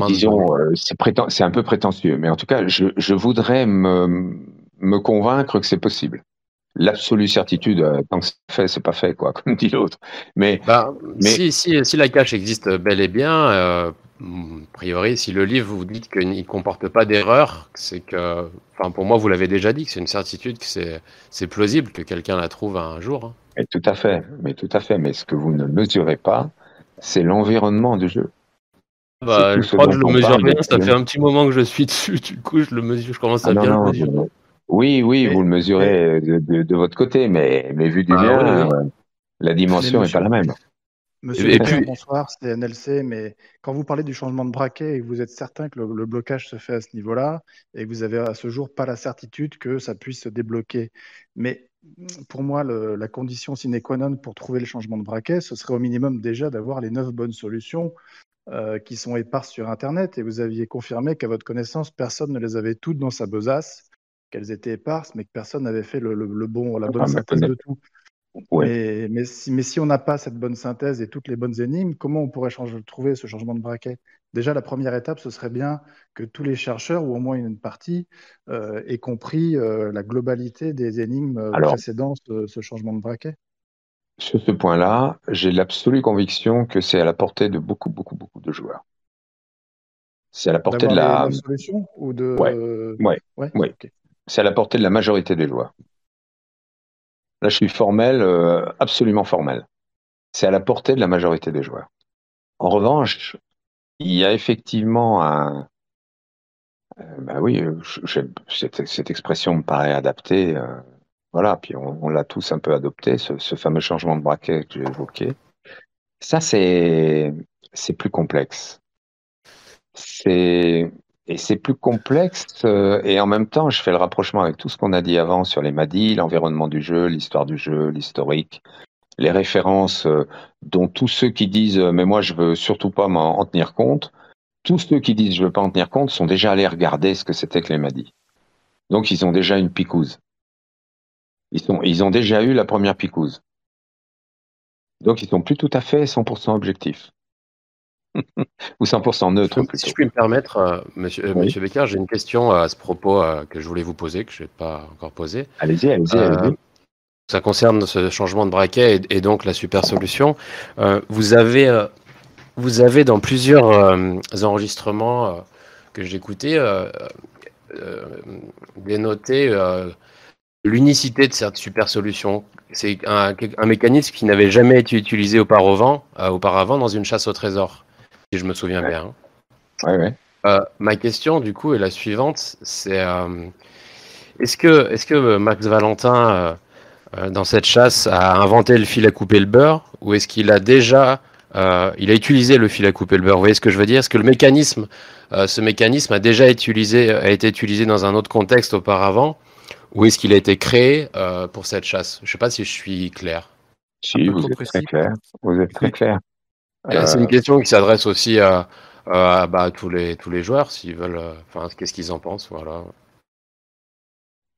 Disons, c'est un peu prétentieux, mais en tout cas, je voudrais me convaincre que c'est possible. L'absolue certitude, tant que c'est fait, c'est pas fait, quoi, comme dit l'autre. Mais si la cache existe bel et bien, a priori, si le livre vous dit qu'il ne comporte pas d'erreur, c'est que, enfin, pour moi, vous l'avez déjà dit, que c'est une certitude, que c'est plausible que quelqu'un la trouve un jour. Hein. Mais tout à fait. Mais ce que vous ne mesurez pas, c'est l'environnement du jeu. Je crois que je le mesure bien. Ça fait un petit moment que je suis dessus. Du coup, je commence à bien le mesurer. Oui, vous le mesurez de votre côté, mais vu du mien, la dimension n'est pas la même. Monsieur Pierre, bonsoir, c'est NLC, mais quand vous parlez du changement de braquet et que vous êtes certain que le blocage se fait à ce niveau-là et que vous avez à ce jour pas la certitude que ça puisse se débloquer, mais pour moi, la condition sine qua non pour trouver le changement de braquet, ce serait au minimum déjà d'avoir les 9 bonnes solutions qui sont éparses sur Internet, et vous aviez confirmé qu'à votre connaissance, personne ne les avait toutes dans sa besace, qu'elles étaient éparses, mais que personne n'avait fait la bonne synthèse de tout. Ouais. Mais si on n'a pas cette bonne synthèse et toutes les bonnes énigmes, comment on pourrait trouver ce changement de braquet? Déjà, la première étape, ce serait bien que tous les chercheurs, ou au moins une partie, aient compris la globalité des énigmes précédant ce changement de braquet. Sur ce point-là, j'ai l'absolue conviction que c'est à la portée de beaucoup de joueurs. C'est à la portée de la solution ou de. Ouais. Okay. C'est à la portée de la majorité des joueurs. Là, je suis formel, absolument formel. C'est à la portée de la majorité des joueurs. En revanche, il y a effectivement un. Cette expression me paraît adaptée. Voilà, puis on l'a tous un peu adopté, ce fameux changement de braquet que j'ai évoqué. Ça, c'est c'est plus complexe. Et c'est plus complexe, et en même temps, je fais le rapprochement avec tout ce qu'on a dit avant sur les MADI, l'environnement du jeu, l'histoire du jeu, l'historique, les références dont tous ceux qui disent mais moi je veux surtout pas en tenir compte, tous ceux qui disent je veux pas en tenir compte sont déjà allés regarder ce que c'était que les MADI. Donc ils ont déjà une picouse. Ils ont déjà eu la première picouse. Donc ils sont plus tout à fait 100% objectifs. Ou 100% neutre plutôt. Si je puis me permettre, monsieur Becker, j'ai une question à ce propos que je voulais vous poser, que je n'ai pas encore posée. Allez-y. Ça concerne ce changement de braquet et donc la super solution. Vous avez dans plusieurs enregistrements que j'ai écoutés dénoté l'unicité de cette super solution. C'est un mécanisme qui n'avait jamais été utilisé auparavant dans une chasse au trésor, si je me souviens bien. Ouais. Ma question, du coup, est la suivante. C'est est-ce que Max Valentin, dans cette chasse, a inventé le fil à couper le beurre, ou est-ce qu'il a déjà il a utilisé le fil à couper le beurre? Vous voyez ce que je veux dire? Est-ce que ce mécanisme a déjà été utilisé dans un autre contexte auparavant, ou est-ce qu'il a été créé pour cette chasse? Je ne sais pas si je suis clair. Si, vous êtes très clair. Vous êtes très clair. C'est une question qui s'adresse aussi à tous les joueurs, s'ils veulent. Qu'est-ce qu'ils en pensent, voilà.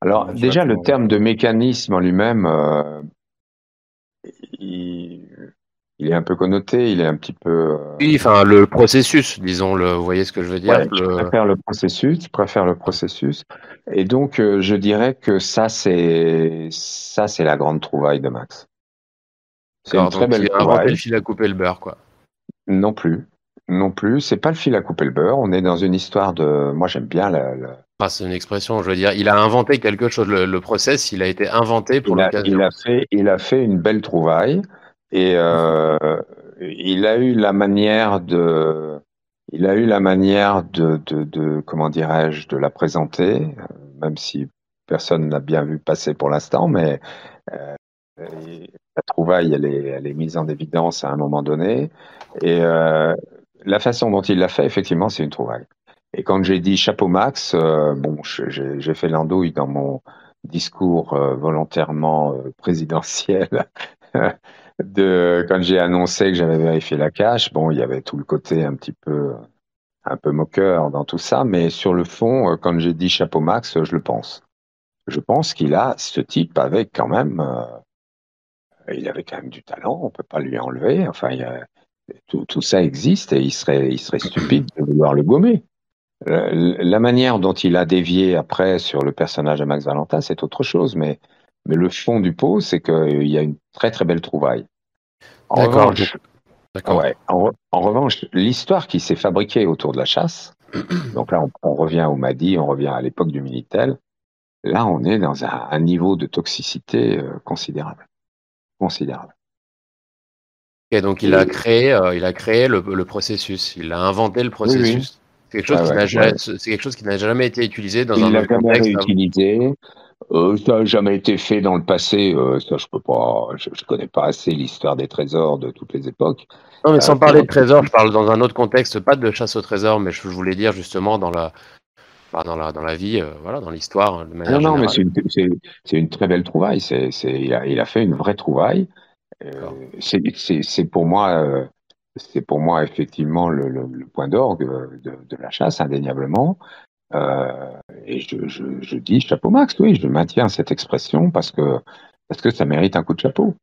Alors, déjà, le terme de mécanisme en lui-même, il est un peu connoté, il est un petit peu... Oui, le processus, disons-le, vous voyez ce que je veux dire? Ouais, je préfère le processus. Et donc, je dirais que ça, c'est la grande trouvaille de Max. C'est une très belle trouvaille. Il a inventé le fil à couper le beurre, quoi. Non plus, c'est pas le fil à couper le beurre, on est dans une histoire de... Moi, j'aime bien c'est une expression, je veux dire, il a inventé quelque chose, le process, il a été inventé pour l'occasion. Il a fait une belle trouvaille, et il a eu la manière de comment dirais-je, de la présenter, même si personne n'a bien vu passer pour l'instant, mais la trouvaille, elle est mise en évidence à un moment donné, et la façon dont il l'a fait, effectivement, c'est une trouvaille. Et quand j'ai dit chapeau Max, j'ai fait l'andouille dans mon discours volontairement présidentiel quand j'ai annoncé que j'avais vérifié la cache. Bon, il y avait tout le côté un peu moqueur dans tout ça, mais sur le fond, quand j'ai dit chapeau Max, je le pense. Je pense ce type avait quand même, il avait quand même du talent, on peut pas lui enlever. Enfin, tout ça existe, et il serait stupide de vouloir le gommer. La manière dont il a dévié après sur le personnage de Max Valentin, c'est autre chose, mais le fond du pot, c'est qu'il y a une très très belle trouvaille. En revanche, l'histoire qui s'est fabriquée autour de la chasse, donc là on revient au MADI, on revient à l'époque du Minitel, là on est dans un niveau de toxicité considérable. Et donc il a créé le processus, il a inventé le processus. Oui. C'est quelque chose qui n'a jamais été utilisé dans un autre contexte. Ça n'a jamais été fait dans le passé. Ça, je peux pas. Je connais pas assez l'histoire des trésors de toutes les époques. Non, mais sans parler de trésors, je parle dans un autre contexte, pas de chasse au trésor, mais je voulais dire justement dans la vie, dans l'histoire de manière générale. Mais c'est une très belle trouvaille. Il a fait une vraie trouvaille. C'est pour moi. C'est pour moi effectivement le point d'orgue de la chasse, indéniablement. Et je dis chapeau Max, oui, je maintiens cette expression parce que ça mérite un coup de chapeau.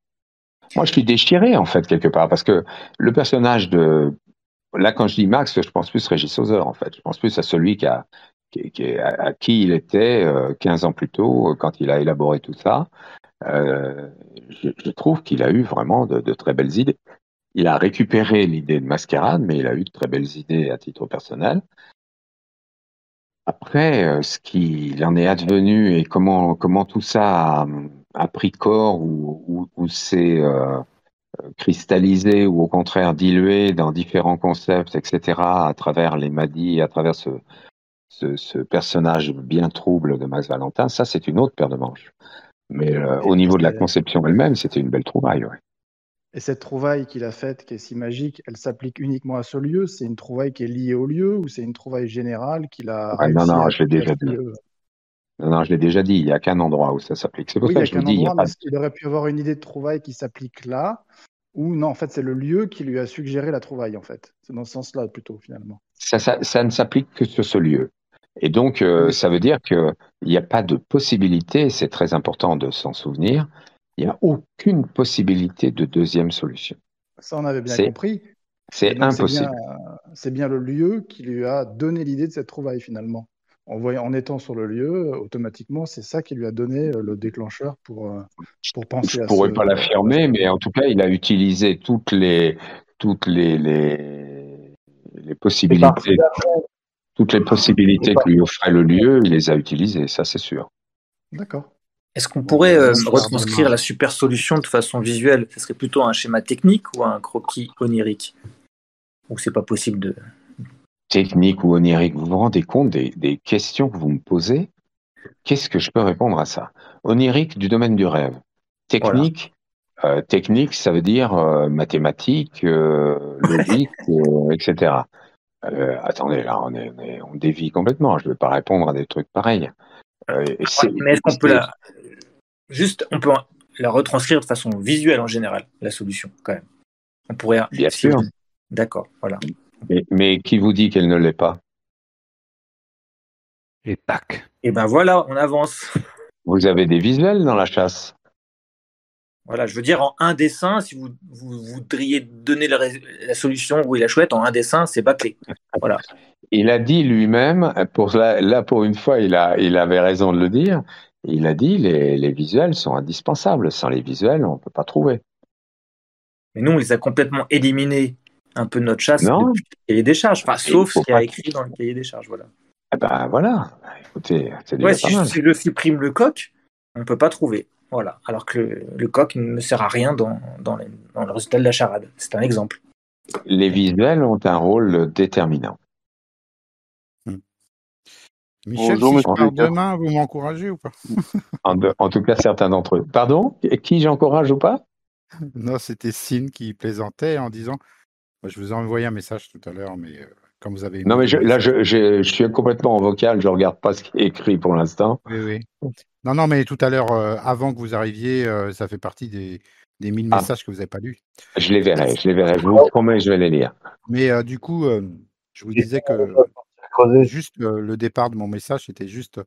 Moi, je suis déchiré, en fait, quelque part, parce que le personnage là, quand je dis Max, je pense plus Régis Hauser, en fait. Je pense plus à celui à qui il était 15 ans plus tôt, quand il a élaboré tout ça. Je trouve qu'il a eu vraiment de très belles idées. Il a récupéré l'idée de Mascarade, mais il a eu de très belles idées à titre personnel. Après, ce qu'il en est advenu et comment tout ça a pris corps ou s'est cristallisé ou au contraire dilué dans différents concepts, etc., à travers les MADI, à travers ce personnage bien trouble de Max Valentin, ça c'est une autre paire de manches. Mais au niveau de la conception elle-même, c'était une belle trouvaille. Ouais. Et cette trouvaille qu'il a faite, qui est si magique, elle s'applique uniquement à ce lieu? C'est une trouvaille qui est liée au lieu ou c'est une trouvaille générale qu'il a réussi non, à je l'ai appliquer à déjà ce dit. lieu? Non, je l'ai déjà dit, il n'y a qu'un endroit où ça s'applique. C'est pour Oui, il ça n'y que a je vous qu'un dis, il n'y a endroit, pas mais il aurait pu avoir une idée de trouvaille qui s'applique là, ou non, en fait, c'est le lieu qui lui a suggéré la trouvaille, en fait. C'est dans ce sens-là, plutôt, finalement. ça ne s'applique que sur ce lieu. Et donc, ça veut dire qu'il n'y a pas de possibilité, c'est très important de s'en souvenir, il n'y a aucune possibilité de deuxième solution. Ça, on avait bien compris. C'est impossible. C'est bien le lieu qui lui a donné l'idée de cette trouvaille, finalement. En étant sur le lieu, automatiquement, c'est ça qui lui a donné le déclencheur pour penser Je à ne pourrais pas l'affirmer, mais en tout cas, il a utilisé toutes les possibilités, toutes les possibilités que lui offrait le lieu, il les a utilisées, ça c'est sûr. D'accord. Est-ce qu'on pourrait retranscrire la super solution de façon visuelle? Ce serait plutôt un schéma technique ou un croquis onirique? Ou c'est pas possible de... Technique ou onirique, vous vous rendez compte des questions que vous me posez? Qu'est-ce que je peux répondre à ça? Onirique, du domaine du rêve. Technique, technique, ça veut dire mathématiques, logique, etc. Attendez, là, on dévie complètement. Je ne vais pas répondre à des trucs pareils. Mais est-ce qu'on peut on peut la retranscrire de façon visuelle en général, la solution, quand même? On pourrait... Bien sûr. D'accord, voilà. Mais qui vous dit qu'elle ne l'est pas? Et tac. Et ben voilà, on avance. Vous avez des visuels dans la chasse? Voilà, je veux dire, en un dessin, si vous voudriez donner la solution où est la chouette, en un dessin, c'est bâclé. Voilà. Il a dit lui-même, pour une fois, il avait raison de le dire, il a dit les visuels sont indispensables. Sans les visuels, on ne peut pas trouver. Mais nous, on les a complètement éliminés un peu de notre chasse depuis le cahier des charges, sauf ce qu'il y a écrit dans le cahier des charges. Voilà. Eh ben voilà, écoutez, c'est déjà pas mal. Si je supprime le coq, on ne peut pas trouver. Voilà. Alors que le coq ne sert à rien dans le résultat de la charade. C'est un exemple. Les visuels ont un rôle déterminant. Michel, Bonjour, si je pars demain, vous m'encouragez ou pas? En tout cas, certains d'entre eux. Pardon? Qui j'encourage ou pas? Non, c'était Sine qui plaisantait en disant... Je vous ai envoyé un message tout à l'heure, mais quand vous avez... Non, mais je suis complètement en vocal, je ne regarde pas ce qui est écrit pour l'instant. Oui. Non, mais tout à l'heure, avant que vous arriviez, ça fait partie des 1000 messages que vous n'avez pas lus. Je les verrai, je vous promets, je vais les lire. Mais du coup, je vous disais que juste le départ de mon message, c'était juste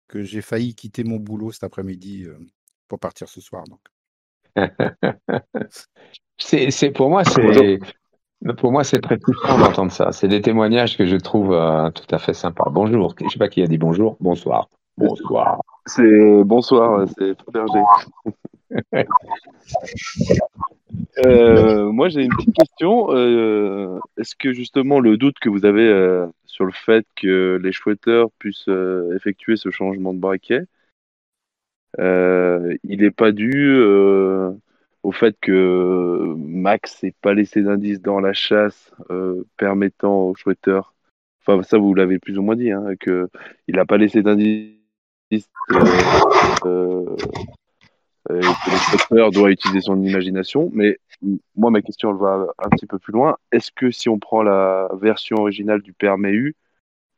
que j'ai failli quitter mon boulot cet après-midi pour partir ce soir. Donc. Pour moi, c'est très touchant d'entendre ça. C'est des témoignages que je trouve tout à fait sympas. Bonjour. Je ne sais pas qui a dit bonjour. Bonsoir. Bonsoir. Bonsoir, c'est Berger. Moi, j'ai une petite question. Est-ce que justement le doute que vous avez sur le fait que les chouetteurs puissent effectuer ce changement de braquet, il n'est pas dû au fait que Max n'ait pas laissé d'indices dans la chasse permettant aux chouetteurs, enfin ça vous l'avez plus ou moins dit, hein, qu'il n'a pas laissé d'indices et que le chouetteur doit utiliser son imagination. Mais moi, ma question elle va un petit peu plus loin. Est-ce que si on prend la version originale du père Méhu,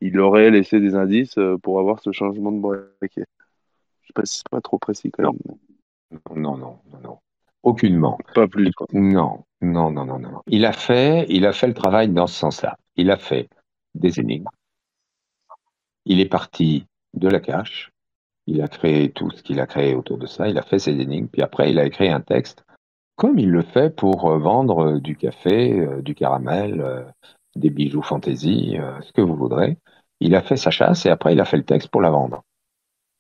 il aurait laissé des indices pour avoir ce changement de braquet? Je sais pas si c'est pas trop précis quand même. Non. Aucunement. Pas plus. Non. Il a fait le travail dans ce sens-là. Il a fait des énigmes. Il est parti de la cache. Il a créé tout ce qu'il a créé autour de ça. Il a fait ses énigmes. Puis après, il a écrit un texte, comme il le fait pour vendre du café, du caramel, des bijoux fantaisie, ce que vous voudrez. Il a fait sa chasse et après, il a fait le texte pour la vendre.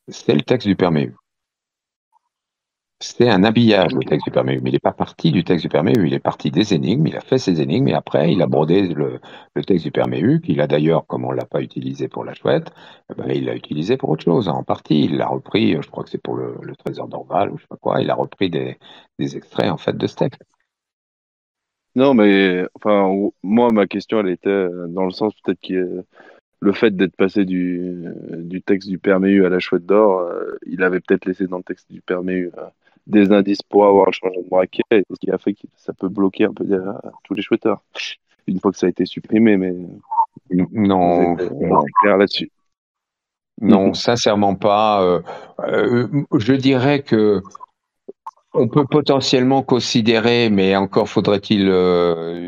C'est le texte du père Méhu. C'est un habillage, le texte du père Méhu, mais il n'est pas parti du texte du père Méhu, il est parti des énigmes, il a fait ses énigmes, et après, il a brodé le texte du père Méhu, qu'il a d'ailleurs, comme on ne l'a pas utilisé pour la chouette, il l'a utilisé pour autre chose, en partie. Il l'a repris, je crois que c'est pour le trésor d'Orval, ou je sais pas quoi, il a repris des extraits, en fait, de ce texte. Non, mais, enfin, moi, ma question, elle était dans le sens, peut-être que le fait d'être passé du texte du père Méhu à la chouette d'or, il avait peut-être laissé dans le texte du père Méhu des indices pour avoir le changement de braquet, ce qui a fait que ça peut bloquer un peu tous les shooters. Une fois que ça a été supprimé, mais non, vous êtes clair là-dessus. Non, sincèrement pas. Je dirais que on peut potentiellement considérer, mais encore faudrait-il,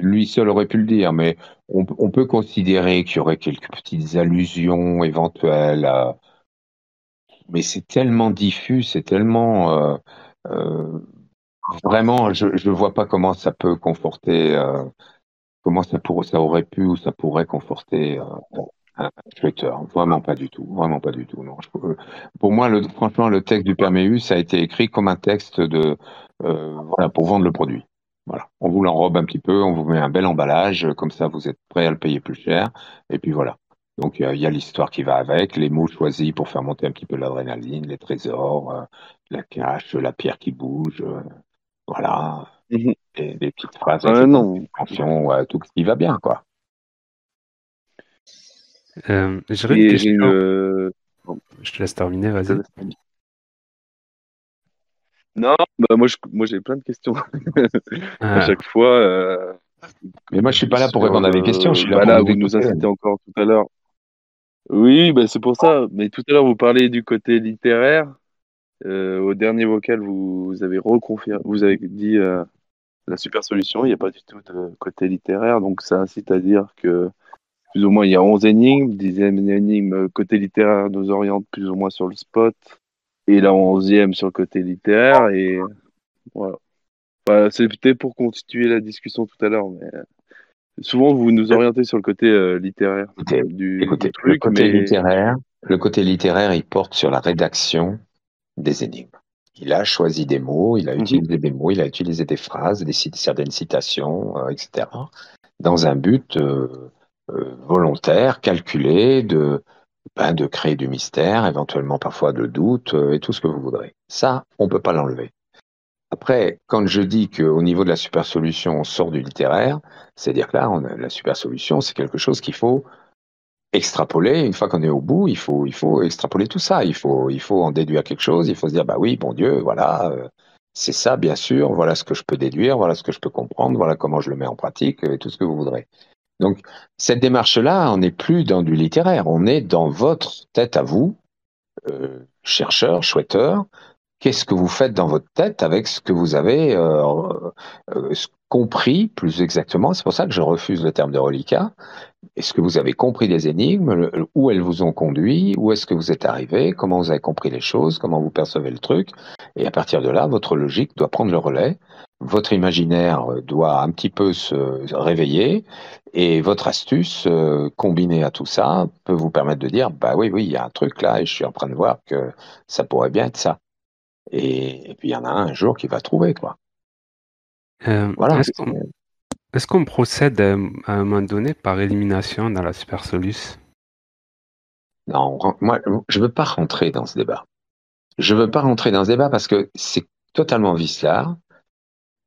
lui seul aurait pu le dire, mais on peut considérer qu'il y aurait quelques petites allusions éventuelles. Mais c'est tellement diffus, c'est tellement vraiment, je ne vois pas comment ça peut conforter, comment ça aurait pu ou ça pourrait conforter un shooter. Vraiment pas du tout, vraiment pas du tout. Non. Pour moi, franchement, le texte du permis ça a été écrit comme un texte voilà, pour vendre le produit. Voilà, on vous l'enrobe un petit peu, on vous met un bel emballage, comme ça vous êtes prêt à le payer plus cher, et puis voilà. Donc il y a l'histoire qui va avec, les mots choisis pour faire monter un petit peu l'adrénaline, les trésors, la cache, la pierre qui bouge, voilà, et des petites phrases avec attention, tout ce qui va bien, quoi. J'aurais une question. Je te laisse terminer, vas-y. Non, bah moi j'ai plein de questions. À chaque fois. Mais moi je suis pas là pour répondre à des questions, je suis là pour vous nous incitez encore tout à l'heure. Oui, bah, c'est pour ça. Mais tout à l'heure vous parliez du côté littéraire. Au dernier vocal vous avez reconfirmé, vous avez dit la super solution, il n'y a pas du tout de côté littéraire, donc ça incite à dire que plus ou moins il y a 11 énigmes, 10e énigme côté littéraire nous oriente plus ou moins sur le spot, et la 11e sur le côté littéraire, et voilà. Enfin, c'était pour constituer la discussion tout à l'heure, mais souvent vous nous orientez sur le côté littéraire du truc. Le côté littéraire, il porte sur la rédaction des énigmes. Il a choisi des mots, il a utilisé des mots, il a utilisé des phrases, certaines citations, etc., dans un but volontaire, calculé, de créer du mystère, éventuellement parfois de doute, et tout ce que vous voudrez. Ça, on ne peut pas l'enlever. Après, quand je dis qu'au niveau de la super solution, on sort du littéraire, c'est-à-dire que là, la super solution, c'est quelque chose qu'il faut extrapoler. Une fois qu'on est au bout, il faut extrapoler tout ça. Il faut en déduire quelque chose. Il faut se dire, bah oui, bon Dieu, voilà, c'est ça, bien sûr. Voilà ce que je peux déduire. Voilà ce que je peux comprendre. Voilà comment je le mets en pratique et tout ce que vous voudrez. Donc, cette démarche-là, on n'est plus dans du littéraire. On est dans votre tête à vous, chercheur, chouetteur. Qu'est-ce que vous faites dans votre tête avec ce que vous avez compris, plus exactement? C'est pour ça que je refuse le terme de reliquat. Est-ce que vous avez compris des énigmes? Où elles vous ont conduit? Où est-ce que vous êtes arrivé? Comment vous avez compris les choses? Comment vous percevez le truc? Et à partir de là, votre logique doit prendre le relais. Votre imaginaire doit un petit peu se réveiller. Et votre astuce, combinée à tout ça, peut vous permettre de dire, bah oui, il y a un truc là et je suis en train de voir que ça pourrait bien être ça. Et puis il y en a un jour qui va trouver, quoi. Voilà. Est-ce qu'on procède à un moment donné par élimination dans la Super Solus? Non, moi, je veux pas rentrer dans ce débat. Je veux pas rentrer dans ce débat parce que c'est totalement vicelard.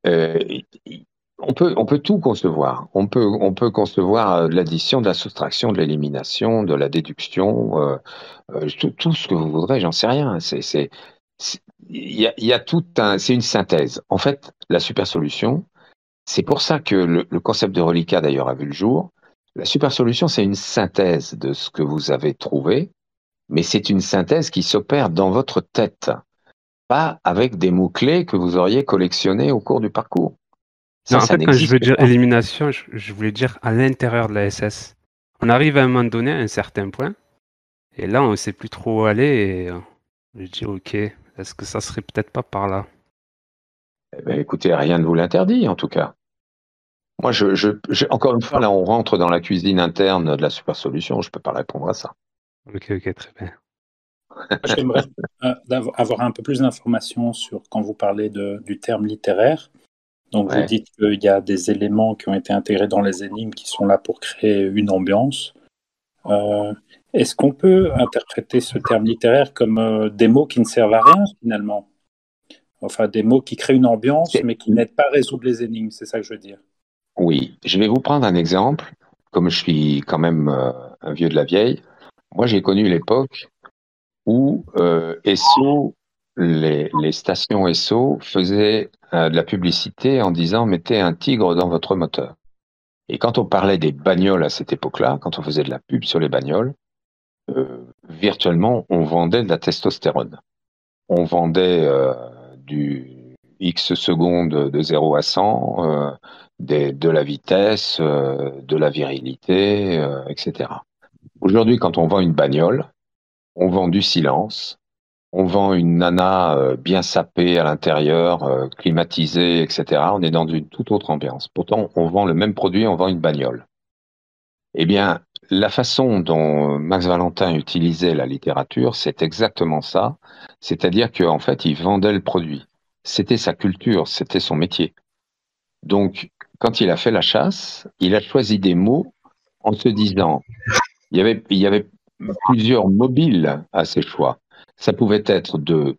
On peut tout concevoir. On peut concevoir l'addition, de la soustraction, de l'élimination, de la déduction, tout ce que vous voudrez, j'en sais rien. Il y a tout c'est une synthèse. En fait, la super solution, c'est pour ça que le concept de reliquat d'ailleurs a vu le jour. La super solution, c'est une synthèse de ce que vous avez trouvé, mais c'est une synthèse qui s'opère dans votre tête, pas avec des mots-clés que vous auriez collectionnés au cours du parcours. Ça, non, en fait, quand je veux dire élimination, je voulais dire à l'intérieur de la SS. On arrive à un moment donné à un certain point, et là, on ne sait plus trop où aller, et je dis, ok, est-ce que ça serait peut-être pas par là? Eh bien, écoutez, rien ne vous l'interdit, en tout cas. Moi, encore une fois, là, on rentre dans la cuisine interne de la super solution, je ne peux pas répondre à ça. Ok, très bien. J'aimerais avoir un peu plus d'informations sur quand vous parlez du terme littéraire. Donc, vous dites qu'il y a des éléments qui ont été intégrés dans les énigmes qui sont là pour créer une ambiance. Est-ce qu'on peut interpréter ce terme littéraire comme des mots qui ne servent à rien, finalement? Enfin, des mots qui créent une ambiance, mais qui n'aident pas à résoudre les énigmes, c'est ça que je veux dire. Oui, je vais vous prendre un exemple. Comme je suis quand même un vieux de la vieille, moi j'ai connu l'époque où SO les stations Esso faisaient de la publicité en disant mettez un tigre dans votre moteur. Et quand on parlait des bagnoles à cette époque-là, quand on faisait de la pub sur les bagnoles, virtuellement, on vendait de la testostérone. On vendait du X secondes de 0 à 100, de la vitesse, de la virilité, etc. Aujourd'hui, quand on vend une bagnole, on vend du silence, on vend une nana bien sapée à l'intérieur, climatisée, etc. On est dans une toute autre ambiance. Pourtant, on vend le même produit, on vend une bagnole. Eh bien, la façon dont Max Valentin utilisait la littérature, c'est exactement ça. C'est-à-dire qu'en fait, il vendait le produit. C'était sa culture, c'était son métier. Donc, quand il a fait la chasse, il a choisi des mots en se disant, il y avait plusieurs mobiles à ses choix. Ça pouvait être de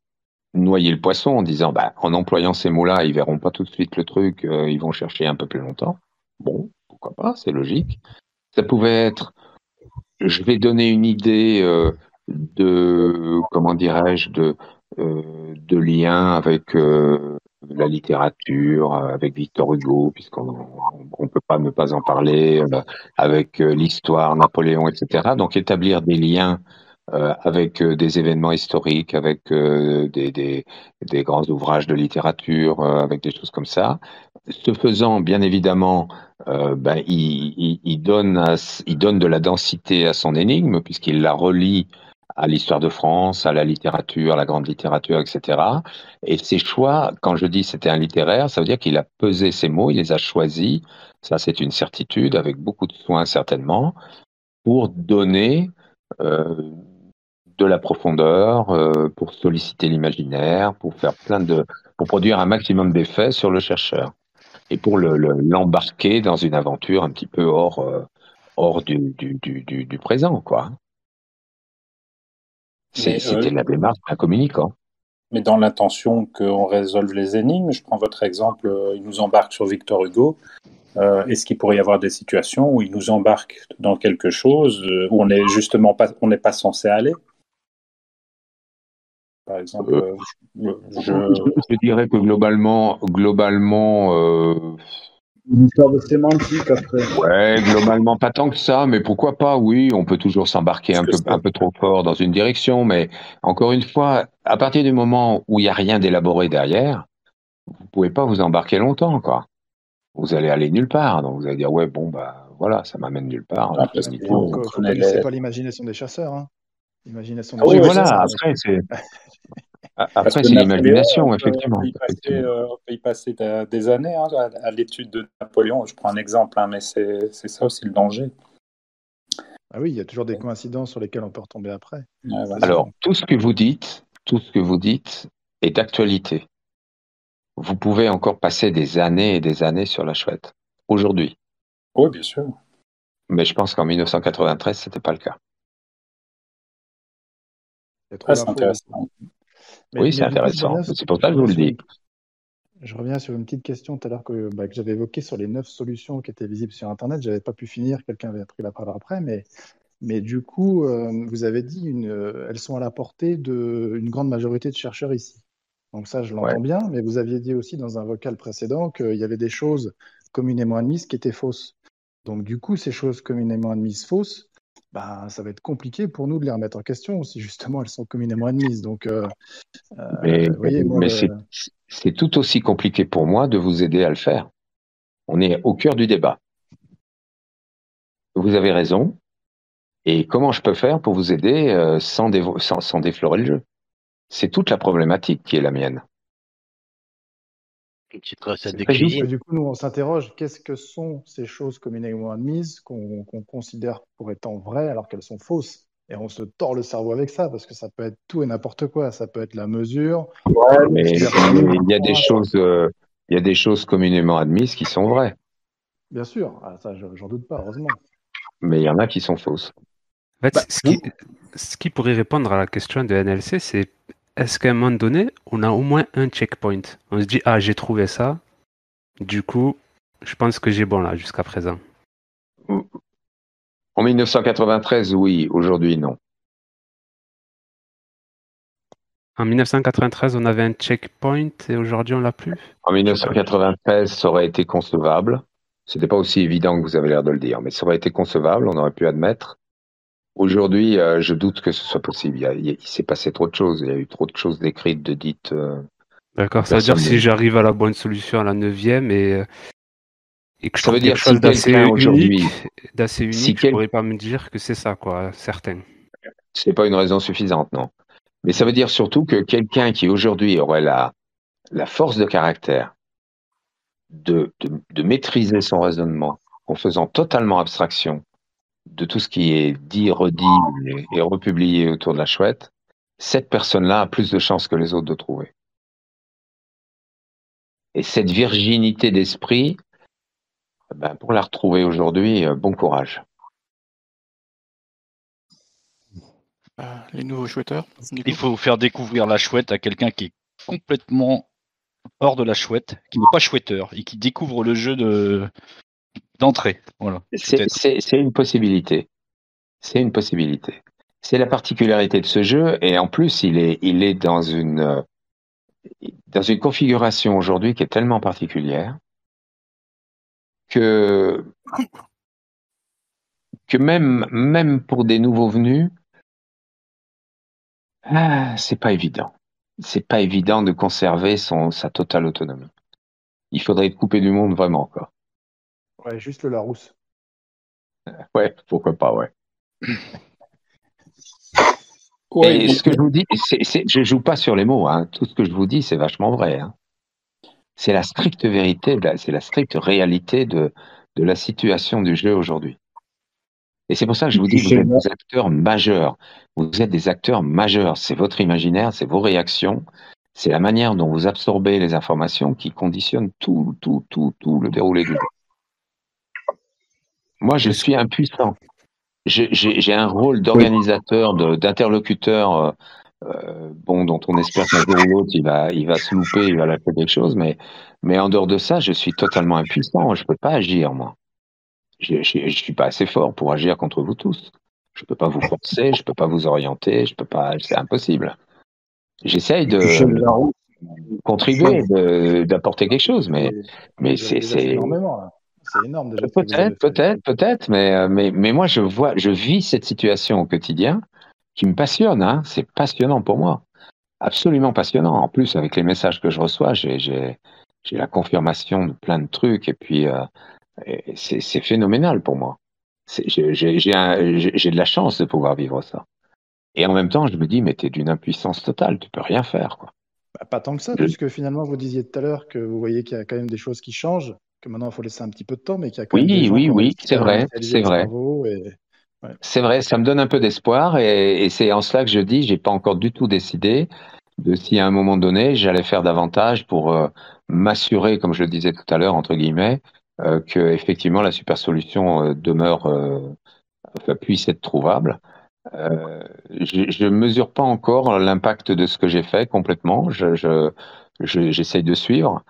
noyer le poisson en disant, bah, en employant ces mots-là, ils verront pas tout de suite le truc, ils vont chercher un peu plus longtemps. Bon, pourquoi pas, c'est logique. Ça pouvait être, je vais donner une idée de, comment dirais-je, de lien avec la littérature, avec Victor Hugo, puisqu'on on peut pas ne pas en parler, avec l'histoire, Napoléon, etc. Donc établir des liens avec des événements historiques, avec des grands ouvrages de littérature, avec des choses comme ça. Ce faisant, bien évidemment, il donne de la densité à son énigme, puisqu'il la relie à l'histoire de France, à la littérature, à la grande littérature, etc. Et ses choix, quand je dis c'était un littéraire, ça veut dire qu'il a pesé ses mots, il les a choisis, ça c'est une certitude, avec beaucoup de soin certainement, pour donner de la profondeur, pour solliciter l'imaginaire, pour faire pour produire un maximum d'effets sur le chercheur et pour l'embarquer dans une aventure un petit peu hors du présent, quoi. C'était la démarche d'un communicant. Mais dans l'intention qu'on résolve les énigmes, je prends votre exemple, il nous embarque sur Victor Hugo. Est-ce qu'il pourrait y avoir des situations où il nous embarque dans quelque chose où on n'est justement pas, on n'est pas censé aller? Par exemple, je dirais que globalement, une histoire de sémantique après. Ouais, globalement pas tant que ça, mais pourquoi pas, oui, on peut toujours s'embarquer un peu trop fort dans une direction, mais encore une fois, à partir du moment où il n'y a rien d'élaboré derrière, vous pouvez pas vous embarquer longtemps, quoi. Vous allez aller nulle part, donc vous allez dire, ouais, bon, bah, voilà, ça m'amène nulle part. Faut pas laisser pas l'imagination des chasseurs, hein. L'imagination des oui, chasseurs. voilà, après, c'est l'imagination, effectivement. On peut y passer des années hein, à l'étude de Napoléon. Je prends un exemple, hein, mais c'est ça aussi le danger. Ah oui, il y a toujours des coïncidences sur lesquelles on peut retomber après. Ouais, voilà. Alors, tout ce que vous dites est d'actualité. Vous pouvez encore passer des années et des années sur la Chouette, aujourd'hui. Oui, bien sûr. Mais je pense qu'en 1993, c'était pas le cas. C'est intéressant. Oui, c'est intéressant. C'est pour ça que je vous le dis. Je reviens sur une petite question tout à l'heure que j'avais évoquée sur les 9 solutions qui étaient visibles sur Internet. Je n'avais pas pu finir, quelqu'un avait pris la parole après, mais du coup, vous avez dit elles sont à la portée d'une grande majorité de chercheurs ici. Donc ça, je l'entends bien, mais vous aviez dit aussi dans un vocal précédent qu'il y avait des choses communément admises qui étaient fausses. Donc du coup, ces choses communément admises fausses, ça va être compliqué pour nous de les remettre en question si justement elles sont communément admises. Donc, mais c'est tout aussi compliqué pour moi de vous aider à le faire. On est au cœur du débat. Vous avez raison. Et comment je peux faire pour vous aider sans déflorer le jeu? C'est toute la problématique qui est la mienne. Du coup, nous, on s'interroge, qu'est-ce que sont ces choses communément admises qu'on considère pour étant vraies alors qu'elles sont fausses? Et on se tord le cerveau avec ça, parce que ça peut être tout et n'importe quoi. Ça peut être la mesure. Mais il y a des choses communément admises qui sont vraies. Bien sûr, ça, j'en doute pas, heureusement. Mais il y en a qui sont fausses. En fait, ce qui pourrait répondre à la question de NLC, c'est est-ce qu'à un moment donné, on a au moins un checkpoint? On se dit, j'ai trouvé ça, du coup, je pense que j'ai bon là, jusqu'à présent. En 1993, oui, aujourd'hui, non. En 1993, on avait un checkpoint et aujourd'hui, on l'a plus. En 1993, ça aurait été concevable. C'était pas aussi évident que vous avez l'air de le dire, mais ça aurait été concevable, on aurait pu admettre. Aujourd'hui, je doute que ce soit possible. Il s'est passé trop de choses. Il y a eu trop de choses décrites, de dites. D'accord, ça veut dire si j'arrive à la bonne solution à la 9e et que je trouve quelque chose d'assez unique, je pourrais pas me dire que c'est ça, quoi, certain. C'est pas une raison suffisante, non. Mais ça veut dire surtout que quelqu'un qui aujourd'hui aurait la force de caractère de maîtriser son raisonnement en faisant totalement abstraction de tout ce qui est dit, redit et republié autour de la chouette, cette personne-là a plus de chances que les autres de trouver. Et cette virginité d'esprit, pour la retrouver aujourd'hui, bon courage. Les nouveaux chouetteurs. Il faut faire découvrir la chouette à quelqu'un qui est complètement hors de la chouette, qui n'est pas chouetteur et qui découvre le jeu d'entrée. Voilà. C'est une possibilité. C'est une possibilité. C'est la particularité de ce jeu, et en plus, il est dans une configuration aujourd'hui qui est tellement particulière que même pour des nouveaux venus, c'est pas évident. C'est pas évident de conserver sa totale autonomie. Il faudrait être coupé du monde vraiment, quoi. Ouais, juste le Larousse. Ouais, pourquoi pas, ouais. Ouais, ce que je vous dis, je joue pas sur les mots, hein. Tout ce que je vous dis, c'est vachement vrai, hein. C'est la stricte vérité, c'est la stricte réalité de la situation du jeu aujourd'hui. Et c'est pour ça que je vous dis, vous êtes des acteurs majeurs. Vous êtes des acteurs majeurs. C'est votre imaginaire, c'est vos réactions, c'est la manière dont vous absorbez les informations qui conditionne tout le déroulé du jeu. Moi, je suis impuissant. J'ai un rôle d'organisateur, d'interlocuteur, dont on espère qu'un jour ou l'autre, il va se louper, il va lâcher quelque chose, mais en dehors de ça, je suis totalement impuissant. Je peux pas agir, moi. Je suis pas assez fort pour agir contre vous tous. Je peux pas vous forcer, je peux pas vous orienter, je peux pas, c'est impossible. J'essaye de contribuer, d'apporter quelque chose, mais c'est énormément, là. C'est énorme déjà. Peut-être, mais moi je vis cette situation au quotidien qui me passionne, hein. C'est passionnant pour moi, absolument passionnant. En plus, avec les messages que je reçois, j'ai la confirmation de plein de trucs, et puis c'est phénoménal pour moi. J'ai de la chance de pouvoir vivre ça. Et en même temps, je me dis, mais t'es d'une impuissance totale, tu peux rien faire, quoi. Pas tant que ça, puisque finalement, vous disiez tout à l'heure que vous voyez qu'il y a quand même des choses qui changent, que maintenant il faut laisser un petit peu de temps, mais qu'il y a quand même des gens Oui, c'est vrai. Ouais. C'est vrai, ça me donne un peu d'espoir, et c'est en cela que je dis, j'ai pas encore du tout décidé de si à un moment donné j'allais faire davantage pour m'assurer, comme je le disais tout à l'heure, entre guillemets, que effectivement la super solution puisse être trouvable. Je mesure pas encore l'impact de ce que j'ai fait complètement. J'essaye de suivre.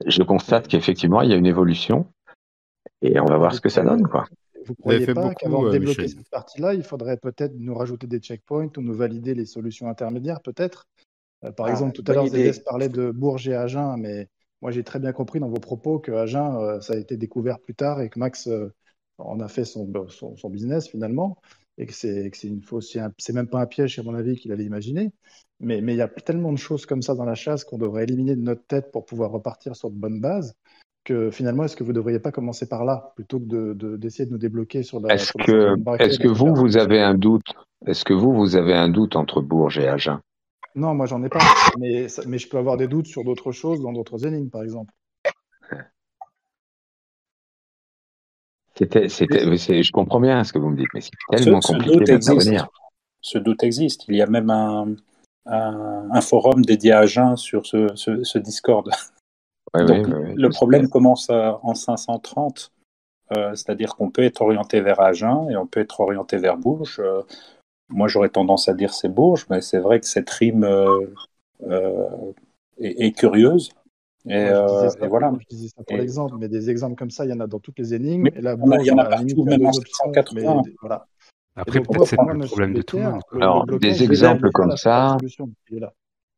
Je constate qu'effectivement il y a une évolution, et on va voir ce que ça donne, quoi. Vous ne croyez pas qu'avant de débloquer cette partie-là, il faudrait peut-être nous rajouter des checkpoints ou nous valider les solutions intermédiaires, peut-être? Par exemple, tout à l'heure, Zédès parlait de Bourges et Agen, mais moi j'ai très bien compris dans vos propos que Agen, ça a été découvert plus tard et que Max en a fait son business finalement, et que c'est même pas un piège, à mon avis, qu'il avait imaginé. Mais il y a tellement de choses comme ça dans la chasse qu'on devrait éliminer de notre tête pour pouvoir repartir sur de bonnes bases, que finalement, est-ce que vous ne devriez pas commencer par là, plutôt que d'essayer de nous débloquer sur la... Est-ce que vous avez un doute? Est-ce que vous avez un doute entre Bourges et Agen? Non, moi, j'en ai pas. Mais je peux avoir des doutes sur d'autres choses, dans d'autres énigmes, par exemple. Je comprends bien ce que vous me dites, mais c'est tellement compliqué d'intervenir. Ce doute existe. Il y a même un forum dédié à Agen sur ce Discord. Donc, le problème commence en 530, c'est-à-dire qu'on peut être orienté vers Agen et on peut être orienté vers Bourges. Moi, j'aurais tendance à dire c'est Bourges, mais c'est vrai que cette rime est curieuse. Et voilà. Je disais ça pour l'exemple, mais des exemples comme ça, il y en a dans toutes les énigmes. Mais et là, il y en a partout, même en 780. Voilà. Après, peut-être c'est pas le problème de tout le monde. Alors, des exemples comme ça.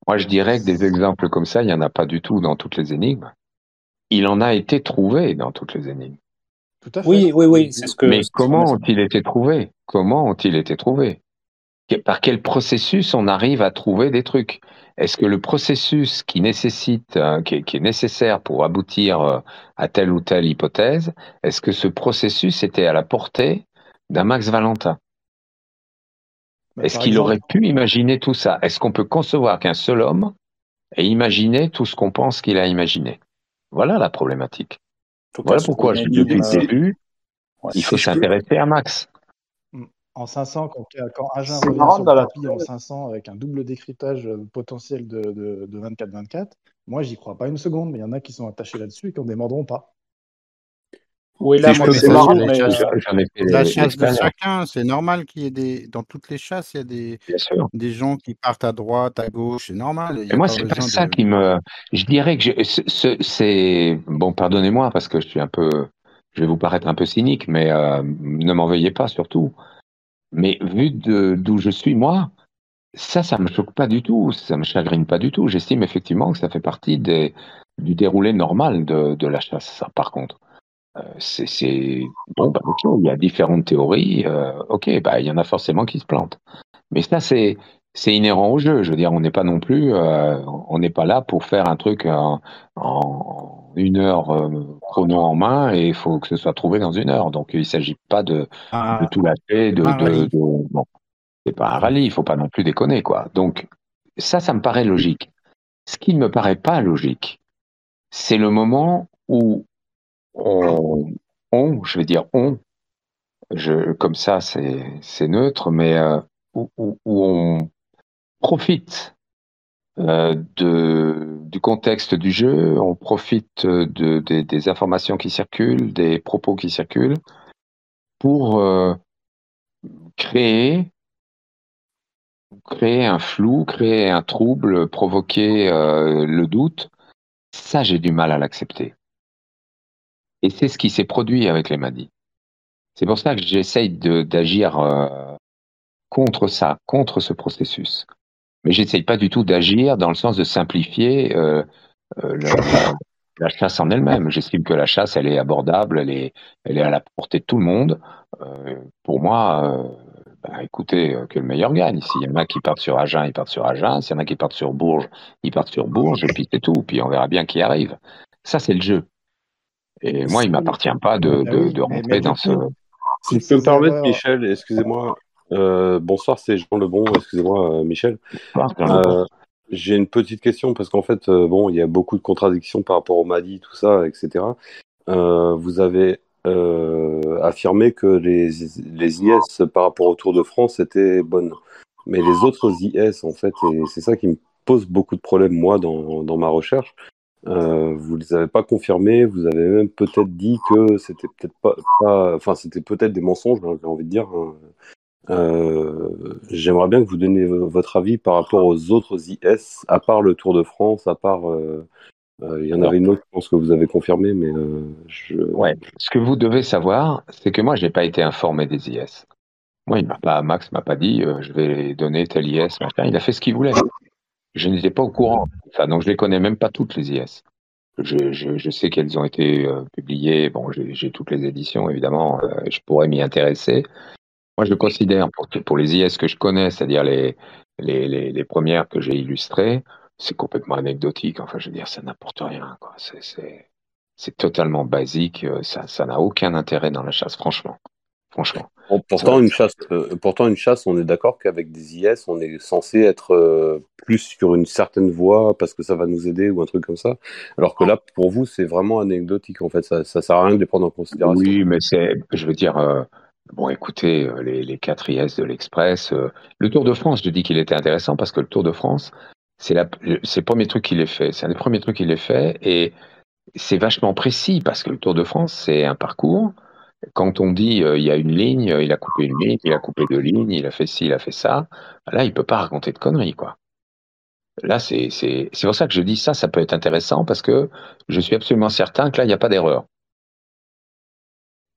Moi, je dirais que des exemples comme ça, il n'y en a pas du tout dans toutes les énigmes. Il en a été trouvé dans toutes les énigmes. Tout à fait. Oui, c'est ce que... Mais comment ont-ils été trouvés? Comment ont-ils été trouvés? Par quel processus on arrive à trouver des trucs? Est-ce que le processus qui nécessite, qui est nécessaire pour aboutir à telle ou telle hypothèse, est-ce que ce processus était à la portée d'un Max Valentin? Est-ce qu'il aurait pu imaginer tout ça? Est-ce qu'on peut concevoir qu'un seul homme ait imaginé tout ce qu'on pense qu'il a imaginé? Voilà la problématique. Voilà pourquoi je dis depuis le début, il faut s'intéresser à Max. En 500, quand Agen revient sur le tapis en 500 avec un double décryptage potentiel de 24-24, moi, j'y crois pas une seconde, mais il y en a qui sont attachés là-dessus et qui en démordront pas. Oui, là, moi, c'est marrant, mais la chasse de chacun, c'est normal qu'il y ait dans toutes les chasses, il y a des gens qui partent à droite, à gauche, c'est normal. Et moi, c'est pas ça qui me. Je dirais que c'est bon. Pardonnez-moi parce que je vais vous paraître un peu cynique, mais ne m'en veuillez pas surtout. Mais vu d'où je suis moi, ça me choque pas du tout, ça me chagrine pas du tout. J'estime effectivement que ça fait partie du déroulé normal de la chasse. Ça, par contre. C'est bon, ok, il y a différentes théories, ok, il y en a forcément qui se plantent. Mais ça, c'est inhérent au jeu. Je veux dire, on n'est pas non plus, on n'est pas là pour faire un truc en 1 heure chrono en main et il faut que ce soit trouvé dans 1 heure. Donc il ne s'agit pas de tout lâcher, bon, c'est pas un rallye, il faut pas non plus déconner, quoi. Donc ça me paraît logique. Ce qui ne me paraît pas logique, c'est le moment où je vais dire comme ça c'est neutre, mais où on profite du contexte du jeu, on profite des informations qui circulent, des propos qui circulent, pour créer un flou, créer un trouble, provoquer le doute. Ça, j'ai du mal à l'accepter. Et c'est ce qui s'est produit avec les Mahdi. C'est pour ça que j'essaye d'agir contre ça, contre ce processus. Mais j'essaye pas du tout d'agir dans le sens de simplifier la chasse en elle-même. J'estime que la chasse, elle est abordable, elle est à la portée de tout le monde. Pour moi, écoutez, que le meilleur gagne. S'il y en a qui partent sur Agen, ils partent sur Agen. S'il y en a qui partent sur Bourges, ils partent sur Bourges, et puis c'est tout. Puis on verra bien qui arrive. Ça, c'est le jeu. Et moi, il m'appartient pas de rentrer dans ce... Si je peux me permettre, Michel, excusez-moi. Bonsoir, c'est Jean Lebon. Excusez-moi, Michel. J'ai une petite question parce qu'en fait, il y a beaucoup de contradictions par rapport au Mahdi, tout ça, etc. Vous avez affirmé que les IS par rapport au Tour de France étaient bonnes. Mais les autres IS, en fait, et c'est ça qui me pose beaucoup de problèmes, moi, dans ma recherche. Vous les avez pas confirmés, vous avez même peut-être dit que c'était peut-être pas, enfin c'était peut-être des mensonges, j'ai envie de dire. J'aimerais bien que vous donniez votre avis par rapport aux autres IS, à part le Tour de France, à part, il y en avait une autre, je pense que vous avez confirmé, mais Ouais. Ce que vous devez savoir, c'est que moi, j'ai pas été informé des IS. Moi, Max m'a pas dit, je vais donner tel IS, machin. Il a fait ce qu'il voulait. Je n'étais pas au courant. Enfin, donc je les connais même pas toutes les IS. Je sais qu'elles ont été publiées. Bon, j'ai toutes les éditions, évidemment. Je pourrais m'y intéresser. Moi, je considère, pour les IS que je connais, c'est-à-dire les premières que j'ai illustrées, c'est complètement anecdotique. Enfin, je veux dire, ça n'apporte rien, quoi. C'est totalement basique. Ça n'a aucun intérêt dans la chasse, franchement. Pourtant, une chasse, on est d'accord qu'avec des IS, on est censé être plus sur une certaine voie parce que ça va nous aider ou un truc comme ça. Alors que là, pour vous, c'est vraiment anecdotique. En fait, ça sert à rien de les prendre en considération. Oui, mais je veux dire, bon, écoutez, les 4 IS de l'Express, le Tour de France, je dis qu'il était intéressant parce que le Tour de France, c'est le premier truc qu'il ait fait. C'est un des premiers trucs qu'il ait fait et c'est vachement précis parce que le Tour de France, c'est un parcours. Quand on dit il y a une ligne, il a coupé une ligne, il a coupé 2 lignes, il a fait ci, il a fait ça, là, il peut pas raconter de conneries, quoi. Là, c'est pour ça que je dis ça peut être intéressant parce que je suis absolument certain que là, il n'y a pas d'erreur.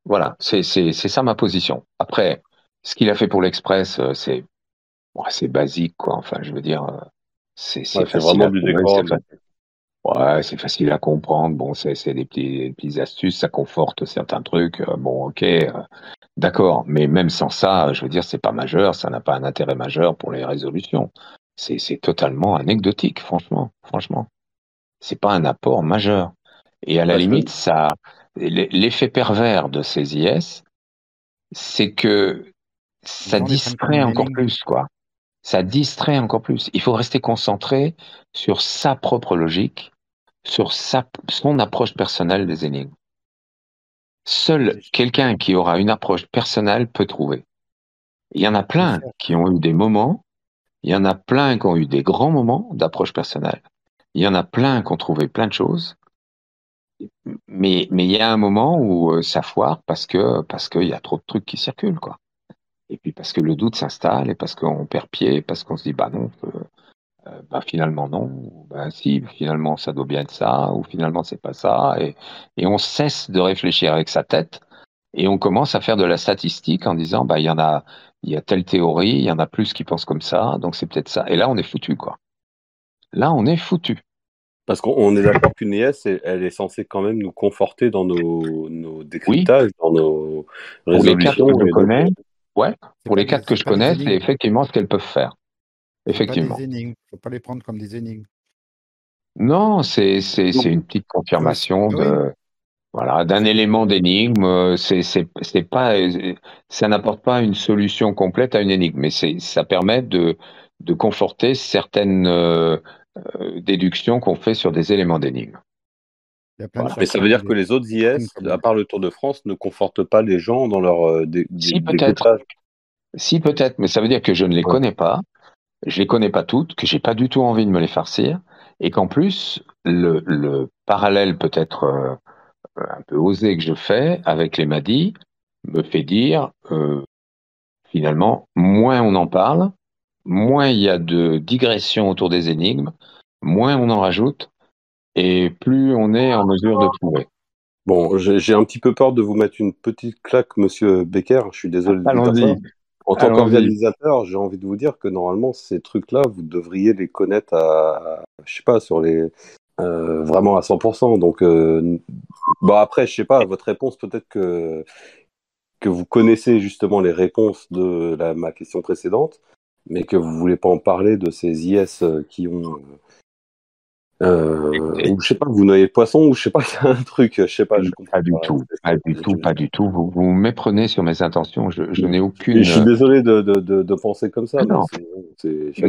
Voilà, c'est ça ma position. Après, ce qu'il a fait pour l'Express, c'est basique, quoi. Enfin, je veux dire, C'est Ouais, c'est facile à vraiment du trouver, décorum. ouais, c'est facile à comprendre. Bon, c'est des petites astuces, ça conforte certains trucs. Bon, ok, d'accord. Mais même sans ça, je veux dire, c'est pas majeur, ça n'a pas un intérêt majeur pour les résolutions. C'est totalement anecdotique, franchement. Franchement, c'est pas un apport majeur. Et à la Parce que limite, ça, l'effet pervers de ces IS, c'est que Les ça gens les prennent comme distrait une encore énigme. plus, quoi. Ça distrait encore plus. Il faut rester concentré sur sa propre logique, sur son approche personnelle des énigmes. Seul quelqu'un qui aura une approche personnelle peut trouver. Il y en a plein qui ont eu des moments, il y en a plein qui ont eu des grands moments d'approche personnelle. Il y en a plein qui ont trouvé plein de choses, mais il y a un moment où ça foire parce qu'il y a trop de trucs qui circulent, quoi. Et puis parce que le doute s'installe et parce qu'on perd pied, parce qu'on se dit bah non, bah finalement non, ou bah si, finalement ça doit bien être ça, ou finalement c'est pas ça, et on cesse de réfléchir avec sa tête et on commence à faire de la statistique en disant bah il y a telle théorie, il y en a plus qui pensent comme ça, donc c'est peut-être ça. Et là on est foutu, quoi. Là on est foutu. Parce qu'on est d'accord qu'une IS, elle est censée quand même nous conforter dans nos décryptages, dans nos Pour les quatre résolutions. que je connais, ouais, pour les quatre que je pas des connais, c'est énigmes. effectivement ce qu'elles peuvent faire. C'est pas Effectivement. des énigmes. Faut pas les prendre comme des énigmes. Non, c'est une petite confirmation d'un élément d'énigme. C'est pas, ça n'apporte pas une solution complète à une énigme, mais ça permet de conforter certaines déductions qu'on fait sur des éléments d'énigme. Voilà. Mais ça veut dire que les autres IS, à part le Tour de France, ne confortent pas les gens dans leur Si peut-être, si peut-être, mais ça veut dire que je ne les connais pas. Je les connais pas toutes, que j'ai pas du tout envie de me les farcir, et qu'en plus le parallèle peut-être un peu osé que je fais avec les Mahdi me fait dire finalement moins on en parle, moins il y a de digressions autour des énigmes, moins on en rajoute, et plus on est en mesure de trouver. Bon, j'ai un petit peu peur de vous mettre une petite claque, monsieur Becker. Je suis désolé de vous dire ça. Allons-y. En tant qu'organisateur, j'ai envie de vous dire que normalement, ces trucs-là, vous devriez les connaître je sais pas, sur les vraiment à 100%. Donc, bon après, je sais pas, votre réponse peut-être que vous connaissez justement les réponses de ma question précédente, mais que vous voulez pas en parler de ces IS qui ont ou je sais pas, vous noyez le poisson, ou je sais pas, il y a un truc, je sais pas, je comprends pas du tout. Vous me méprenez sur mes intentions. Je n'ai aucune. Je suis désolé de penser comme ça. Non. Mais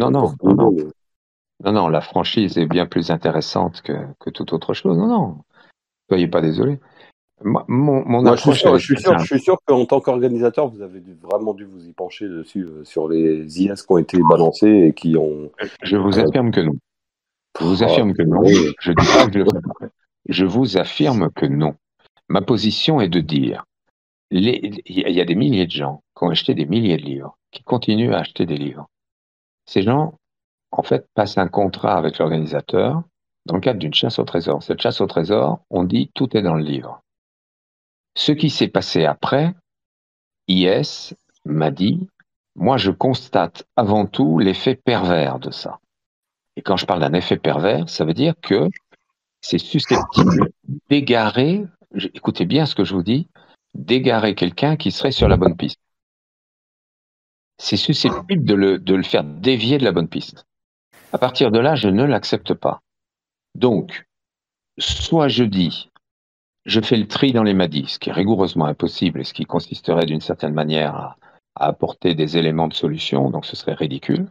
Non, la franchise est bien plus intéressante que toute autre chose. Non. Soyez pas désolé. Mon approche, je suis sûr qu'en tant qu'organisateur, vous avez vraiment dû vous y pencher dessus, sur les IS qui ont été balancés et qui ont. Je vous affirme que non. Je vous affirme que non. Je dis pas que je le fais pas. Je vous affirme que non. Ma position est de dire, il y a des milliers de gens qui ont acheté des milliers de livres, qui continuent à acheter des livres. Ces gens, en fait, passent un contrat avec l'organisateur dans le cadre d'une chasse au trésor. Cette chasse au trésor, on dit tout est dans le livre. Ce qui s'est passé après, IS m'a dit, moi je constate avant tout l'effet pervers de ça. Et quand je parle d'un effet pervers, ça veut dire que c'est susceptible d'égarer, écoutez bien ce que je vous dis, d'égarer quelqu'un qui serait sur la bonne piste. C'est susceptible de le faire dévier de la bonne piste. À partir de là, je ne l'accepte pas. Donc, soit je dis, je fais le tri dans les Mahdi, ce qui est rigoureusement impossible et ce qui consisterait d'une certaine manière à apporter des éléments de solution, donc ce serait ridicule.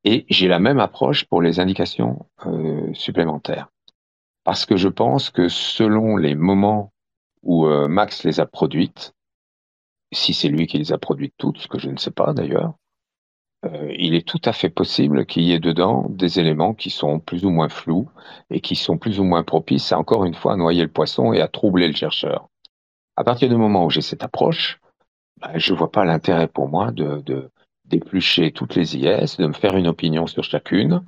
Et j'ai la même approche pour les indications supplémentaires. Parce que je pense que selon les moments où Max les a produites, si c'est lui qui les a produites toutes, ce que je ne sais pas d'ailleurs, il est tout à fait possible qu'il y ait dedans des éléments qui sont plus ou moins flous et qui sont plus ou moins propices à, encore une fois, noyer le poisson et à troubler le chercheur. À partir du moment où j'ai cette approche, je ne vois pas l'intérêt pour moi de d'éplucher toutes les IS, de me faire une opinion sur chacune.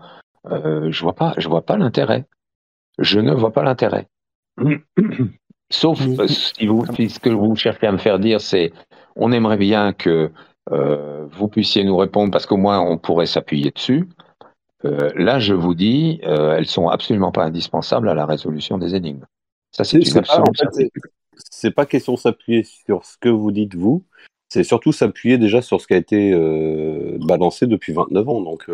Je vois pas l'intérêt. Je ne vois pas l'intérêt. Sauf si ce que vous cherchez à me faire dire, c'est on aimerait bien que vous puissiez nous répondre parce qu'au moins on pourrait s'appuyer dessus. Là, je vous dis, elles sont absolument pas indispensables à la résolution des énigmes. Ça, c'est une absolue certitude. C'est pas question de s'appuyer sur ce que vous dites, vous. C'est surtout s'appuyer déjà sur ce qui a été balancé depuis 29 ans. Donc,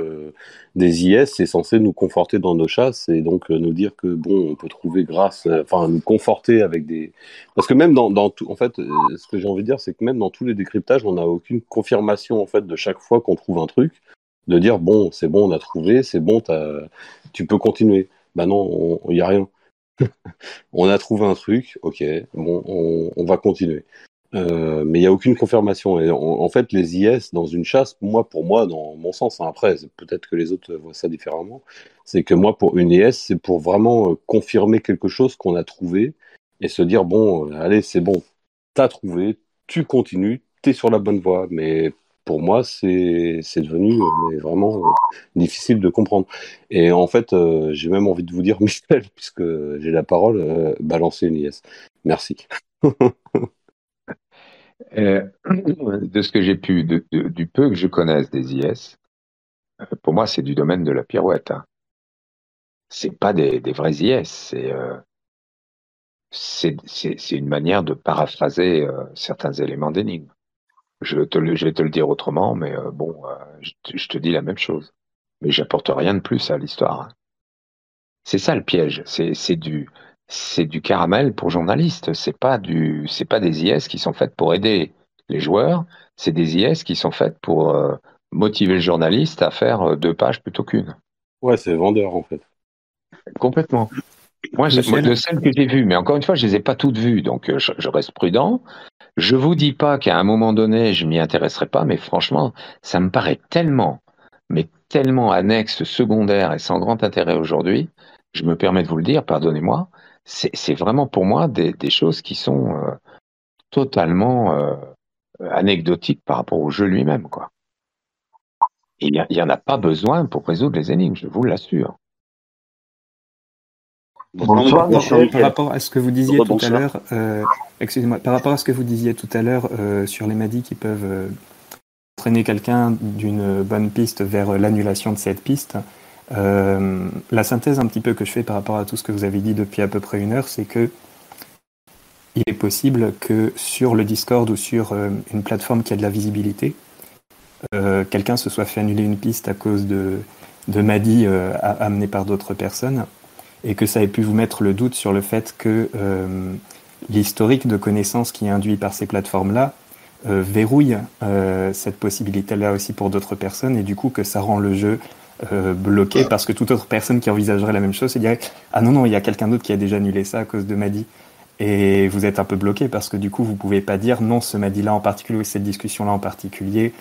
des IS, c'est censé nous conforter dans nos chasses et donc nous dire que, bon, on peut trouver nous conforter avec des... Parce que même dans tout... En fait, ce que j'ai envie de dire, c'est que même dans tous les décryptages, on n'a aucune confirmation, en fait, de chaque fois qu'on trouve un truc, de dire, bon, c'est bon, on a trouvé, c'est bon, tu peux continuer. Bah non, il n'y a rien. On a trouvé un truc, ok, bon, on va continuer. Mais il n'y a aucune confirmation. Et en fait, les IS dans une chasse, pour moi, dans mon sens, hein, après, peut-être que les autres voient ça différemment, c'est que moi, pour une IS, c'est pour vraiment confirmer quelque chose qu'on a trouvé et se dire, bon, allez, c'est bon, t'as trouvé, tu continues, t'es sur la bonne voie. Mais pour moi, c'est devenu vraiment difficile de comprendre. Et en fait, j'ai même envie de vous dire, Michel, puisque j'ai la parole, balancez une IS. Merci. De ce que j'ai pu, du peu que je connaisse des IS, pour moi, c'est du domaine de la pirouette. Hein. C'est pas des vrais IS, c'est une manière de paraphraser certains éléments d'énigme. Je vais te le dire autrement, mais je te dis la même chose. Mais j'apporte rien de plus à l'histoire. Hein. C'est ça le piège. C'est du caramel pour journalistes. C'est pas des IS qui sont faites pour aider les joueurs. C'est des IS qui sont faites pour motiver le journaliste à faire 2 pages plutôt qu'une. Ouais, c'est vendeur en fait. Complètement. Moi, de celles que j'ai vues, mais encore une fois, je les ai pas toutes vues, donc je reste prudent. Je vous dis pas qu'à un moment donné, je m'y intéresserai pas, mais franchement, ça me paraît tellement annexe, secondaire et sans grand intérêt aujourd'hui. Je me permets de vous le dire, pardonnez-moi. C'est vraiment pour moi des choses qui sont totalement anecdotiques par rapport au jeu lui-même, quoi. Il y en a pas besoin pour résoudre les énigmes, je vous l'assure. Bonsoir, par rapport à ce que vous disiez tout à l'heure, excusez-moi, par rapport à ce que vous disiez tout à l'heure sur les MADI qui peuvent entraîner quelqu'un d'une bonne piste vers l'annulation de cette piste, la synthèse un petit peu que je fais par rapport à tout ce que vous avez dit depuis à peu près 1 heure, c'est que il est possible que sur le Discord ou sur une plateforme qui a de la visibilité, quelqu'un se soit fait annuler une piste à cause de MADI amené par d'autres personnes, et que ça ait pu vous mettre le doute sur le fait que l'historique de connaissances qui est induit par ces plateformes-là verrouille cette possibilité-là aussi pour d'autres personnes, et du coup que ça rend le jeu bloqué, parce que toute autre personne qui envisagerait la même chose se dirait « Ah non, il y a quelqu'un d'autre qui a déjà annulé ça à cause de MADI ». Et vous êtes un peu bloqué parce que du coup vous pouvez pas dire non, ce MADI-là en particulier ou cette discussion-là en particulier,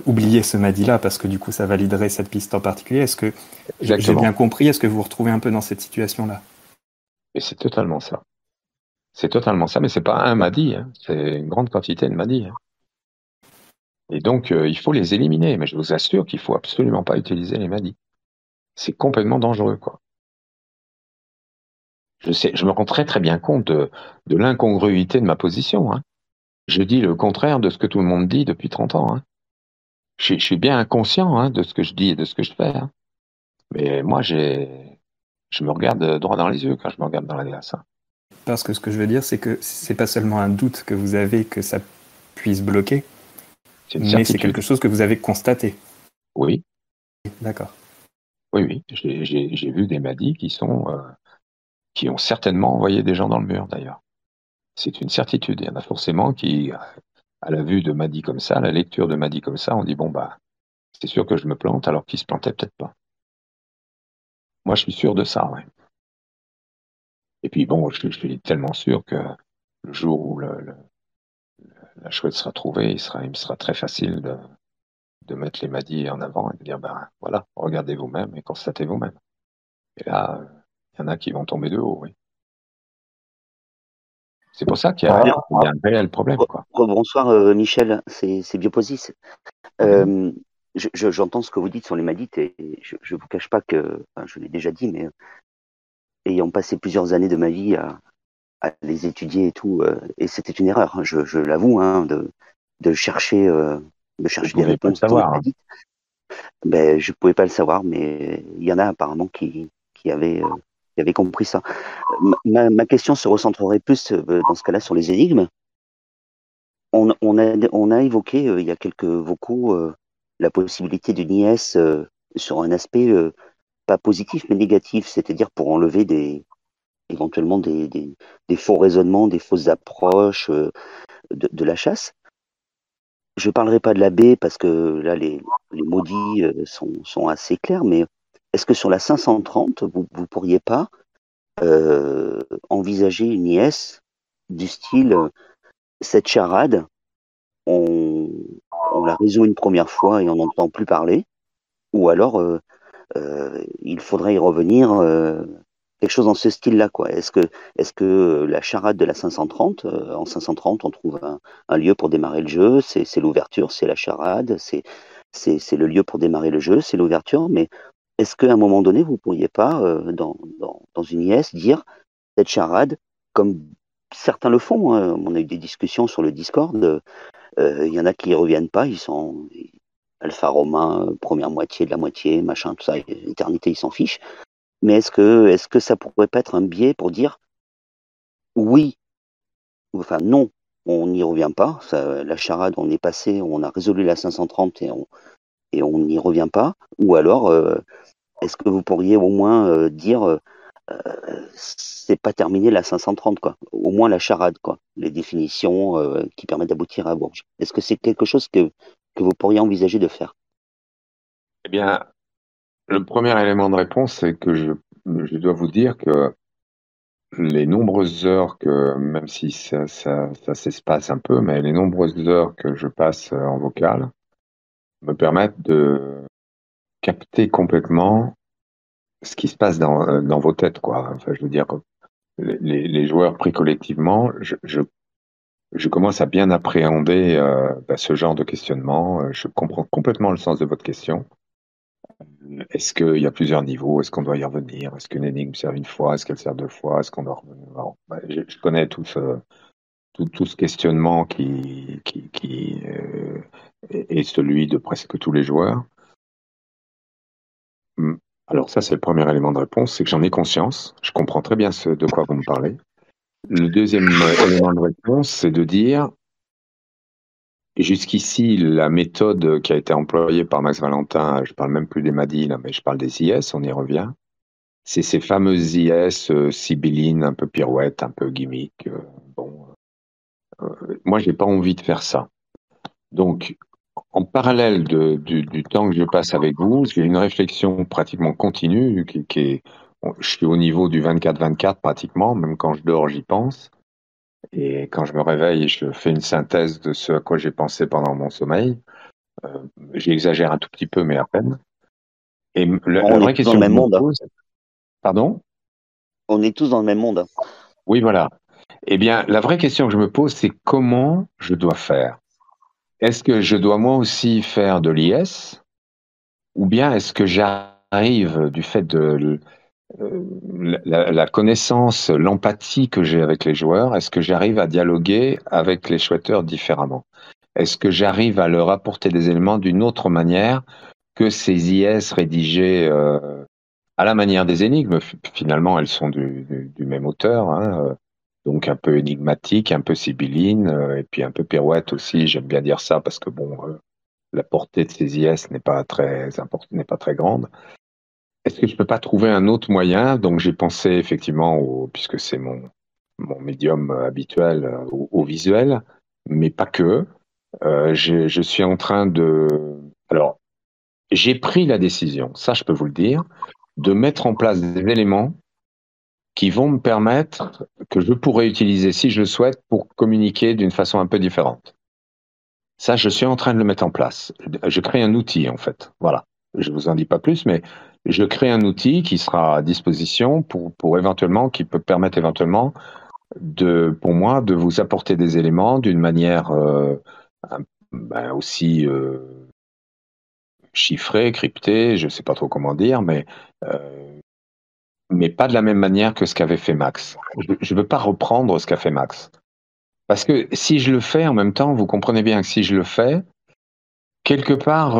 oubliez ce MADI-là parce que du coup ça validerait cette piste en particulier. Est-ce que j'ai bien compris? Est-ce que vous vous retrouvez un peu dans cette situation-là? Et c'est totalement ça. C'est totalement ça, mais c'est pas un MADI, hein. C'est une grande quantité de MADI. Hein. Et donc il faut les éliminer, mais je vous assure qu'il faut absolument pas utiliser les MADI. C'est complètement dangereux, quoi. Je me rends très très bien compte de l'incongruité de ma position. Hein. Je dis le contraire de ce que tout le monde dit depuis 30 ans. Hein. Je suis bien inconscient de ce que je dis et de ce que je fais. Hein. Mais moi, je me regarde droit dans les yeux quand je me regarde dans la glace. Hein. Parce que ce que je veux dire, c'est que c'est pas seulement un doute que vous avez que ça puisse bloquer, mais c'est quelque chose que vous avez constaté. Oui. D'accord. Oui. J'ai vu des MADI qui ont certainement envoyé des gens dans le mur, d'ailleurs. C'est une certitude. Il y en a forcément qui, à la vue de MADI comme ça, à la lecture de MADI comme ça, on dit, bon, c'est sûr que je me plante, alors qu'ils se plantaient peut-être pas. Moi, je suis sûr de ça, ouais. Et puis, bon, je suis tellement sûr que le jour où la chouette sera trouvée, il me sera très facile de mettre les MADI en avant et de dire, voilà, regardez vous-même et constatez vous-même. Et là, il y en a qui vont tomber de haut, oui. C'est pour ça qu'il y a un réel problème, quoi. Bonsoir Michel, c'est Bioposis. J'entends ce que vous dites sur les MADI et je vous cache pas que, je l'ai déjà dit, mais ayant passé plusieurs années de ma vie à les étudier et tout, et c'était une erreur, hein, je l'avoue, hein, de chercher des réponses. Savoir, hein. Ben, je pouvais pas le savoir, mais il y en a apparemment qui avaient compris ça. Ma question se recentrerait plus dans ce cas-là sur les énigmes. On a évoqué il y a quelques vocaux la possibilité d'une IS sur un aspect pas positif mais négatif, c'est-à-dire pour enlever éventuellement des faux raisonnements, des fausses approches de la chasse. Je parlerai pas de la baie parce que là les maudits sont assez clairs, mais est-ce que sur la 530 vous pourriez pas envisager une IS du style cette charade, on la résout une première fois et on n'entend plus parler, ou alors il faudrait y revenir, quelque chose dans ce style-là, quoi. Est-ce que la charade de la 530, en 530, on trouve un lieu pour démarrer le jeu, c'est l'ouverture, c'est la charade, c'est le lieu pour démarrer le jeu, c'est l'ouverture, mais est-ce qu'à un moment donné, vous pourriez pas, dans une IS, dire cette charade, comme certains le font, hein. On a eu des discussions sur le Discord, il y en a qui ne reviennent pas, ils sont alpha romain, première moitié de la moitié, machin, tout ça, éternité, ils s'en fichent. Mais est-ce que ça pourrait pas être un biais pour dire oui, enfin non, on n'y revient pas, la charade, on est passé, on a résolu la 530 et on n'y revient pas, ou alors est-ce que vous pourriez au moins dire c'est pas terminé la 530, quoi, au moins la charade, quoi, les définitions qui permettent d'aboutir à Bourges. Est-ce que c'est quelque chose que vous pourriez envisager de faire? Eh bien, le premier élément de réponse, c'est que je dois vous dire que les nombreuses heures que, même si ça s'espace un peu, mais les nombreuses heures que je passe en vocal me permettent de capter complètement ce qui se passe dans vos têtes, quoi. Enfin, je veux dire, les joueurs pris collectivement, je commence à bien appréhender ce genre de questionnement. Je comprends complètement le sens de votre question. Est-ce qu'il y a plusieurs niveaux? Est-ce qu'on doit y revenir? Est-ce qu'une énigme sert une fois? Est-ce qu'elle sert deux fois? Est-ce qu'on doit revenir? Bon, je connais tout ce questionnement qui est celui de presque tous les joueurs. Alors ça, c'est le premier élément de réponse, c'est que j'en ai conscience. Je comprends très bien de quoi vous me parlez. Le deuxième élément de réponse, c'est de dire, jusqu'ici, la méthode qui a été employée par Max Valentin, je parle même plus des MADI, là, mais je parle des IS, on y revient, c'est ces fameuses IS sibyllines, un peu pirouettes, un peu gimmick. Moi, j'ai pas envie de faire ça. Donc, en parallèle du temps que je passe avec vous, j'ai une réflexion pratiquement continue je suis au niveau du 24-24 pratiquement, même quand je dors, j'y pense. Et quand je me réveille, je fais une synthèse de ce à quoi j'ai pensé pendant mon sommeil. J'exagère un tout petit peu, mais à peine. Et la vraie question dans le même monde. Pardon? On est tous dans le même monde. Oui, voilà. Eh bien, la vraie question que je me pose, c'est comment je dois faire? Est-ce que je dois moi aussi faire de l'IS? Ou bien est-ce que j'arrive, du fait de la connaissance, l'empathie que j'ai avec les joueurs, est-ce que j'arrive à dialoguer avec les chouetteurs différemment? Est-ce que j'arrive à leur apporter des éléments d'une autre manière que ces IS rédigés à la manière des énigmes? Finalement, elles sont du même auteur, hein, donc un peu énigmatique, un peu sibylline, et puis un peu pirouette aussi, j'aime bien dire ça parce que bon, la portée de ces IS n'est pas très grande. Est-ce que je peux pas trouver un autre moyen? Donc j'ai pensé effectivement, puisque c'est mon médium habituel, au visuel, mais pas que. Je suis en train de... Alors, j'ai pris la décision, ça je peux vous le dire, de mettre en place des éléments qui vont me permettre, que je pourrais utiliser si je le souhaite, pour communiquer d'une façon un peu différente. Ça, je suis en train de le mettre en place. Je crée un outil, en fait. Voilà. Je vous en dis pas plus, mais je crée un outil qui sera à disposition pour éventuellement, qui peut permettre éventuellement pour moi de vous apporter des éléments d'une manière aussi chiffrée, cryptée, je sais pas trop comment dire, mais pas de la même manière que ce qu'avait fait Max. Je veux pas reprendre ce qu'a fait Max. Parce que si je le fais en même temps, vous comprenez bien que si je le fais, quelque part,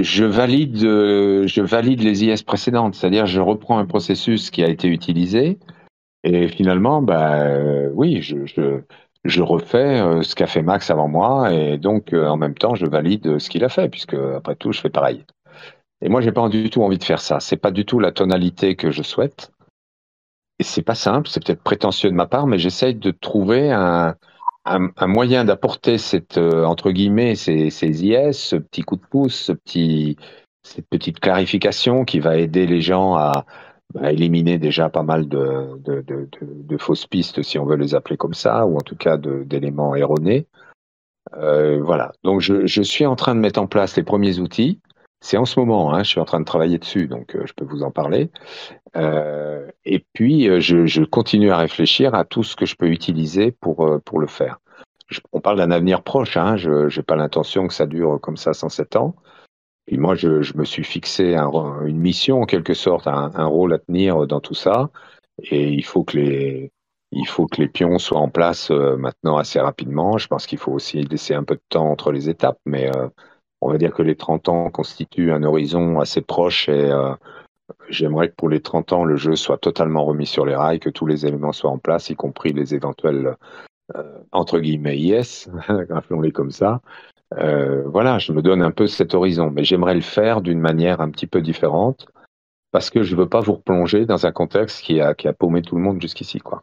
je valide les IS précédentes, c'est-à-dire je reprends un processus qui a été utilisé et finalement, oui, je refais ce qu'a fait Max avant moi et donc en même temps je valide ce qu'il a fait puisque après tout je fais pareil. Et moi j'ai pas du tout envie de faire ça. C'est pas du tout la tonalité que je souhaite. Et c'est pas simple, c'est peut-être prétentieux de ma part, mais j'essaye de trouver un moyen d'apporter entre guillemets, ces IS, ce petit coup de pouce, cette petite clarification qui va aider les gens à éliminer déjà pas mal de fausses pistes, si on veut les appeler comme ça, ou en tout cas d'éléments erronés. Voilà. Donc je suis en train de mettre en place les premiers outils. C'est en ce moment, hein, je suis en train de travailler dessus, donc je peux vous en parler. Et puis, je continue à réfléchir à tout ce que je peux utiliser pour le faire. On parle d'un avenir proche, hein, je n'ai pas l'intention que ça dure comme ça 107 ans. Et moi, je me suis fixé une mission, en quelque sorte, un rôle à tenir dans tout ça. Et il faut que les pions soient en place maintenant assez rapidement. Je pense qu'il faut aussi laisser un peu de temps entre les étapes, mais on va dire que les 30 ans constituent un horizon assez proche et j'aimerais que pour les 30 ans, le jeu soit totalement remis sur les rails, que tous les éléments soient en place, y compris les éventuels, entre guillemets, IS, appelons-les comme ça. Voilà, je me donne un peu cet horizon, mais j'aimerais le faire d'une manière un petit peu différente, parce que je ne veux pas vous replonger dans un contexte qui a paumé tout le monde jusqu'ici, quoi.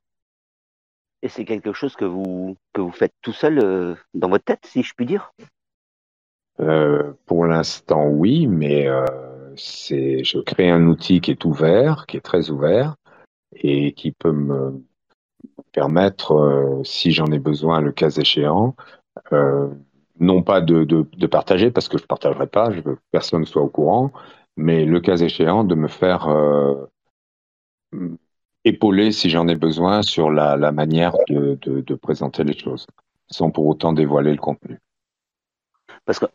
Et c'est quelque chose que vous faites tout seul dans votre tête, si je puis dire? Pour l'instant, oui, mais je crée un outil qui est ouvert, qui est très ouvert, et qui peut me permettre, si j'en ai besoin, le cas échéant, non pas de partager, parce que je ne partagerai pas, je veux que personne ne soit au courant, mais le cas échéant, de me faire épauler, si j'en ai besoin, sur la manière de présenter les choses, sans pour autant dévoiler le contenu. Parce que